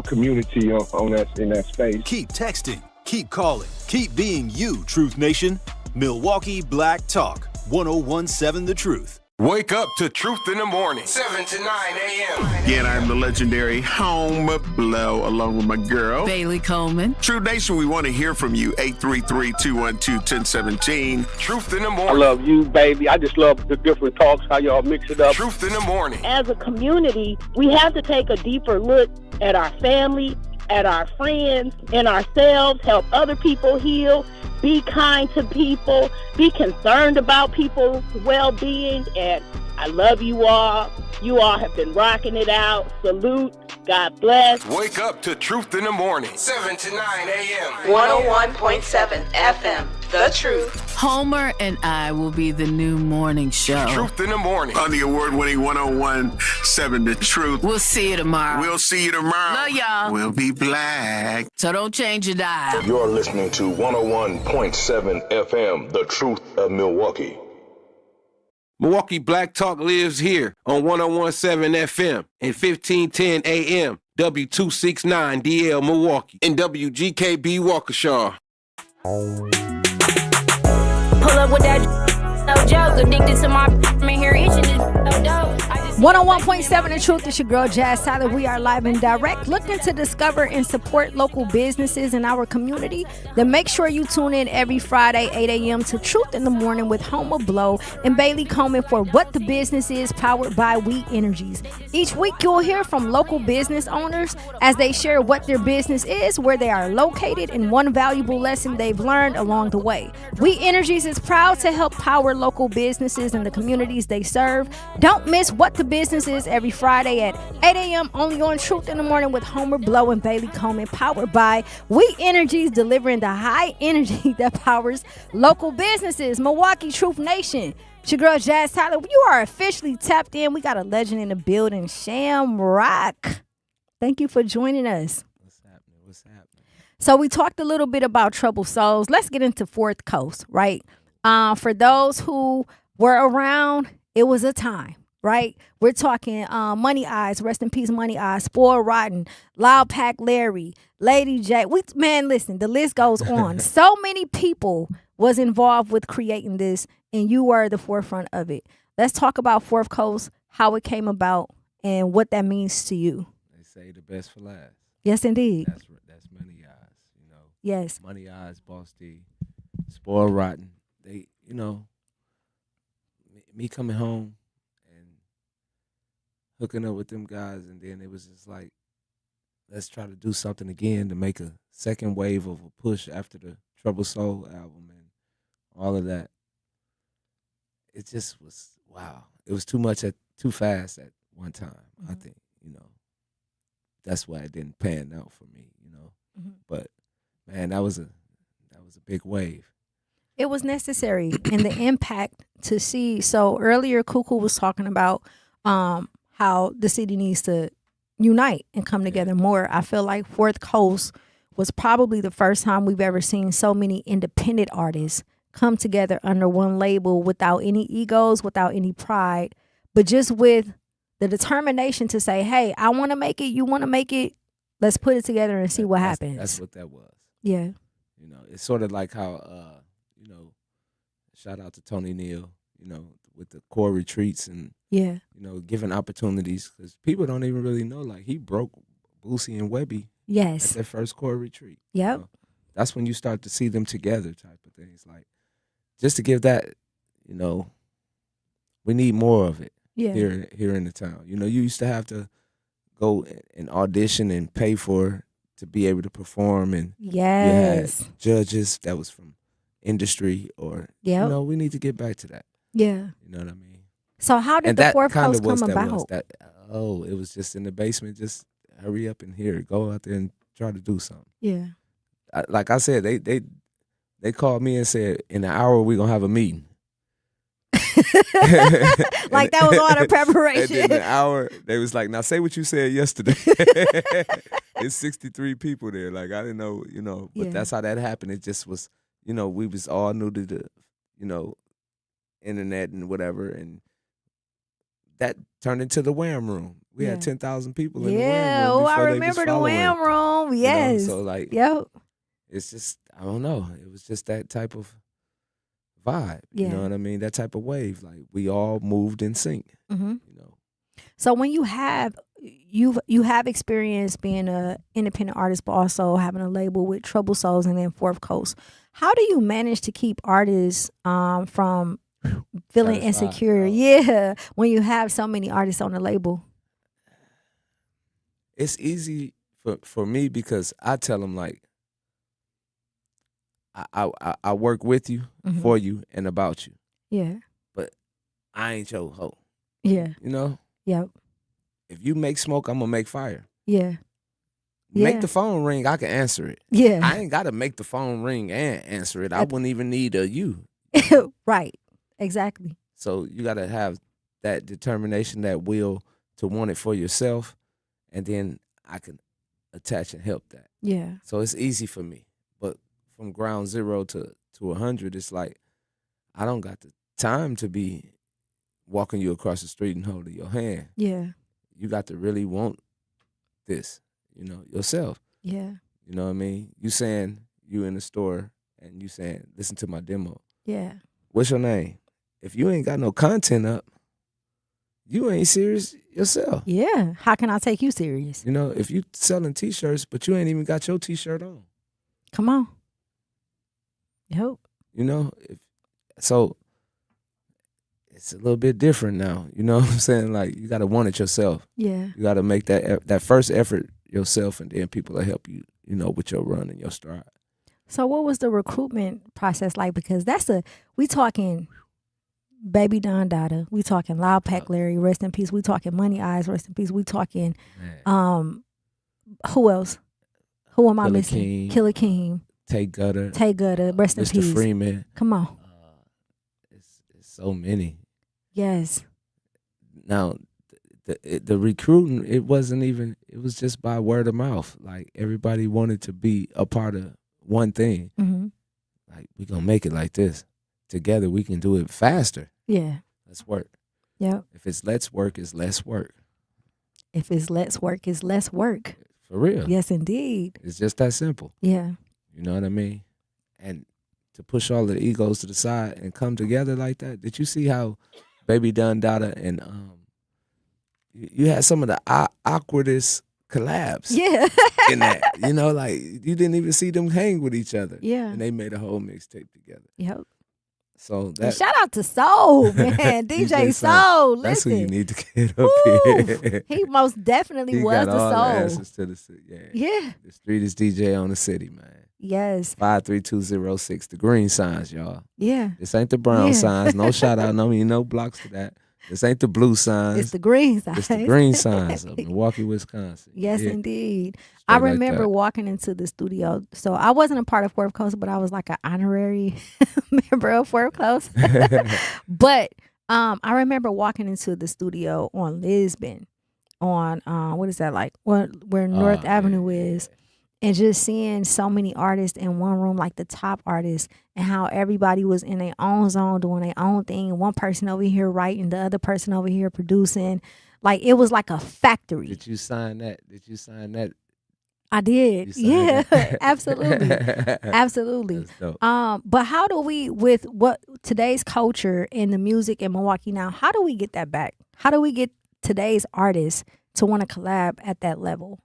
community on that in that space. Keep texting, keep calling, keep being you, Truth Nation. Milwaukee Black Talk, 1017 The Truth. Wake up to Truth in the Morning, 7 to 9 a.m. Again, I'm the legendary Home Blow, along with my girl, Bailey Coleman. True Nation, we want to hear from you. 833-212-1017. Truth in the Morning. I love you, baby. I just love the different talks, how y'all mix it up. Truth in the Morning. As a community, we have to take a deeper look at our family, at our friends, and ourselves, help other people heal. Be kind to people. Be concerned about people's well-being. And I love you all. You all have been rocking it out. Salute. God bless. Wake up to Truth in the Morning, 7 to 9 a.m. 101.7 FM. The Truth. Homer and I will be the new morning show. Truth in the Morning. On the award-winning 101.7 The Truth. We'll see you tomorrow. We'll see you tomorrow. Love y'all. We'll be black. So don't change your dial. You're listening to 101.7 FM, The Truth of Milwaukee. Milwaukee Black Talk lives here on 101.7 FM and 1510 AM, W269 DL Milwaukee, and WGKB Waukesha. Pull up with that no joke, addicted to my here itching is no dope. 101.7 The Truth. It's your girl Jazz Tyler. We are live and direct, looking to discover and support local businesses in our community. Then make sure you tune in every Friday, 8 a.m. to Truth in the Morning with Homer Blow and Bailey Coleman for What the Business Is, powered by We Energies. Each week you'll hear from local business owners as they share what their business is, where they are located, and one valuable lesson they've learned along the way. We Energies is proud to help power local businesses in the communities they serve. Don't miss What the Business Is every Friday at 8 a.m. only on Truth in the Morning with Homer Blow and Bailey Coleman, powered by We Energies, delivering the high energy that powers local businesses. Milwaukee Truth Nation. It's your girl Jazz Tyler. You are officially tapped in. We got a legend in the building, Shamrock. Thank you for joining us. What's happening? So we talked a little bit about Troubled Souls. Let's get into Fourth Coast, right? For those who were around, it was a time. Right? We're talking Money Eyes, rest in peace, Money Eyes, Spoiled Rotten, Loud Pack Larry, Lady J. Man, listen, the list goes on. So many people was involved with creating this, and you were the forefront of it. Let's talk about Fourth Coast, how it came about, and what that means to you. They say the best for last. Yes, indeed. That's Money Eyes, you know. Yes. Money Eyes, Boss D, Spoiled Rotten. They, you know, me coming home, hooking up with them guys, and then it was just like, let's try to do something again to make a second wave of a push after the Troubled Soul album and all of that. It just was, wow. It was too much too fast at one time, I think, you know. That's why it didn't pan out for me, you know. But, man, that was a big wave. It was necessary, and the impact to see. So earlier, Cuckoo was talking about how the city needs to unite and come together more. I feel like Fourth Coast was probably the first time we've ever seen so many independent artists come together under one label without any egos, without any pride, but just with the determination to say, hey, I want to make it, you want to make it, let's put it together and see what happens. That's what that was. Yeah. You know, it's sort of like how, you know, shout out to Tony Neal, you know, with the core retreats and, you know, giving opportunities, because people don't even really know, like, he broke Boosie and Webby at their first core retreat. Yep. You know, that's when you start to see them together type of things. Like, just to give that, we need more of it here in the town. You used to have to go and audition and pay to be able to perform, and you had judges that was from industry or we need to get back to that. Yeah. You know what I mean? So how did the Fourth Coast come about? It was just in the basement. Just hurry up and go out there and try to do something. Yeah. Like I said, they called me and said, in an hour we're gonna have a meeting. Like that was all the preparation. And in an hour, they was like, now say what you said yesterday. It's 63 people there. Like, I didn't know, but that's how that happened. It just was, we was all new to the, internet and whatever, and that turned into the Wham Room. We had 10,000 people in the Wham Room. Yeah, I remember the Wham Room. Yes. So like, it's just, I don't know. It was just that type of vibe. You know what I mean? That type of wave. Like, we all moved in sync. Mm-hmm. So when you have experience being an independent artist, but also having a label with Trouble Souls and then Fourth Coast, how do you manage to keep artists from feeling insecure? Yeah, when you have so many artists on the label. It's easy for me because I tell them, like, I work with you, for you, and about you. Yeah. But I ain't your hoe. Yeah. Yep. If you make smoke, I'm gonna make fire. Yeah. Make the phone ring, I can answer it. Yeah. I ain't gotta make the phone ring and answer it. I wouldn't even need a you. Right. Exactly. So you gotta have that determination, that will to want it for yourself, and then I can attach and help that. Yeah. So it's easy for me. But from ground zero to 100, it's like I don't got the time to be walking you across the street and holding your hand. Yeah. You got to really want this, yourself. Yeah. You know what I mean? You saying you in the store and you saying, listen to my demo. Yeah. What's your name? If you ain't got no content up, you ain't serious yourself. Yeah. How can I take you serious? If you selling T-shirts, but you ain't even got your T-shirt on. Come on. Yep. So it's a little bit different now. You know what I'm saying? Like, you got to want it yourself. Yeah. You got to make that first effort yourself, and then people will help you, with your run and your stride. So what was the recruitment process like? Because we talking Baby Don Dada, we talking Loud Pack Larry, rest in peace. We talking Money Eyes, rest in peace. We talking, who else? Who am I missing? Killer King. Tay Gutter, rest in Mr. peace. Freeman. Come on. It's so many. Yes. Now, the recruiting, it was just by word of mouth. Like, everybody wanted to be a part of one thing. Mm-hmm. Like, we gonna make it like this. Together, we can do it faster. Yeah. Let's work. Yep. If it's let's work, it's less work. If it's let's work, it's less work. For real. Yes, indeed. It's just that simple. Yeah. You know what I mean? And to push all the egos to the side and come together like that. Did you see how Baby Don Dada and you had some of the awkwardest collabs? Yeah. In that, like, you didn't even see them hang with each other. Yeah. And they made a whole mixtape together. Yep. So that, shout out to Soul, man. DJ Soul. That's Listen. who you need to get up here. He most definitely was got the all Soul. The answers to the city. Yeah. The streetest DJ on the city, man. Yes. 53206, the green signs, y'all. Yeah. This ain't the brown signs. No shout out. No blocks to that. This ain't the blue signs. It's the green signs. It's the green signs of Milwaukee, Wisconsin. Yes, indeed. I remember walking into the studio. So I wasn't a part of Fourth Coast, but I was like an honorary member of Fourth Coast. But I remember walking into the studio on Lisbon, on what is that, like where North Avenue is, and just seeing so many artists in one room, like the top artists, and how everybody was in their own zone doing their own thing, and one person over here writing, the other person over here producing. Like, it was like a factory. Did you sign that? I did. Yeah, absolutely. Absolutely. That's dope. But how do we, with what today's culture and the music in Milwaukee now, how do we get that back? How do we get today's artists to want to collab at that level?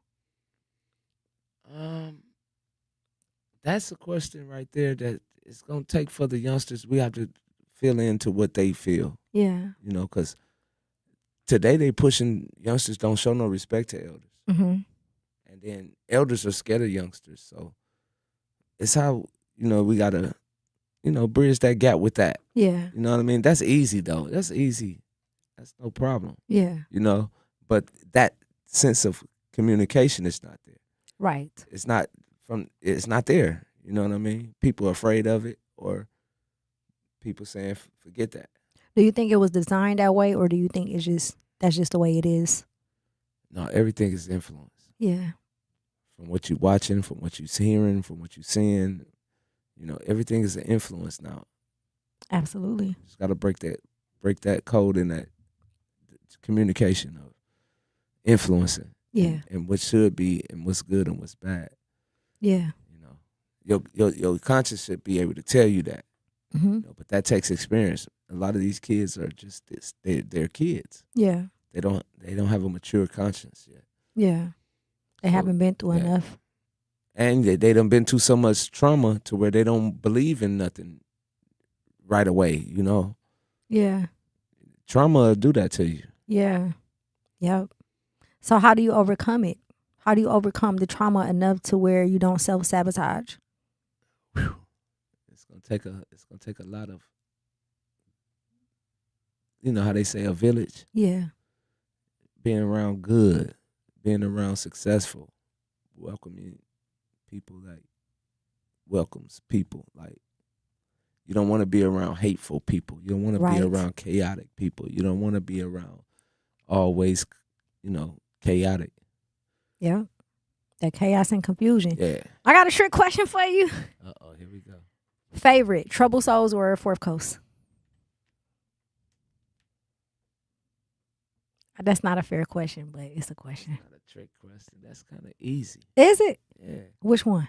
That's a question right there that it's gonna take for the youngsters. We have to feel into what they feel. Yeah. You know, because today they pushing youngsters don't show no respect to elders. Mm-hmm. And then elders are scared of youngsters. So it's how, we gotta, bridge that gap with that. Yeah. You know what I mean? That's easy though. That's easy. That's no problem. Yeah. But that sense of communication is not there. Right. It's not there. You know what I mean? People are afraid of it, or people saying, forget that. Do you think it was designed that way, or do you think that's just the way it is? No, everything is influence. Yeah. From what you're watching, from what you're hearing, from what you're seeing, everything is an influence now. Absolutely. You just got to break that code in that communication of influencing. Yeah. And what should be and what's good and what's bad. Yeah. Your conscience should be able to tell you that. Mm-hmm. But that takes experience. A lot of these kids are just they're kids. Yeah. They don't have a mature conscience yet. Yeah. They haven't been through enough. And they done been through so much trauma to where they don't believe in nothing right away, Yeah. Trauma will do that to you. Yeah. Yep. So how do you overcome it? How do you overcome the trauma enough to where you don't self-sabotage? It's gonna take a lot of, how they say, a village. Yeah. Being around good, being around successful, welcoming people like welcomes people. Like, you don't want to be around hateful people. You don't want to be around chaotic people. You don't want to be around always, chaotic. Yeah. That chaos and confusion. Yeah. I got a trick question for you. Uh-oh, here we go. Favorite, Troubled Souls or Fourth Coast? That's not a fair question, but it's a question. Not a trick question. That's kind of easy. Is it? Yeah. Which one?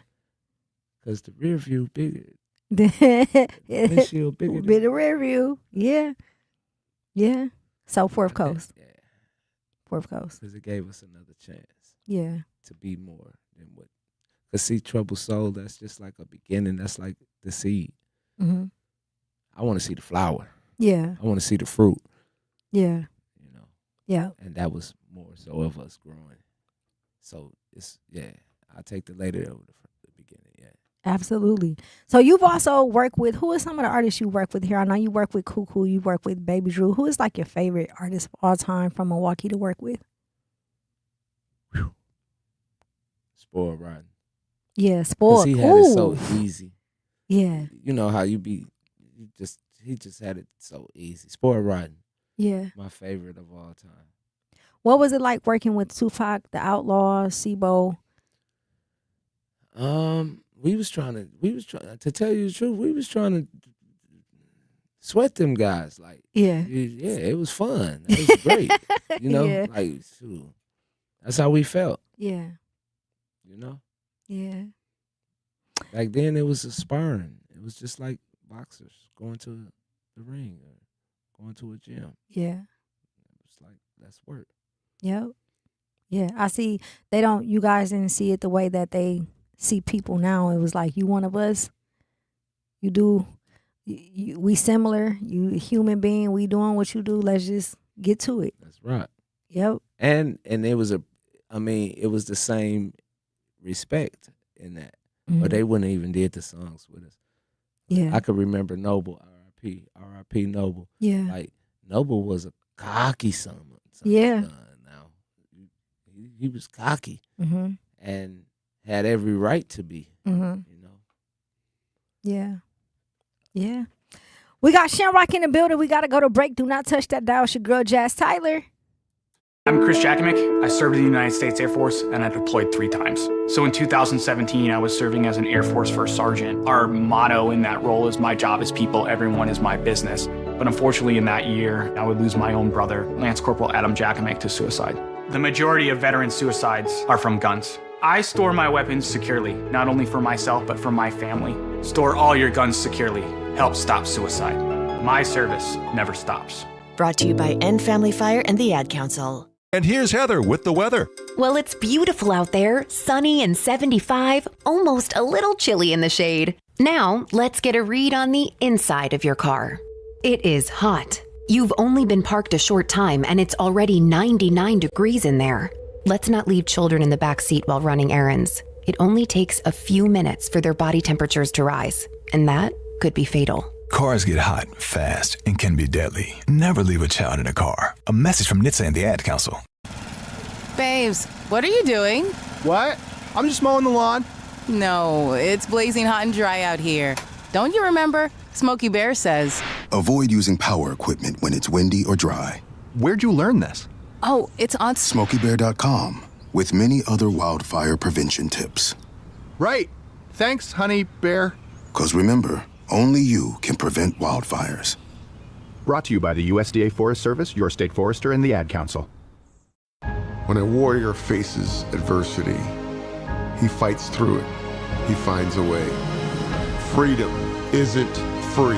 Because the rear view bigger. Windshield bigger. Bit of rear view. Yeah. Yeah. So Fourth Coast. Yeah. Fourth Coast. Because it gave us another chance. Yeah. To be more than what. Because see, Troubled Soul, that's just like a beginning. That's like the seed. Mm-hmm. I want to see the flower. Yeah. I want to see the fruit. Yeah. Yeah. And that was more so of us growing. So it's, I take the later over the beginning, Absolutely. So you've also worked with, who are some of the artists you work with here? I know you work with Cuckoo, you work with Baby Drew. Who is like your favorite artist of all time from Milwaukee to work with? Spoiled Rotten. Yeah, Spoiled. Because he had it so easy. Yeah. You know how he just had it so easy. Spoiled Rotten. Yeah. My favorite of all time. What was it like working with Tupac, the Outlaw, Sibo? We was trying to tell you the truth, we was trying to sweat them guys. Like, it was fun. It was great. Like, shoot, that's how we felt. Yeah. Yeah. Back then it was sparring. It was just like boxers going to the ring or going to a gym. Yeah. It's like, that's work. Yep. Yeah. I see you guys didn't see it the way that they see people now. It was like, you one of us, we similar, you a human being, we doing what you do, let's just get to it. That's right. Yep. And it was it was the same respect in that. Mm-hmm. But they wouldn't even did the songs with us. Yeah. I could remember Noble, R.I.P. Noble. Yeah. Like, Noble was a cocky son. Yeah. Now, he was cocky. Mm-hmm. And had every right to be. Mm-hmm. Yeah. Yeah. We got Shamrock in the building. We got to go to break. Do not touch that dial. It's your girl, Jazz Tyler. I'm Chris Jakimick. I served in the United States Air Force, and I deployed 3 times. So in 2017, I was serving as an Air Force First Sergeant. Our motto in that role is, my job is people, everyone is my business. But unfortunately, in that year, I would lose my own brother, Lance Corporal Adam Jakimick, to suicide. The majority of veteran suicides are from guns. I store my weapons securely, not only for myself, but for my family. Store all your guns securely. Help stop suicide. My service never stops. Brought to you by End Family Fire and the Ad Council. And here's Heather with the weather. Well, it's beautiful out there, sunny and 75, almost a little chilly in the shade. Now, let's get a read on the inside of your car. It is hot. You've only been parked a short time and it's already 99 degrees in there. Let's not leave children in the back seat while running errands. It only takes a few minutes for their body temperatures to rise, and that could be fatal. Cars get hot, fast, and can be deadly. Never leave a child in a car. A message from NHTSA and the Ad Council. Babes, what are you doing? What? I'm just mowing the lawn. No, it's blazing hot and dry out here. Don't you remember? Smokey Bear says. Avoid using power equipment when it's windy or dry. Where'd you learn this? Oh, it's on SmokeyBear.com with many other wildfire prevention tips. Right. Thanks, honey bear. 'Cause remember, only you can prevent wildfires. Brought to you by the USDA Forest Service, your state forester, and the Ad Council. When a warrior faces adversity, he fights through it. He finds a way. Freedom isn't free.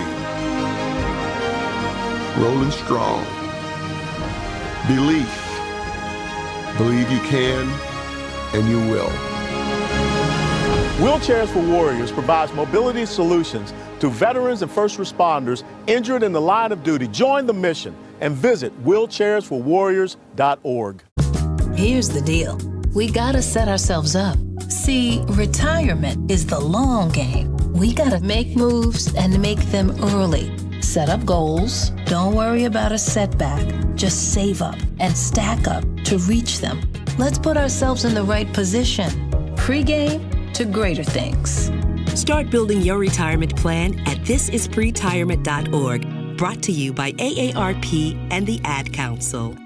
Rolling strong. Belief. Believe you can, and you will. Wheelchairs for Warriors provides mobility solutions to veterans and first responders injured in the line of duty. Join the mission and visit wheelchairsforwarriors.org. Here's the deal. We gotta set ourselves up. See, retirement is the long game. We gotta make moves and make them early. Set up goals. Don't worry about a setback. Just save up and stack up to reach them. Let's put ourselves in the right position. Pre-game to greater things. Start building your retirement plan at thisispretirement.org. Brought to you by AARP and the Ad Council.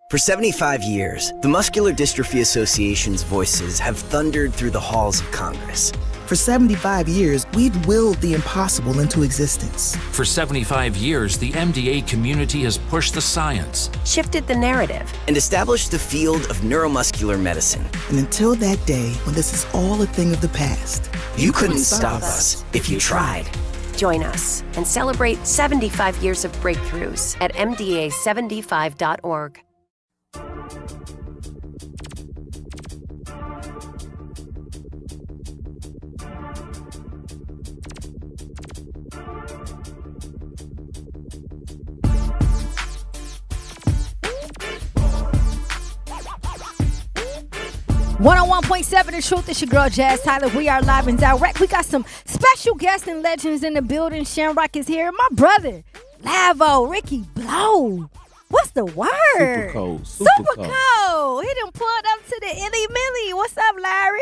For 75 years, the Muscular Dystrophy Association's voices have thundered through the halls of Congress. For 75 years, we've willed the impossible into existence. For 75 years, the MDA community has pushed the science, shifted the narrative, and established the field of neuromuscular medicine. And until that day when this is all a thing of the past, you couldn't stop us if you tried. Join us and celebrate 75 years of breakthroughs at MDA75.org. .7 The Truth. It's your girl Jazz Tyler. We are live and direct. We got some special guests and legends in the building. Shamrock is here. My brother, Lavo, Ricky Blow. What's the word? Super cold. He done pulled up to the Illy Millie. What's up, Larry?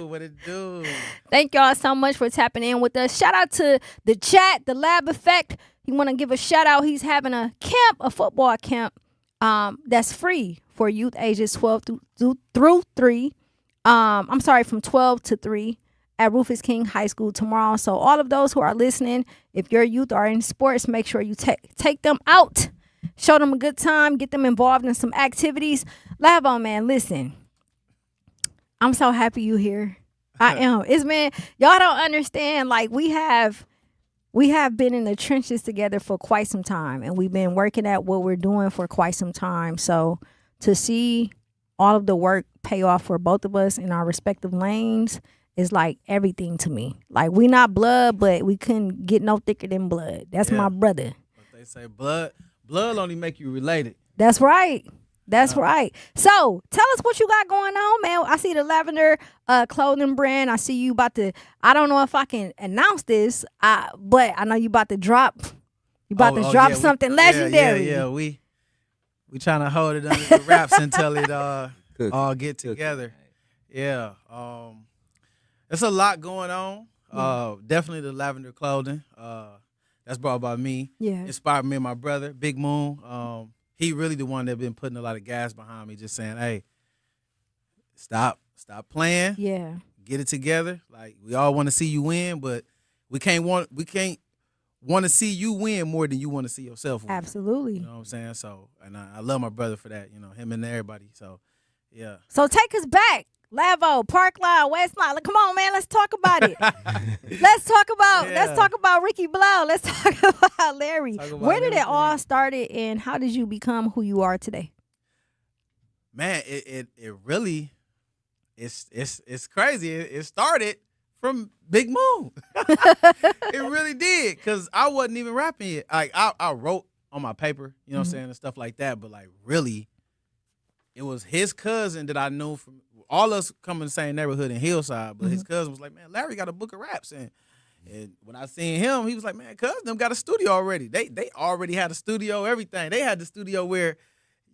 What it do? Thank y'all so much for tapping in with us. Shout out to the chat, the Lab Effect. You want to give a shout out. He's having a camp, a football camp that's free for youth ages 12 through 3. From 12 to 3 at Rufus King High School tomorrow. So all of those who are listening, if your youth are in sports, make sure you take them out. Show them a good time. Get them involved in some activities. Lavo, man, listen. I'm so happy you here. I am. Y'all don't understand. Like, we have been in the trenches together for quite some time, and we've been working at what we're doing for quite some time. So to see all of the work pay off for both of us in our respective lanes is like everything to me. Like, we not blood, but we couldn't get no thicker than blood. That's my brother. But they say blood only make you related. That's right. That's right. So tell us what you got going on, man. I see the Lavender clothing brand. I see you about to, I don't know if I can announce this, but I know you about to drop. Something legendary. Yeah. We trying to hold it under the wraps until it all get together. Yeah. There's a lot going on. Definitely the Lavender clothing. That's brought by me. Yeah. Inspired me and my brother, Big Moon. He really the one that been putting a lot of gas behind me, just saying, hey, stop playing. Yeah. Get it together. Like, we all want to see you win, but we can't want to see you win more than you want to see yourself win. Absolutely. You know what I'm saying? So, and I love my brother for that, him and everybody. So, yeah. So take us back. Lavo, Parkline, Westline. Like, come on, man, let's talk about it. Let's talk about Ricky Blau. Let's talk about Larry. Where did it all started, and how did you become who you are today? Man, it really it's crazy. It started from Big Moon. It really did, because I wasn't even rapping yet. Like I wrote on my paper, you know what I'm saying, and stuff like that, but like really it was his cousin that I knew from all us come in the same neighborhood in Hillside, but his cousin was like, man, Larry got a book of raps, and when I seen him, he was like, man, cousin them got a studio already. They already had a studio, everything. They had the studio where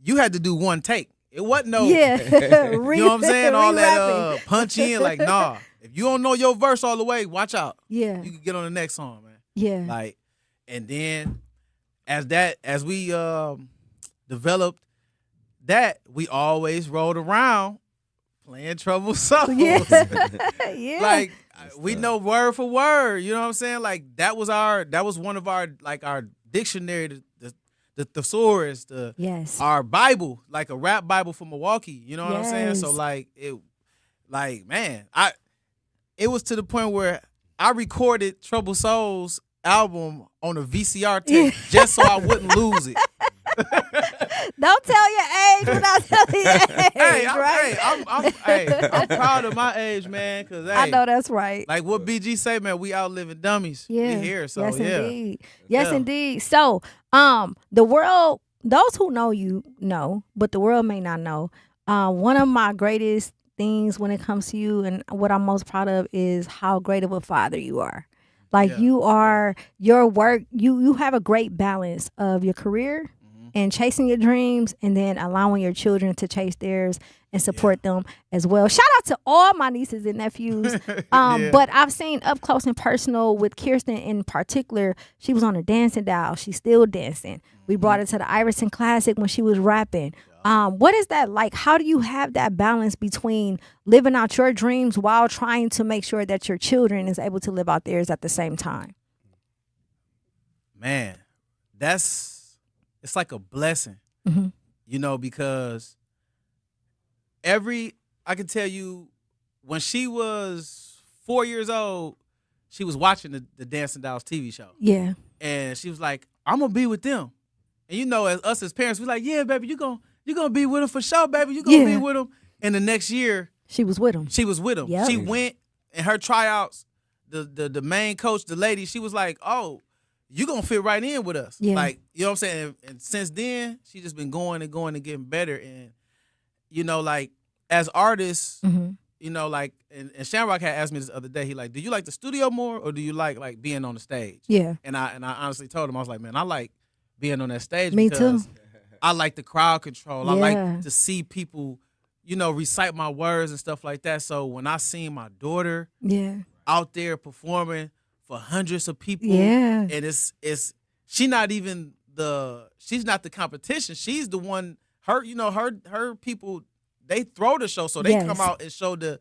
you had to do one take. It wasn't no, you know what I'm saying, all that punch in, like, nah. If you don't know your verse all the way, watch out. Yeah. You can get on the next song, man. Yeah. Like, and then as we developed that, we always rolled around playing Trouble Souls. Yeah. Like, we know word for word, you know what I'm saying? Like, that was one of our, like, our dictionary, the thesaurus, our Bible, like a rap Bible for Milwaukee, you know what I'm saying? So like man, it was to the point where I recorded Trouble Souls album on a VCR tape just so I wouldn't lose it. Don't tell your age without telling your age, I'm proud of my age, man, because I know that's right. Like what BG say, man, we outliving dummies. Yeah. We here, so yes, yeah. Indeed. Yes, indeed. So, the world, those who know you know, but the world may not know. One of my greatest things when it comes to you and what I'm most proud of is how great of a father you are. Like you are, your work, you have a great balance of your career and chasing your dreams, and then allowing your children to chase theirs and support them as well. Shout out to all my nieces and nephews. But I've seen up close and personal with Kirsten in particular. She was on a dancing dial. She's still dancing. We brought her to the Iverson Classic when she was rapping. What is that like? How do you have that balance between living out your dreams while trying to make sure that your children is able to live out theirs at the same time? Man, it's like a blessing, you know, because I can tell you, when she was 4 years old, she was watching the Dancing Dolls TV show. Yeah. And she was like, I'm going to be with them. And you know, as parents, we're like, yeah, baby, you're gonna be with them for sure, baby. You're going to be with them. And the next year, she was with them. Yep. She went, and her tryouts, the main coach, the lady, she was like, oh, you're going to fit right in with us. Yeah. Like, you know what I'm saying? And since then, she's just been going and getting better. And, you know, like, as artists, you know, like, and Shamrock had asked me this other day, he like, do you like the studio more or do you like being on the stage? Yeah. And I honestly told him, I was like, man, I like being on that stage. Me because too. I like the crowd control. I Yeah. like to see people, you know, recite my words and stuff like that. So when I seen my daughter out there performing for hundreds of people, and she's not the competition. She's the one, her people, they throw the show. So they come out and show the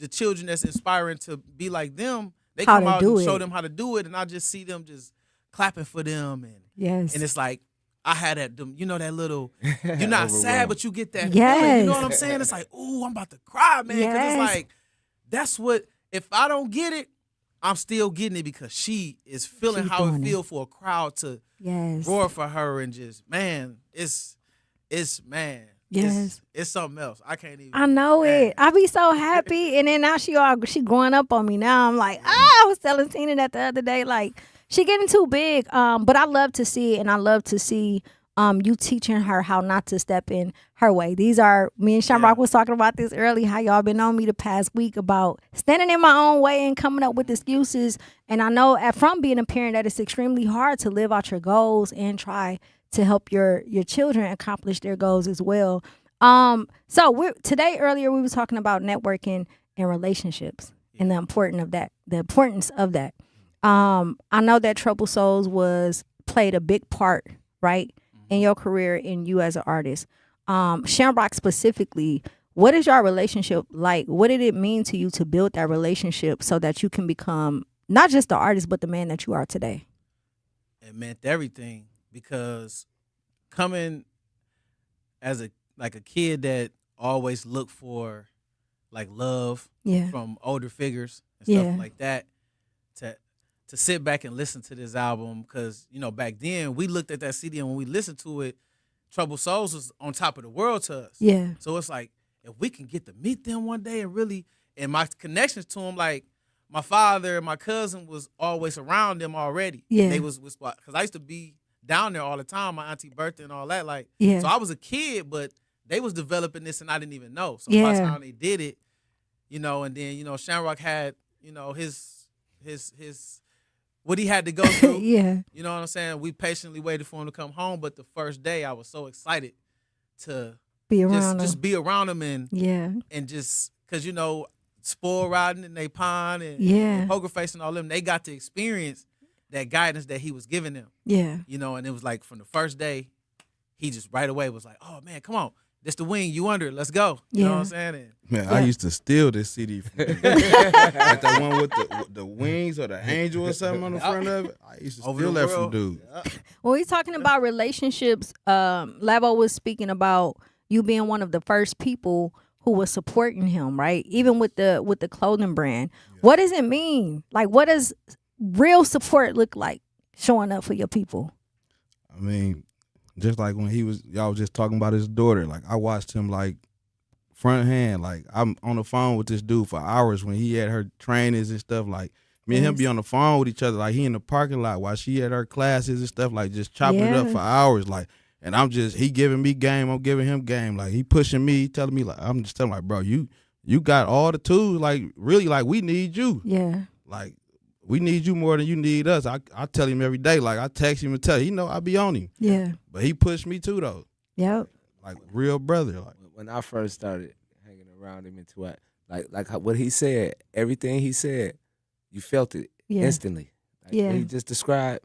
children that's inspiring to be like them. They How come to out do and show it. them how to do it. And I just see them just clapping for them. And it's like, I had that little, you're not sad, but you get that feeling. You know what I'm saying? It's like, ooh, I'm about to cry, man. Because it's like, that's what, if I don't get it, I'm still getting it because she is feeling how it feels for a crowd to roar for her and just, man, it's something else. I can't even. I know it. I be so happy. And then now she growing up on me. Now I'm like, I was telling Tina that the other day, like, she getting too big. But I love to see it, and I love to see you teaching her how not to step in her way. Me and Shamrock was talking about this early, how y'all been on me the past week about standing in my own way and coming up with excuses. And I know from being a parent that it's extremely hard to live out your goals and try to help your children accomplish their goals as well. So earlier we were talking about networking and relationships and the importance of that. I know that Trouble Souls played a big part, right, in your career and you as an artist. Shamrock specifically, what is your relationship like? What did it mean to you to build that relationship so that you can become not just the artist, but the man that you are today? It meant everything, because coming as a kid that always looked for like love Yeah. from older figures and Yeah. stuff like that. To sit back and listen to this album, because back then we looked at that CD and when we listened to it, Troubled Souls was on top of the world to us. Yeah. So it's like, if we can get to meet them one day and my connections to them, like my father and my cousin was always around them already. Yeah. They was because I used to be down there all the time, my auntie birthday and all that. Like, Yeah. so I was a kid, but they was developing this and I didn't even know. So by Yeah. the time they did it, and then Shamrock had his what he had to go through. Yeah. You know what I'm saying? We patiently waited for him to come home, but the first day I was so excited to Be around just them. be around him and just because spoil riding in they pond and poker face and all them, they got to experience that guidance that he was giving them. Yeah. And it was like from the first day, he just right away was like, "Oh man, come on, this the wing, you under it, let's go." You know what I'm saying? And Man, I used to steal this CD from him. Like the one with the wings or the angel or something on the front of it. I used to Over steal the that from world. dude. When we talking about relationships, Lavo was speaking about you being one of the first people who was supporting him, right? Even with the clothing brand. What does it mean? Like, what does real support look like? Showing up for your people. I mean, just like when y'all was just talking about his daughter. Like I watched him like front hand. Like I'm on the phone with this dude for hours when he had her trainings and stuff. Like me and him be on the phone with each other. Like he in the parking lot while she had her classes and stuff. Like just chopping it up for hours. Like, and he giving me game. I'm giving him game. Like he pushing me, telling me like I'm just telling him, like, bro, you got all the tools. Like really, like we need you. Yeah. Like we need you more than you need us. I tell him every day. Like I text him and tell him, I be on him. Yeah. But he pushed me too though. Yep. Like real brother. Like when I first started hanging around him into it, like what he said, everything he said, you felt it instantly. Like what he just described,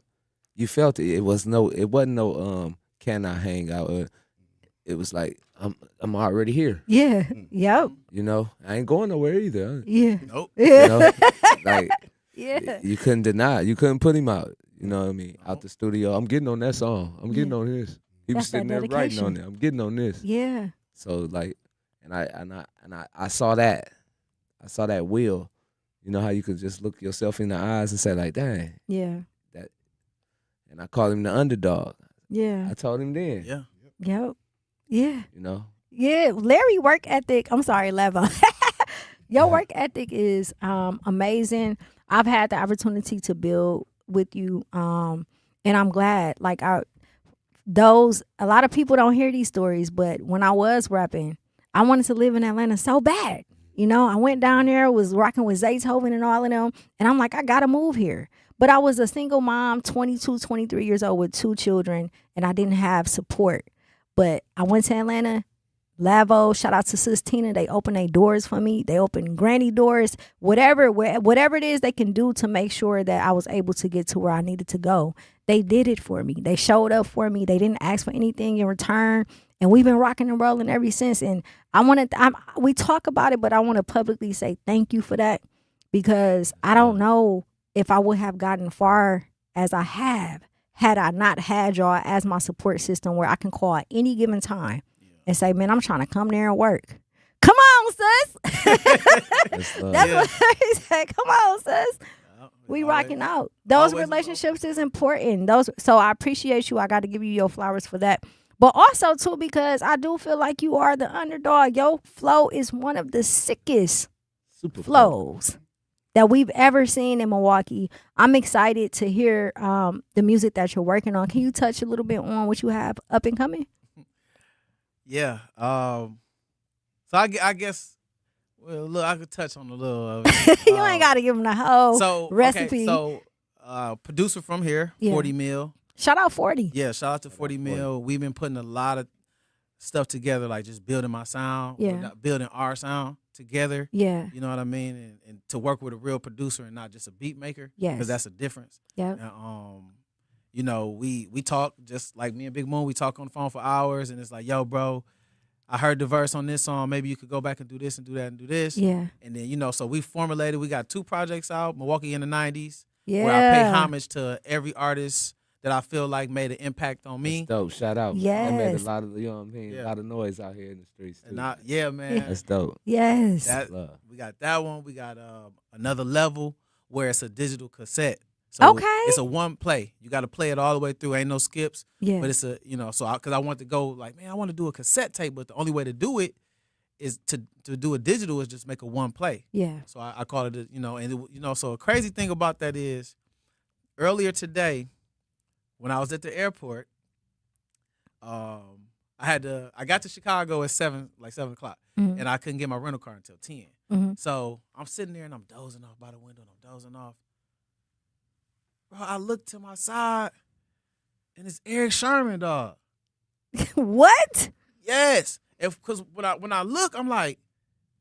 you felt it. It wasn't no can I hang out? It was like I'm already here. Yeah. Yep. I ain't going nowhere either. Yeah. Nope. Like yeah. You couldn't deny it. You couldn't put him out. You know what I mean? Out the studio. I'm getting on that song. I'm getting on this. He was That's that sitting there writing dedication. on it. I'm getting on this. Yeah. So like, and I saw that. I saw that will. You know how you could just look yourself in the eyes and say like, dang. Yeah. That. And I called him the underdog. Yeah. I told him then. Yeah. Yep. Yeah. Yeah, Larry work ethic. I'm sorry, Levo. Your work ethic is amazing. I've had the opportunity to build with you, and I'm glad. Like a lot of people don't hear these stories, but when I was rapping, I wanted to live in Atlanta so bad. I went down there, was rocking with Zech and all of them, and I'm like, I gotta move here. But I was a single mom, 22, 23 years old with 2 children, and I didn't have support. But I went to Atlanta. Lavo, shout out to Sis Tina. They opened their doors for me. They opened granny doors. Whatever it is they can do to make sure that I was able to get to where I needed to go. They did it for me. They showed up for me. They didn't ask for anything in return. And we've been rocking and rolling ever since. And we talk about it, but I want to publicly say thank you for that, because I don't know if I would have gotten far as I have had I not had y'all as my support system where I can call at any given time and say, man, I'm trying to come there and work. Come on, sis. That's what he said. Come on, sis. We rocking out. Those relationships is important. So I appreciate you. I got to give you your flowers for that. But also, too, because I do feel like you are the underdog. Your flow is one of the sickest flows that we've ever seen in Milwaukee. I'm excited to hear the music that you're working on. Can you touch a little bit on what you have up and coming? Yeah. So I guess, well, look, I could touch on a little of it. You ain't got to give them the whole recipe. Okay, so producer from here, 40 Mil. Shout out 40. Yeah, shout out to 40 Mil. We've been putting a lot of stuff together, like just building my sound, building our sound together. Yeah. You know what I mean? And to work with a real producer and not just a beat maker. Yes. Because that's a difference. Yeah. We talk, just like me and Big Moon, we talk on the phone for hours, and it's like, yo, bro, I heard the verse on this song. Maybe you could go back and do this and do that and do this. Yeah. And then, so we formulated. We got 2 projects out, Milwaukee in the 90s, yeah, where I pay homage to every artist that I feel like made an impact on me. That's dope. Shout out. Yes. That made a lot of, you know what I mean? Yeah. A lot of noise out here in the streets too. And yeah, man. That's dope. Yes. We got that one. We got Another Level, where it's a digital cassette. So Okay. it's a one play. You got to play it all the way through. Ain't no skips. Yeah. But it's because I want to go like, man, I want to do a cassette tape, but the only way to do it is to do a digital is just make a one play. Yeah. So I call it, so a crazy thing about that is earlier today when I was at the airport, I got to Chicago at 7 o'clock, Mhm. and I couldn't get my rental car until 10. Mhm. So I'm sitting there and I'm dozing off by the window and I'm dozing off. Bro, I look to my side and it's Eric Sherman, dog. What? Yes. Because when I look, I'm like,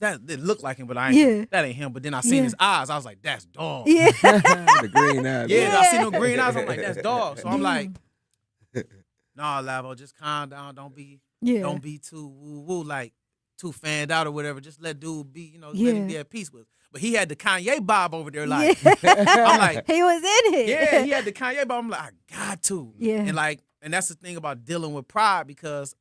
that it looked like him, but that ain't him. But then I seen his eyes. I was like, that's dog. Yeah. The green eyes. Yeah, I seen them green eyes. I'm like, that's dog. So I'm like, nah, Lavo, just calm down. Don't be too woo like too fanned out or whatever. Just let dude be, let him be at peace with. But he had the Kanye Bob over there, like I'm like, he was in it. Yeah, he had the Kanye Bob. I'm like, I got to. Yeah. And that's the thing about dealing with pride, because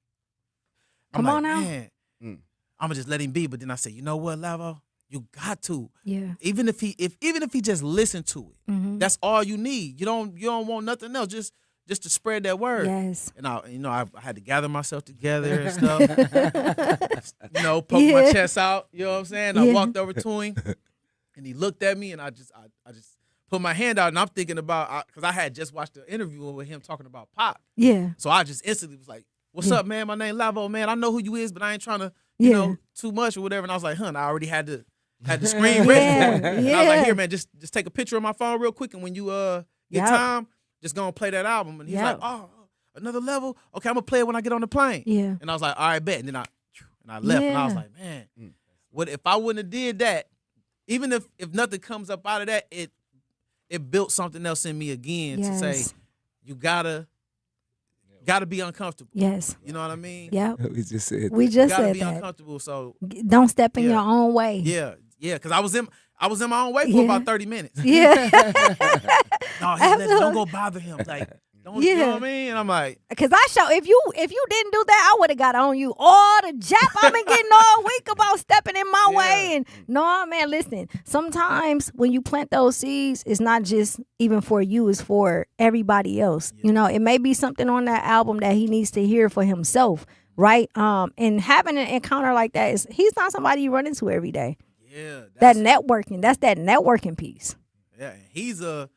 Come on now. man, I'm gonna just let him be. But then I say, you know what, Lavo? You got to. Yeah. Even if he just listen to it, Mhm. that's all you need. You don't want nothing else. Just to spread that word. Yes. And I had to gather myself together and stuff. Poke my chest out. You know what I'm saying? I walked over to him, and he looked at me, and I just put my hand out, and I'm thinking about, because I had just watched the interview with him talking about Pop. Yeah. So I just instantly was like, "What's up, man? My name Lavo, man. I know who you is, but I ain't trying to, too much or whatever." And I was like, "Hun, I already had the screen ready." And I was like, "Here, man, just take a picture of my phone real quick, and when you get time, just go and play that album." And he's like, "Oh, Another Level. Okay, I'm gonna play it when I get on the plane." Yeah. And I was like, "All right, bet." And then I left, and I was like, "Man, what if I wouldn't have did that? Even if nothing comes up out of that, it built something else in me again to say, you gotta be uncomfortable." Yes. You know what I mean? Yeah. We just said We just gotta said be that. uncomfortable. So Don't step in your own way. yeah, because I was in my own way for about 30 minutes. Yeah. No, don't go bother him. Like, don't you know what I mean? And I'm like, Cause if you didn't do that, I would have got on you all the jap I've been getting all week about stepping in my way. And no, man, listen. Sometimes when you plant those seeds, it's not just even for you; it's for everybody else. Yeah. It may be something on that album that he needs to hear for himself, right? And having an encounter like that he's not somebody you run into every day. Yeah, that's that networking piece. Yeah, and he's a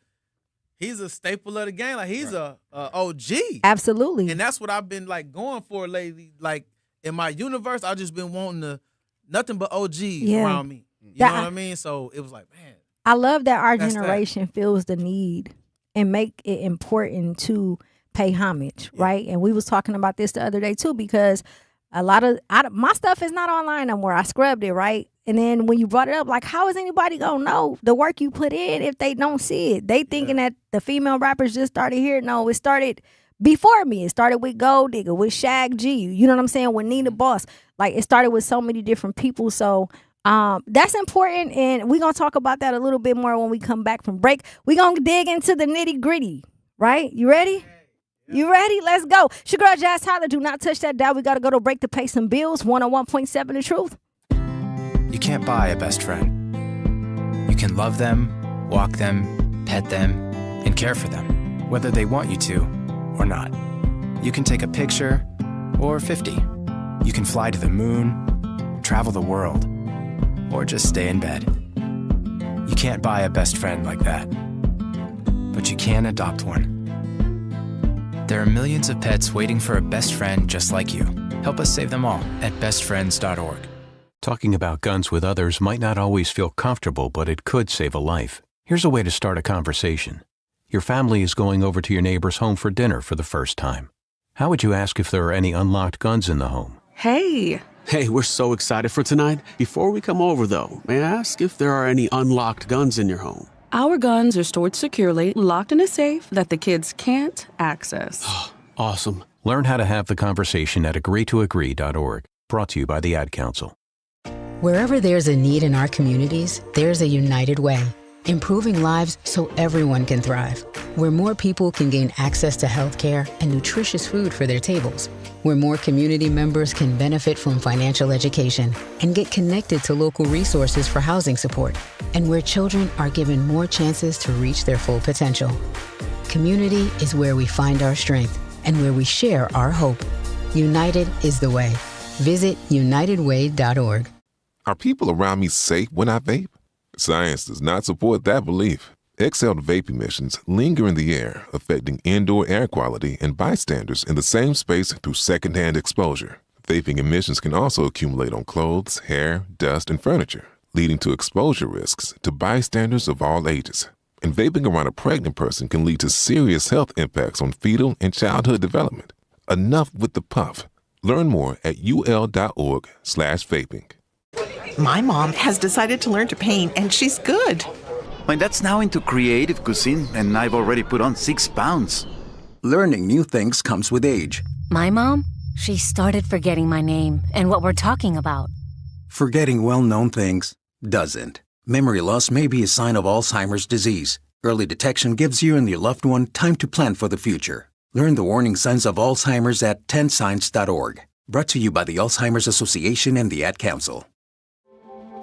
staple of the game. Like he's a OG. Absolutely. And that's what I've been like going for lately. Like in my universe, I've just been wanting nothing but OGs around me. You know what I mean? So it was like, man. I love that our generation feels the need and make it important to pay homage, right? And we was talking about this the other day too, because a lot of my stuff is not online no more. I scrubbed it, right? And then when you brought it up, like, how is anybody gonna know the work you put in if they don't see it? They thinking that the female rappers just started here. No, it started before me. It started with Gold Digger, with Shag G. You know what I'm saying? With Nina Boss. Like, it started with so many different people. So that's important, and we're gonna talk about that a little bit more when we come back from break. We're gonna dig into the nitty gritty, right? You ready? You ready? Let's go. It's your girl Jazz Tyler. Do not touch that dial. We got to go to break to pay some bills. 101.7 The Truth. You can't buy a best friend. You can love them, walk them, pet them, and care for them, whether they want you to or not. You can take a picture or 50. You can fly to the moon, travel the world, or just stay in bed. You can't buy a best friend like that, but you can adopt one. There are millions of pets waiting for a best friend just like you. Help us save them all at bestfriends.org. Talking about guns with others might not always feel comfortable, but it could save a life. Here's a way to start a conversation. Your family is going over to your neighbor's home for dinner for the first time. How would you ask if there are any unlocked guns in the home? Hey, we're so excited for tonight. Before we come over, though, may I ask if there are any unlocked guns in your home? Our guns are stored securely, locked in a safe that the kids can't access. Awesome. Learn how to have the conversation at agreetoagree.org. Brought to you by the Ad Council. Wherever there's a need in our communities, there's a United Way, improving lives so everyone can thrive. where more people can gain access to healthcare and nutritious food for their tables, where more community members can benefit from financial education and get connected to local resources for housing support, and where children are given more chances to reach their full potential. Community is where we find our strength and where we share our hope. United is the way. Visit unitedway.org. Are people around me safe when I vape? Science does not support that belief. Exhaled vape emissions linger in the air, affecting indoor air quality and bystanders in the same space through secondhand exposure. Vaping emissions can also accumulate on clothes, hair, dust, and furniture, leading to exposure risks to bystanders of all ages. And vaping around a pregnant person can lead to serious health impacts on fetal and childhood development. Enough with the puff. Learn more at ul.org/vaping. My mom has decided to learn to paint, and she's good. My dad's now into creative cuisine, and I've already put on 6 pounds. Learning new things comes with age. My mom, she started forgetting my name and what we're talking about. Forgetting well-known things doesn't. Memory loss may be a sign of Alzheimer's disease. Early detection gives you and your loved one time to plan for the future. Learn the warning signs of Alzheimer's at 10signs.org. Brought to you by the Alzheimer's Association and the Ad Council.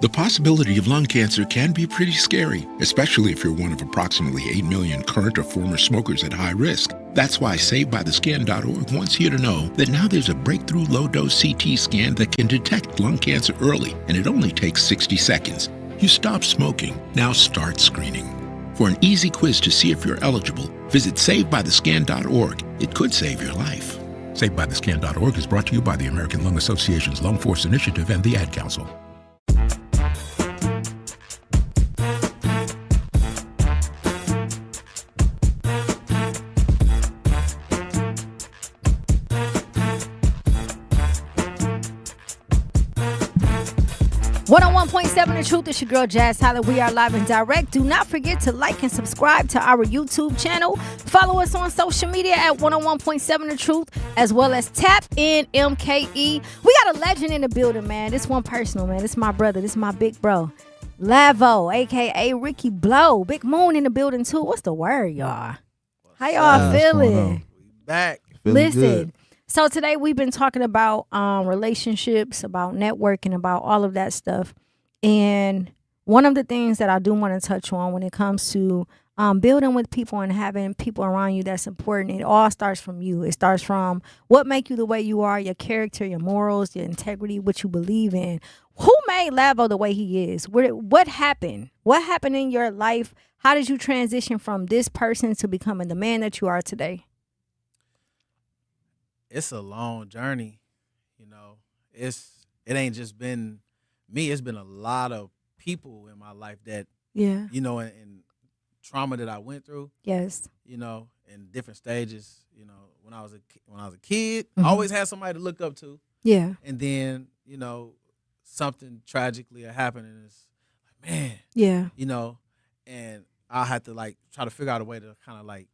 The possibility of lung cancer can be pretty scary, especially if you're one of approximately 8 million current or former smokers at high risk. That's why SaveByTheScan.org wants you to know that now there's a breakthrough low-dose CT scan that can detect lung cancer early, and it only takes 60 seconds. You stop smoking, now start screening. For an easy quiz to see if you're eligible, visit SaveByTheScan.org. It could save your life. SaveByTheScan.org is brought to you by the American Lung Association's Lung Force Initiative and the Ad Council. 101.7 The Truth. It's your girl Jazz Tyler. We are live and direct. Do not forget to like and subscribe to our YouTube channel. Follow us on social media at 101.7 The Truth, as well as Tap In MKE. We got a legend in the building, man. This one personal, man. This my brother. This my big bro. Lavo, a.k.a. Ricky Blow. Big Moon in the building, too. What's the word, y'all? How y'all feeling? Back. Listen. Good. So today we've been talking about relationships, about networking, about all of that stuff. And one of the things that I do want to touch on when it comes to building with people and having people around you that's important, it all starts from you. It starts from what make you the way you are, your character, your morals, your integrity, what you believe in. Who made Lavo the way he is? What happened? What happened in your life? How did you transition from this person to becoming the man that you are today? It's a long journey, you know. It ain't just been me. It's been a lot of people in my life that, yeah, you know, and trauma that I went through. Yes, you know, in different stages. You know, when I was a kid, I always had somebody to look up to. Yeah, and then you know something tragically happened, and it's like, man, yeah, you know, and I had to like try to figure out a way to kind of like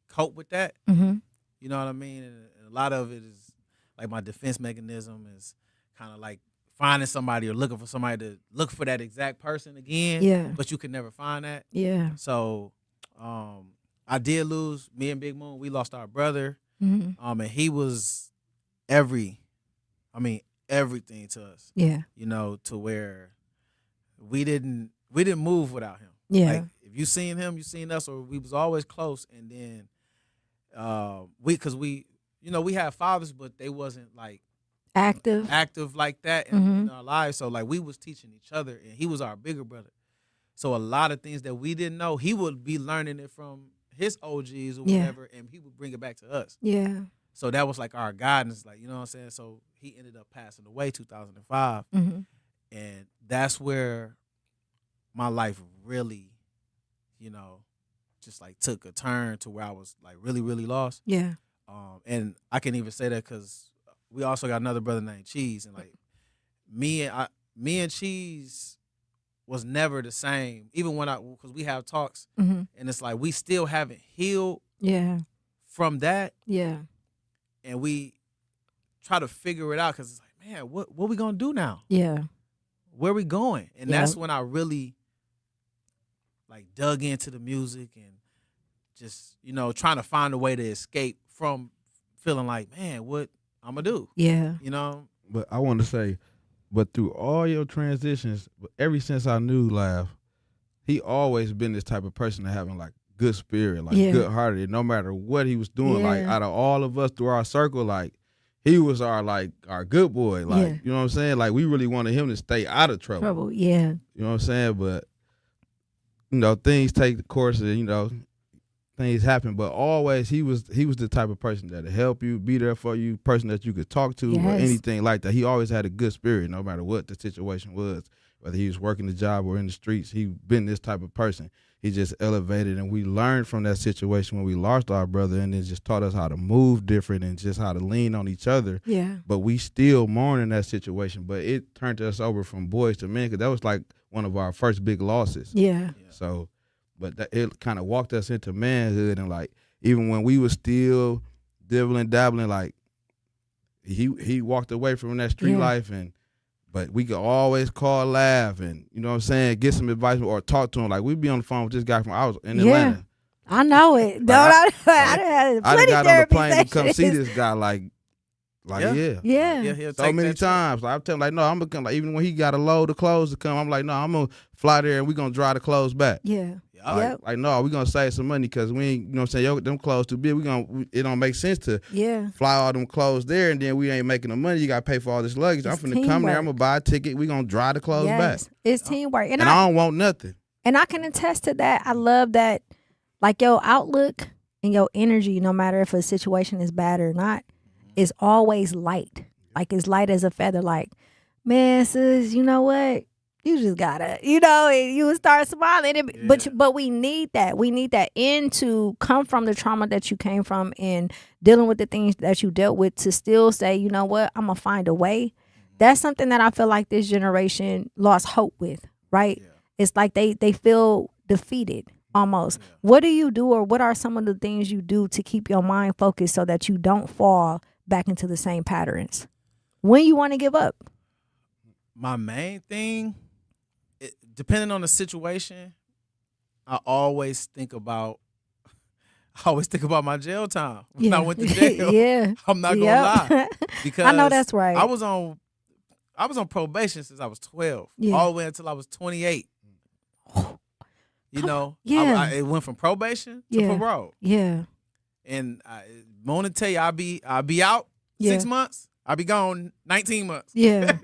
cope with that. Mm-hmm. You know what I mean? And a lot of it is like my defense mechanism is kind of like finding somebody or looking for somebody to look for that exact person again. Yeah. But you can never find that. Yeah. So I did lose, me and Big Moon, we lost our brother. Mm-hmm. And he was everything to us. Yeah. You know, to where we didn't move without him. Yeah. Like if you seen him, you seen us, or we was always close. And then we had fathers, but they wasn't like active like that in our lives. So like we was teaching each other, and he was our bigger brother. So a lot of things that we didn't know, he would be learning it from his OGs or whatever, and he would bring it back to us. Yeah. So that was like our guidance, like, you know what I'm saying? So he ended up passing away 2005. Mm-hmm. And that's where my life really, you know, just like took a turn to where I was like really, really lost. Yeah. And I can even say that because we also got another brother named Cheese, and like me and Cheese was never the same. Even because we have talks, and it's like we still haven't healed. Yeah. From that. Yeah. And we try to figure it out because it's like, man, what we gonna do now? Yeah. Where we going? And that's when I really like dug into the music and just trying to find a way to escape from feeling like, man, what I'm gonna do? Yeah. But I want to say, but through all your transitions, ever since I knew Laugh, he always been this type of person to having like good spirit, like good hearted, no matter what he was doing. Like out of all of us through our circle, like he was our good boy. Like, you know what I'm saying? Like we really wanted him to stay out of trouble. Yeah. You know what I'm saying? But things take the course and things happen. But always he was the type of person that'll help you, be there for you, person that you could talk to or anything like that. He always had a good spirit no matter what the situation was. Whether he was working the job or in the streets, he been this type of person. He just elevated, and we learned from that situation when we lost our brother, and it just taught us how to move different and just how to lean on each other. Yeah. But we still mourn in that situation, but it turned us over from boys to men because that was like one of our first big losses. Yeah. So, but it kind of walked us into manhood, and like even when we was still dabbling, like he walked away from that street life and. But we could always call, laugh, and you know what I'm saying, get some advice or talk to him. Like we'd be on the phone with this guy I was in Atlanta. I know it. I got on the plane to come see this guy. Yeah. So many times. Like, I'm telling him, like, no, I'm gonna come. Like, even when he got a load of clothes to come, I'm like, no, I'm gonna fly there and we gonna drive the clothes back. Yeah. Like no, we gonna save some money because we ain't, you know what I'm saying, them clothes too big. It don't make sense to fly all them clothes there and then we ain't making the money. You gotta pay for all this luggage. I'm finna come there, I'm gonna buy a ticket, we gonna drive the clothes back. It's teamwork. And I don't want nothing. And I can attest to that. I love that, like your outlook and your energy, no matter if a situation is bad or not, is always light. Like it's light as a feather. Like, man, sis, you know what? You just gotta, you would start smiling. But we need that. We need that end to come from the trauma that you came from and dealing with the things that you dealt with to still say, you know what, I'm gonna find a way. That's something that I feel like this generation lost hope with, right? Yeah. It's like they feel defeated almost. Yeah. What do you do, or what are some of the things you do to keep your mind focused so that you don't fall back into the same patterns when you want to give up? My main thing, depending on the situation, I always think about my jail time when I went to jail. Yeah. I'm not gonna lie, because I know that's right. I was on probation since I was 12, all the way until I was 28. It went from probation to parole. Yeah. And I want to tell you, I'll be out 6 months. I'll be gone 19 months. Yeah.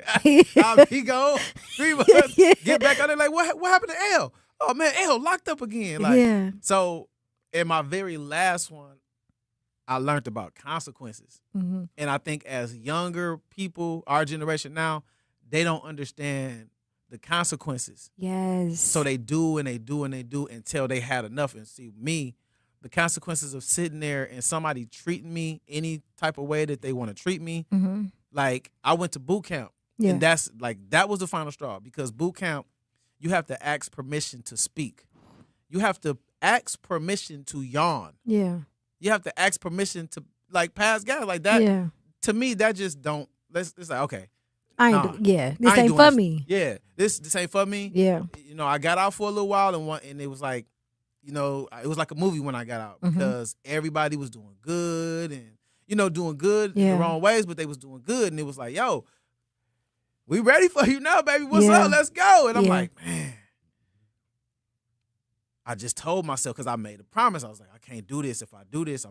I'll be gone 3 months. Get back out there like, what happened to L? Oh, man, L locked up again. Like, so in my very last one, I learned about consequences. Mm-hmm. And I think as younger people, our generation now, they don't understand the consequences. Yes. So they do and they do and they do until they had enough. And see, me, the consequences of sitting there and somebody treating me any type of way that they want to treat me. Mm-hmm. Like, I went to boot camp. Yeah. And that was the final straw, because boot camp, you have to ask permission to speak. You have to ask permission to yawn. Yeah. You have to ask permission to pass gas like that. Yeah. To me, that just don't. It's like, okay. This ain't for me. Yeah, this ain't for me. Yeah. I got out for a little while and it was like, it was like a movie when I got out, because everybody was doing good and doing good in the wrong ways, but they was doing good, and it was like, yo, we ready for you now, baby. What's up? Let's go. And I'm like, man. I just told myself, because I made a promise. I was like, I can't do this. If I do this, I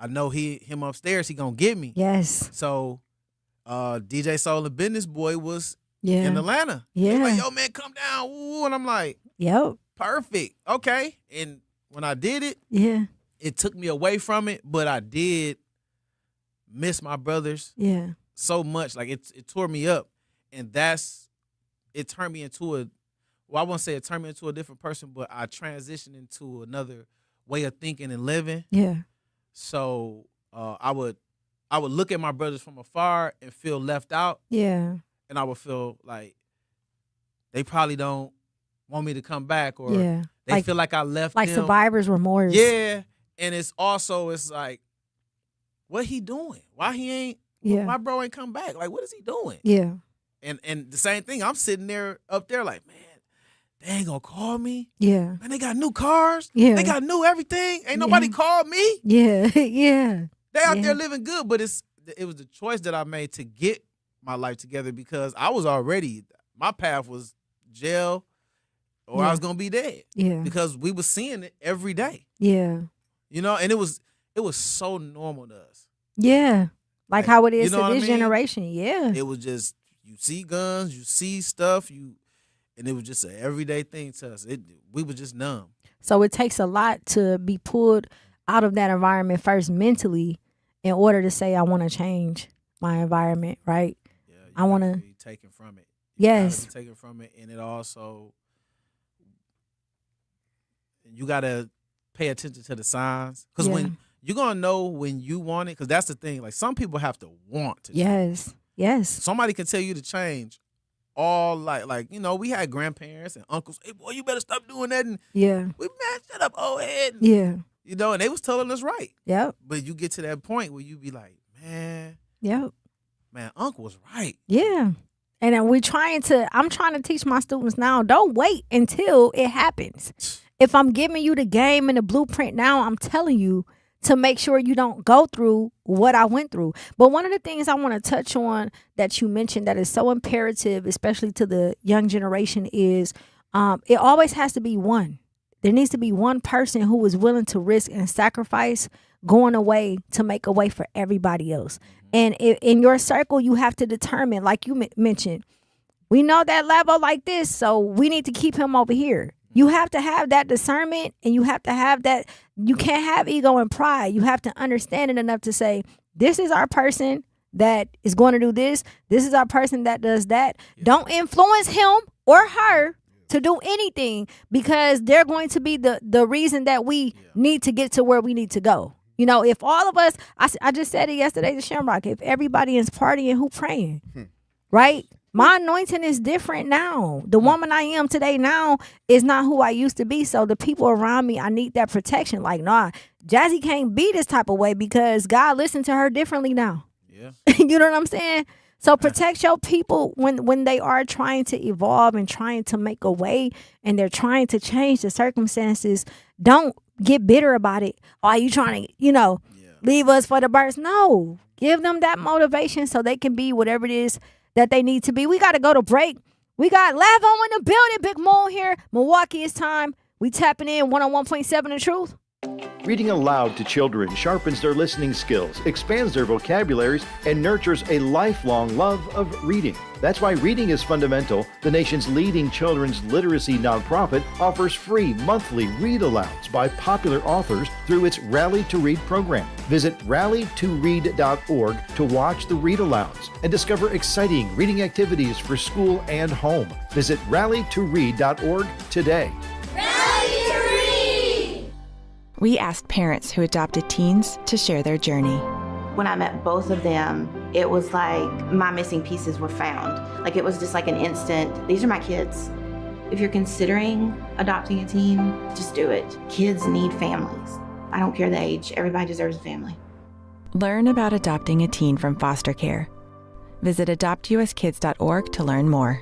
know him upstairs, he gonna get me. Yes. So DJ Soul and Business Boy was in Atlanta. Yeah. He was like, yo, man, come down. Ooh. And I'm like, yep. Perfect. Okay. And when I did it, it took me away from it, but I did miss my brothers so much. Like, it tore me up. And it turned me into I won't say it turned me into a different person, but I transitioned into another way of thinking and living. Yeah. So I would look at my brothers from afar and feel left out. Yeah. And I would feel like they probably don't want me to come back, or they feel like I left them. Survivor's remorse. Yeah. And it's like, what he doing? Why he ain't, my bro ain't come back? Like, what is he doing? Yeah. And the same thing, I'm sitting there up there like, man, they ain't gonna call me. Yeah. Man, they got new cars. Yeah. They got new everything. Ain't nobody called me. Yeah. Yeah. They out there living good, but it was the choice that I made to get my life together because I was already, my path was jail or I was gonna be dead. Yeah. Because we were seeing it every day. Yeah. You know, and it was so normal to us. Yeah. Like how it is you know to what this I mean? generation. Yeah. It was just, you see guns, you see stuff, and it was just an everyday thing to us. We were just numb. So it takes a lot to be pulled out of that environment first mentally in order to say, I want to change my environment, right? Yeah, I want to be taken from it. Yes. Be taken from it, and it also, you got to pay attention to the signs. Because when you're going to know when you want it, because that's the thing. Like, some people have to want to change. Yes. Somebody can tell you to change all like you know, we had grandparents and uncles. Hey, boy, you better stop doing that. And we, man, shut up, old head. Yeah. You know, and they was telling us right. Yep. But you get to that point where you be like, man. Yep. Man, Uncle was right. Yeah. And I'm trying to teach my students now, don't wait until it happens. If I'm giving you the game and the blueprint now, I'm telling you to make sure you don't go through what I went through. But one of the things I want to touch on that you mentioned that is so imperative, especially to the young generation, is it always has to be one. There needs to be one person who is willing to risk and sacrifice going away to make a way for everybody else. And in your circle, you have to determine, like you mentioned, we know that level like this, so we need to keep him over here. You have to have that discernment, and you have to have that. You can't have ego and pride. You have to understand it enough to say, this is our person that is going to do this. This is our person that does that. Yeah. Don't influence him or her to do anything, because they're going to be the reason that we need to get to where we need to go. You know, if all of us, I just said it yesterday to Shamrock, if everybody is partying, who praying? Right? My anointing is different now. The woman I am today now is not who I used to be. So the people around me, I need that protection. Like, nah, Jazzy can't be this type of way because God listened to her differently now. Yeah. You know what I'm saying? So protect your people when they are trying to evolve and trying to make a way and they're trying to change the circumstances. Don't get bitter about it. Are you trying to, leave us for the birds? No. Give them that motivation so they can be whatever it is that they need to be. We got to go to break. We got Lavo in the building. Big Moon here. Milwaukee, it's time. We tapping in 101.7 The Truth. Reading aloud to children sharpens their listening skills, expands their vocabularies, and nurtures a lifelong love of reading. That's why Reading is Fundamental, the nation's leading children's literacy nonprofit, offers free monthly read-alouds by popular authors through its Rally to Read program. Visit rallytoread.org to watch the read-alouds and discover exciting reading activities for school and home. Visit rallytoread.org today. We asked parents who adopted teens to share their journey. When I met both of them, it was like my missing pieces were found. Like it was just like an instant, these are my kids. If you're considering adopting a teen, just do it. Kids need families. I don't care the age, everybody deserves a family. Learn about adopting a teen from foster care. Visit adoptuskids.org to learn more.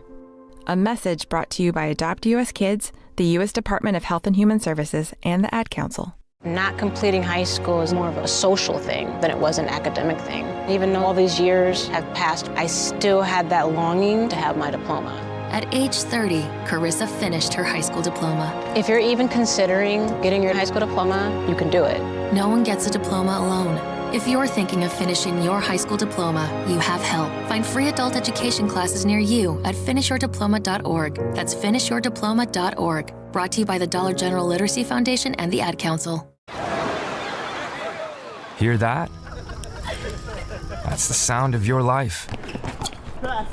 A message brought to you by Adopt US Kids, the U.S. Department of Health and Human Services, and the Ad Council. Not completing high school is more of a social thing than it was an academic thing. Even though all these years have passed, I still had that longing to have my diploma. At age 30, Carissa finished her high school diploma. If you're even considering getting your high school diploma, you can do it. No one gets a diploma alone. If you're thinking of finishing your high school diploma, you have help. Find free adult education classes near you at finishyourdiploma.org. That's finishyourdiploma.org. Brought to you by the Dollar General Literacy Foundation and the Ad Council. Hear that? That's the sound of your life.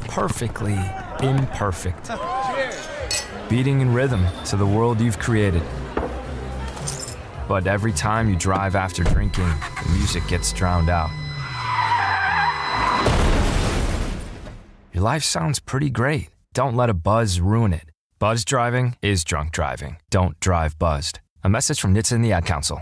Perfectly imperfect. Beating in rhythm to the world you've created. But every time you drive after drinking, the music gets drowned out. Your life sounds pretty great. Don't let a buzz ruin it. Buzz driving is drunk driving. Don't drive buzzed. A message from NHTSA and the Ad Council.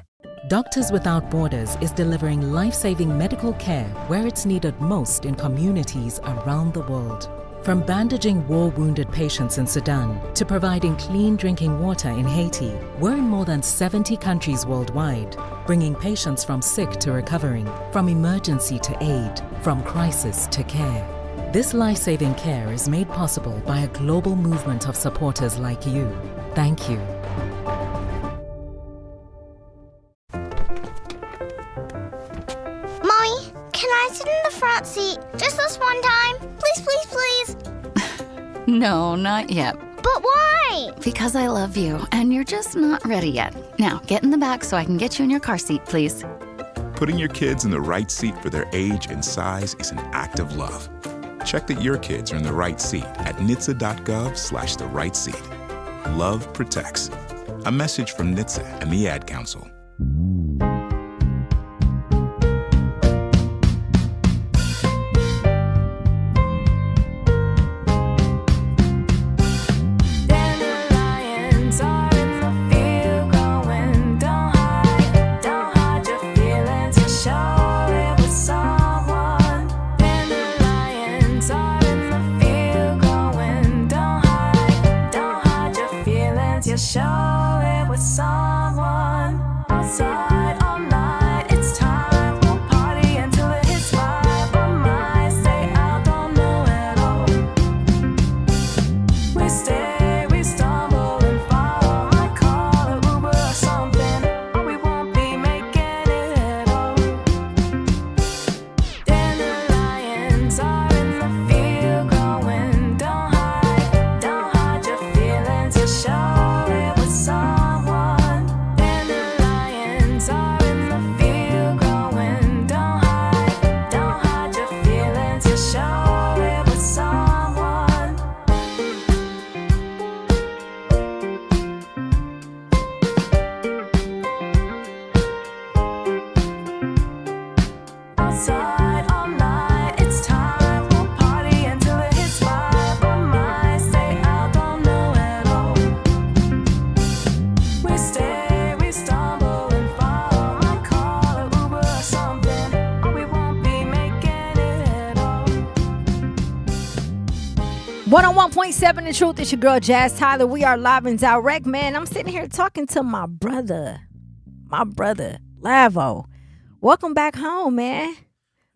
Doctors Without Borders is delivering life-saving medical care where it's needed most in communities around the world. From bandaging war-wounded patients in Sudan to providing clean drinking water in Haiti, we're in more than 70 countries worldwide, bringing patients from sick to recovering, from emergency to aid, from crisis to care. This life-saving care is made possible by a global movement of supporters like you. Thank you. Mommy, can I sit in the front seat just this one time? Please, please, please. No, not yet. But why? Because I love you, and you're just not ready yet. Now, get in the back so I can get you in your car seat, please. Putting your kids in the right seat for their age and size is an act of love. Check that your kids are in the right seat at nhtsa.gov/the-right-seat. Love protects. A message from NHTSA and the Ad Council. .7 The Truth. It's your girl Jazz Tyler. We are live and direct, man. I'm sitting here talking to my brother Lavo. Welcome back home, man.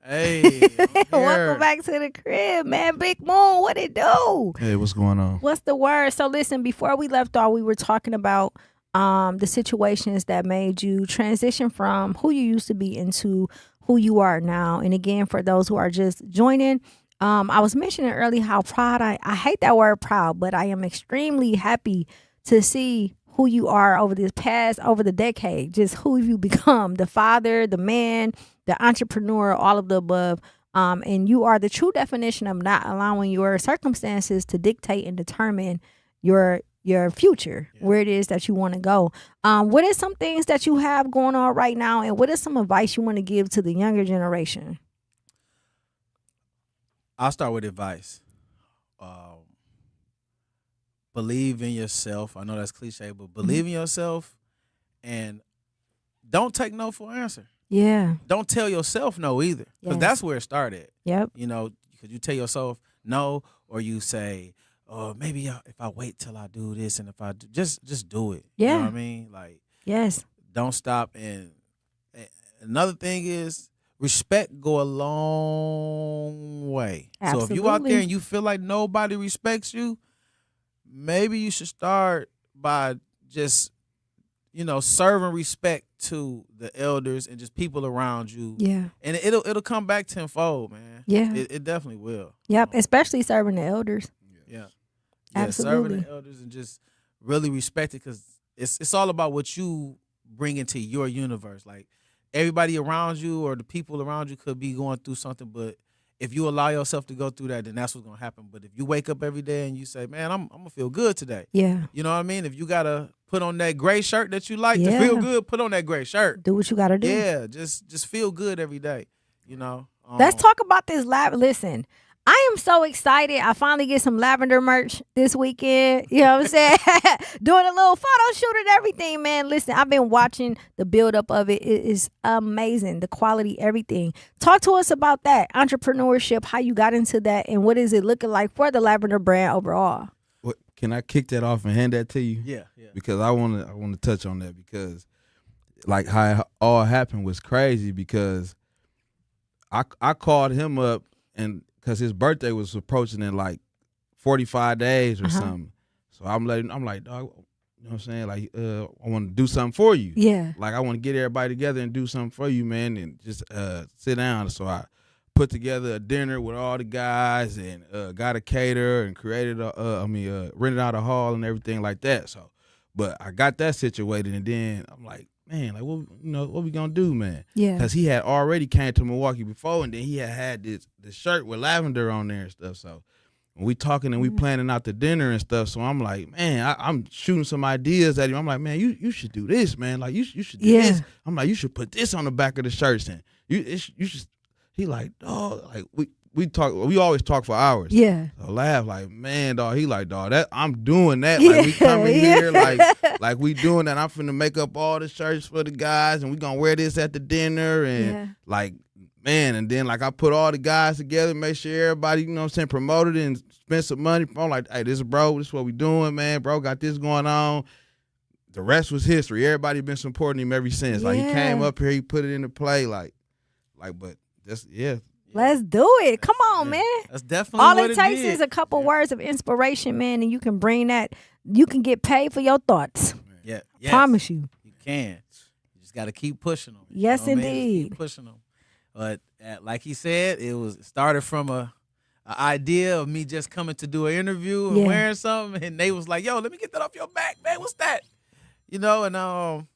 Hey, welcome back to the crib, man. Big Moon, what it do? Hey, what's going on? What's the word? So listen, before we left off, we were talking about the situations that made you transition from who you used to be into who you are now. And again, for those who are just joining, I was mentioning earlier how proud I hate that word proud, but I am extremely happy to see who you are over the decade, just who you become, the father, the man, the entrepreneur, all of the above. And you are the true definition of not allowing your circumstances to dictate and determine your future, where it is that you want to go. What are some things that you have going on right now, and what is some advice you want to give to the younger generation? I'll start with advice. Believe in yourself. I know that's cliche, but believe in yourself, and don't take no for an answer. Yeah. Don't tell yourself no either, because that's where it started. Yep. You know, because you tell yourself no, or you say, "Oh, maybe if I wait till I do this, and if I do, just do it." Yeah. You know what I mean? Like, yes. Don't stop. And another thing is, respect go a long way. Absolutely. So if you out there and you feel like nobody respects you, maybe you should start by just, serving respect to the elders and just people around you. Yeah. And it'll come back tenfold, man. Yeah. It definitely will. Yep. Especially serving the elders. Yeah. Absolutely. Serving the elders and just really respect it, because it's all about what you bring into your universe. Like, everybody around you or the people around you could be going through something, but if you allow yourself to go through that, then that's what's gonna happen. But if you wake up every day and you say, "Man, I'm gonna feel good today," Yeah. you know what I mean? If you gotta put on that gray shirt that you like to feel good, put on that gray shirt. Do what you gotta do. Yeah, just feel good every day. Let's talk about this live. Listen, I am so excited. I finally get some lavender merch this weekend. You know what I'm saying? Doing a little photo shoot and everything, man. Listen, I've been watching the buildup of it. It is amazing. The quality, everything. Talk to us about that. Entrepreneurship, how you got into that, and what is it looking like for the lavender brand overall? What, can I kick that off and hand that to you? Yeah. Because I want to touch on that, because like how it all happened was crazy, because I called him up, and because his birthday was approaching in like 45 days or something. So I'm like, dog, you know what I'm saying? Like, I want to do something for you. Yeah. Like, I want to get everybody together and do something for you, man, and just sit down. So I put together a dinner with all the guys and got a caterer and created rented out a hall and everything like that. So, but I got that situated, and then I'm like, man, like, what we gonna do, man? Yeah. Because he had already came to Milwaukee before, and then he had this shirt with lavender on there and stuff. So when we talking and we planning out the dinner and stuff, so I'm like, man, I'm shooting some ideas at him. I'm like, man, you should do this, man. Like, you should do this. I'm like, you should put this on the back of the shirts, and you should. He like, dog, like we always talk for hours. Yeah. So laugh like, man, dog. He like, dog, that I'm doing that. Like, we coming here, like we doing that. I'm finna make up all the shirts for the guys, and we gonna wear this at the dinner, and like, man, and then like I put all the guys together, make sure everybody, you know what I'm saying, promoted and spent some money. I'm like, hey, this is what we doing, man. Bro got this going on. The rest was history. Everybody been supporting him ever since. Like, he came up here, he put it into play, like, but that's Let's do it. Come on, man. That's definitely all what it takes is a couple words of inspiration, man, and you can bring that. You can get paid for your thoughts. Yeah, Promise you. You can. You just got to keep pushing them. Yes, indeed. Keep pushing them. But like he said, it started from a idea of me just coming to do an interview and wearing something, and they was like, "Yo, let me get that off your back, man. What's that?" You know, and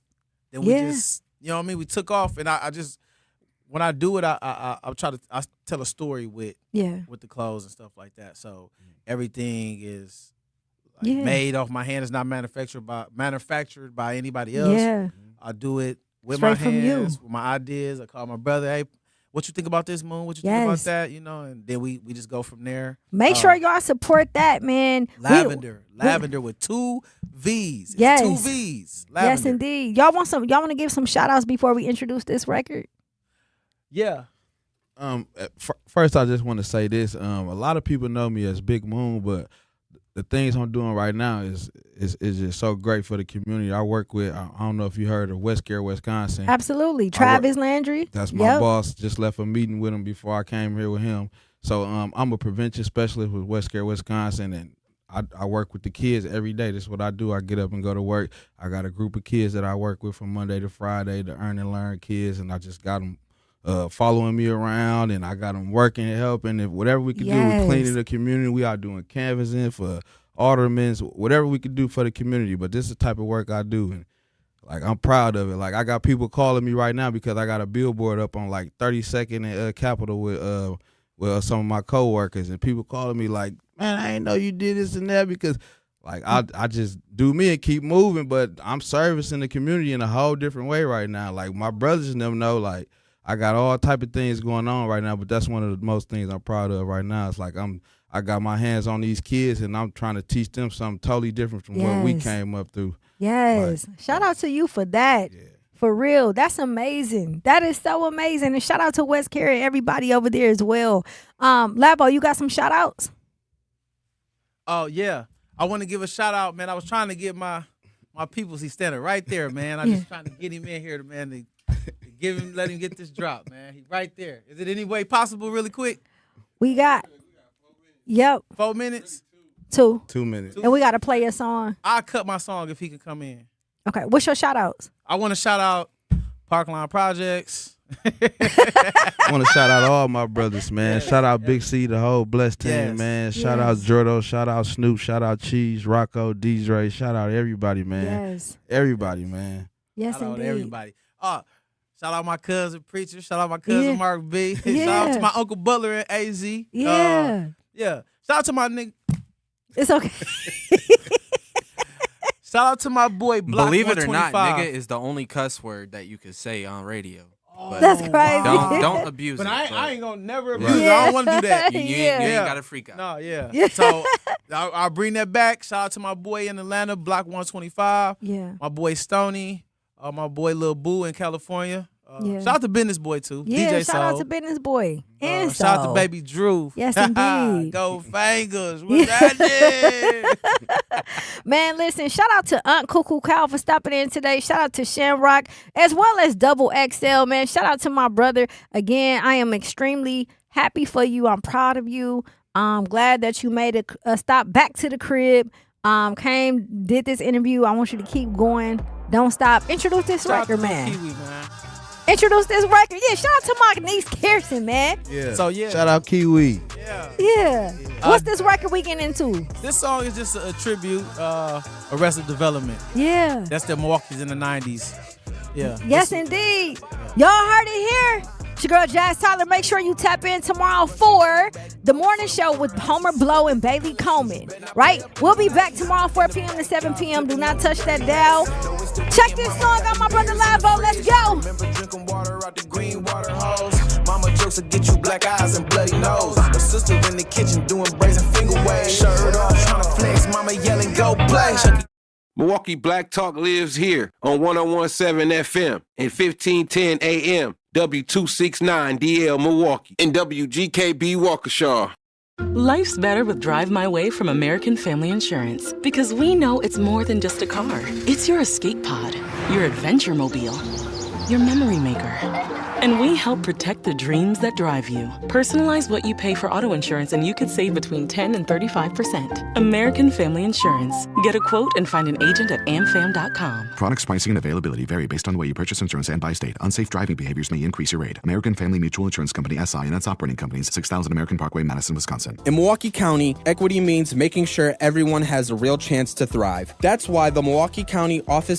then we just, you know what I mean. We took off, and I just. When I do it, I tell a story with the clothes and stuff like that. So everything is made off my hand. It's not manufactured by anybody else. Yeah. I do it with Straight my from hands, you. with my ideas. I call my brother, hey, what you think about this, Moon? What you think about that? You know, and then we just go from there. Make sure y'all support that, man. Lavender with 2 V's. Yes. 2 V's. Lavender. Yes, indeed. Y'all want to give some shout outs before we introduce this record? Yeah. First, I just want to say this. A lot of people know me as Big Moon, but the things I'm doing right now is just so great for the community. I work with, I don't know if you heard of Westcare, Wisconsin. Absolutely. Travis Landry. That's my boss. Just left a meeting with him before I came here with him. So I'm a prevention specialist with Westcare, Wisconsin, and I work with the kids every day. This is what I do. I get up and go to work. I got a group of kids that I work with from Monday to Friday, the Earn and Learn kids, and I just got them following me around, and I got them working and helping. And whatever we can do, we cleaning the community. We are doing canvassing for aldermen, whatever we can do for the community. But this is the type of work I do, and like, I'm proud of it. Like, I got people calling me right now because I got a billboard up on like 32nd and Capitol with some of my coworkers, and people calling me like, man, I didn't know you did this and that, because like I just do me and keep moving, but I'm servicing the community in a whole different way right now. Like, my brothers and them know, like, I got all type of things going on right now, but that's one of the most things I'm proud of right now. It's like I got my hands on these kids, and I'm trying to teach them something totally different from what we came up through. Yes. Like, shout out to you for that. Yeah. For real. That's amazing. That is so amazing. And shout out to West Carey, everybody over there as well. Labo, you got some shout outs? Oh, yeah. I want to give a shout out, man. I was trying to get my peoples. He's standing right there, man. I'm just trying to get him in here, man, to let him get this drop, man. He's right there. Is it any way possible, really quick? We got 4 minutes? 2 minutes. And we got to play a song. I'll cut my song if he can come in. Okay. What's your shout outs? I want to shout out Parkline Projects. I want to shout out all my brothers, man. Shout out Big C, the whole blessed team, man. Shout out Jordo, shout out Snoop, shout out Cheese, Rocco, DJ, shout out everybody, man. Yes. Everybody, man. Yes, shout indeed. out everybody. Shout out my cousin Preacher. Shout out my cousin Mark B. Shout out to my Uncle Butler and AZ. Yeah. Shout out to my nigga. It's okay. Shout out to my boy Block Believe it or not, 125. nigga is the only cuss word that you could say on radio. That's crazy. Don't abuse but it. I ain't gonna never abuse it. I don't want to do that. You ain't got to freak out. No, yeah. So I'll bring that back. Shout out to my boy in Atlanta, Block 125. Yeah. My boy Stoney. My boy Lil Boo in California. Yeah. Shout out to Business Boy too. Yeah, DJ shout Soul. out to Business Boy. And shout out to Soul. Baby Drew. Yes, indeed. Go Fingers. What's happening? Man, listen, shout out to Aunt Cuckoo Cow for stopping in today. Shout out to Shamrock, as well as Double XL, man. Shout out to my brother. Again, I am extremely happy for you. I'm proud of you. I'm glad that you made a stop back to the crib. Did this interview. I want you to keep going. Don't stop. Introduce this record, man. Kiwi, man. Introduce this record. Yeah, shout out to my niece Kirsten, man. Yeah. So yeah. Shout out Kiwi. Yeah. What's this record we getting into? This song is just a tribute, Arrested Development. Yeah. That's the Milwaukee's in the 90s. Yeah. Yes, indeed. Y'all heard it here. It's your girl Jazz Tyler. Make sure you tap in tomorrow for the morning show with Homer Blow and Bailey Coleman. Right? We'll be back tomorrow 4 p.m. to 7 p.m. Do not touch that dial. Check this song out, my brother Lavo. Let's go. Remember drinking water out the green water hose. Mama jokes will get you black eyes and bloody nose. My sister in the kitchen doing brazen finger waves. Shirt off, trying to flex. Mama yelling, go play. Milwaukee Black Talk lives here on 101.7 FM and 1510 AM. W269DL Milwaukee and WGKB Waukesha. Life's better with Drive My Way from American Family Insurance because we know it's more than just a car. It's your escape pod, your adventure mobile, your memory maker. And we help protect the dreams that drive you. Personalize what you pay for auto insurance and you could save between 10 and 35%. American Family Insurance. Get a quote and find an agent at amfam.com. Products, pricing, and availability vary based on the way you purchase insurance and by state. Unsafe driving behaviors may increase your rate. American Family Mutual Insurance Company, SI, and its operating companies, 6000 American Parkway, Madison, Wisconsin. In Milwaukee County, equity means making sure everyone has a real chance to thrive. That's why the Milwaukee County Office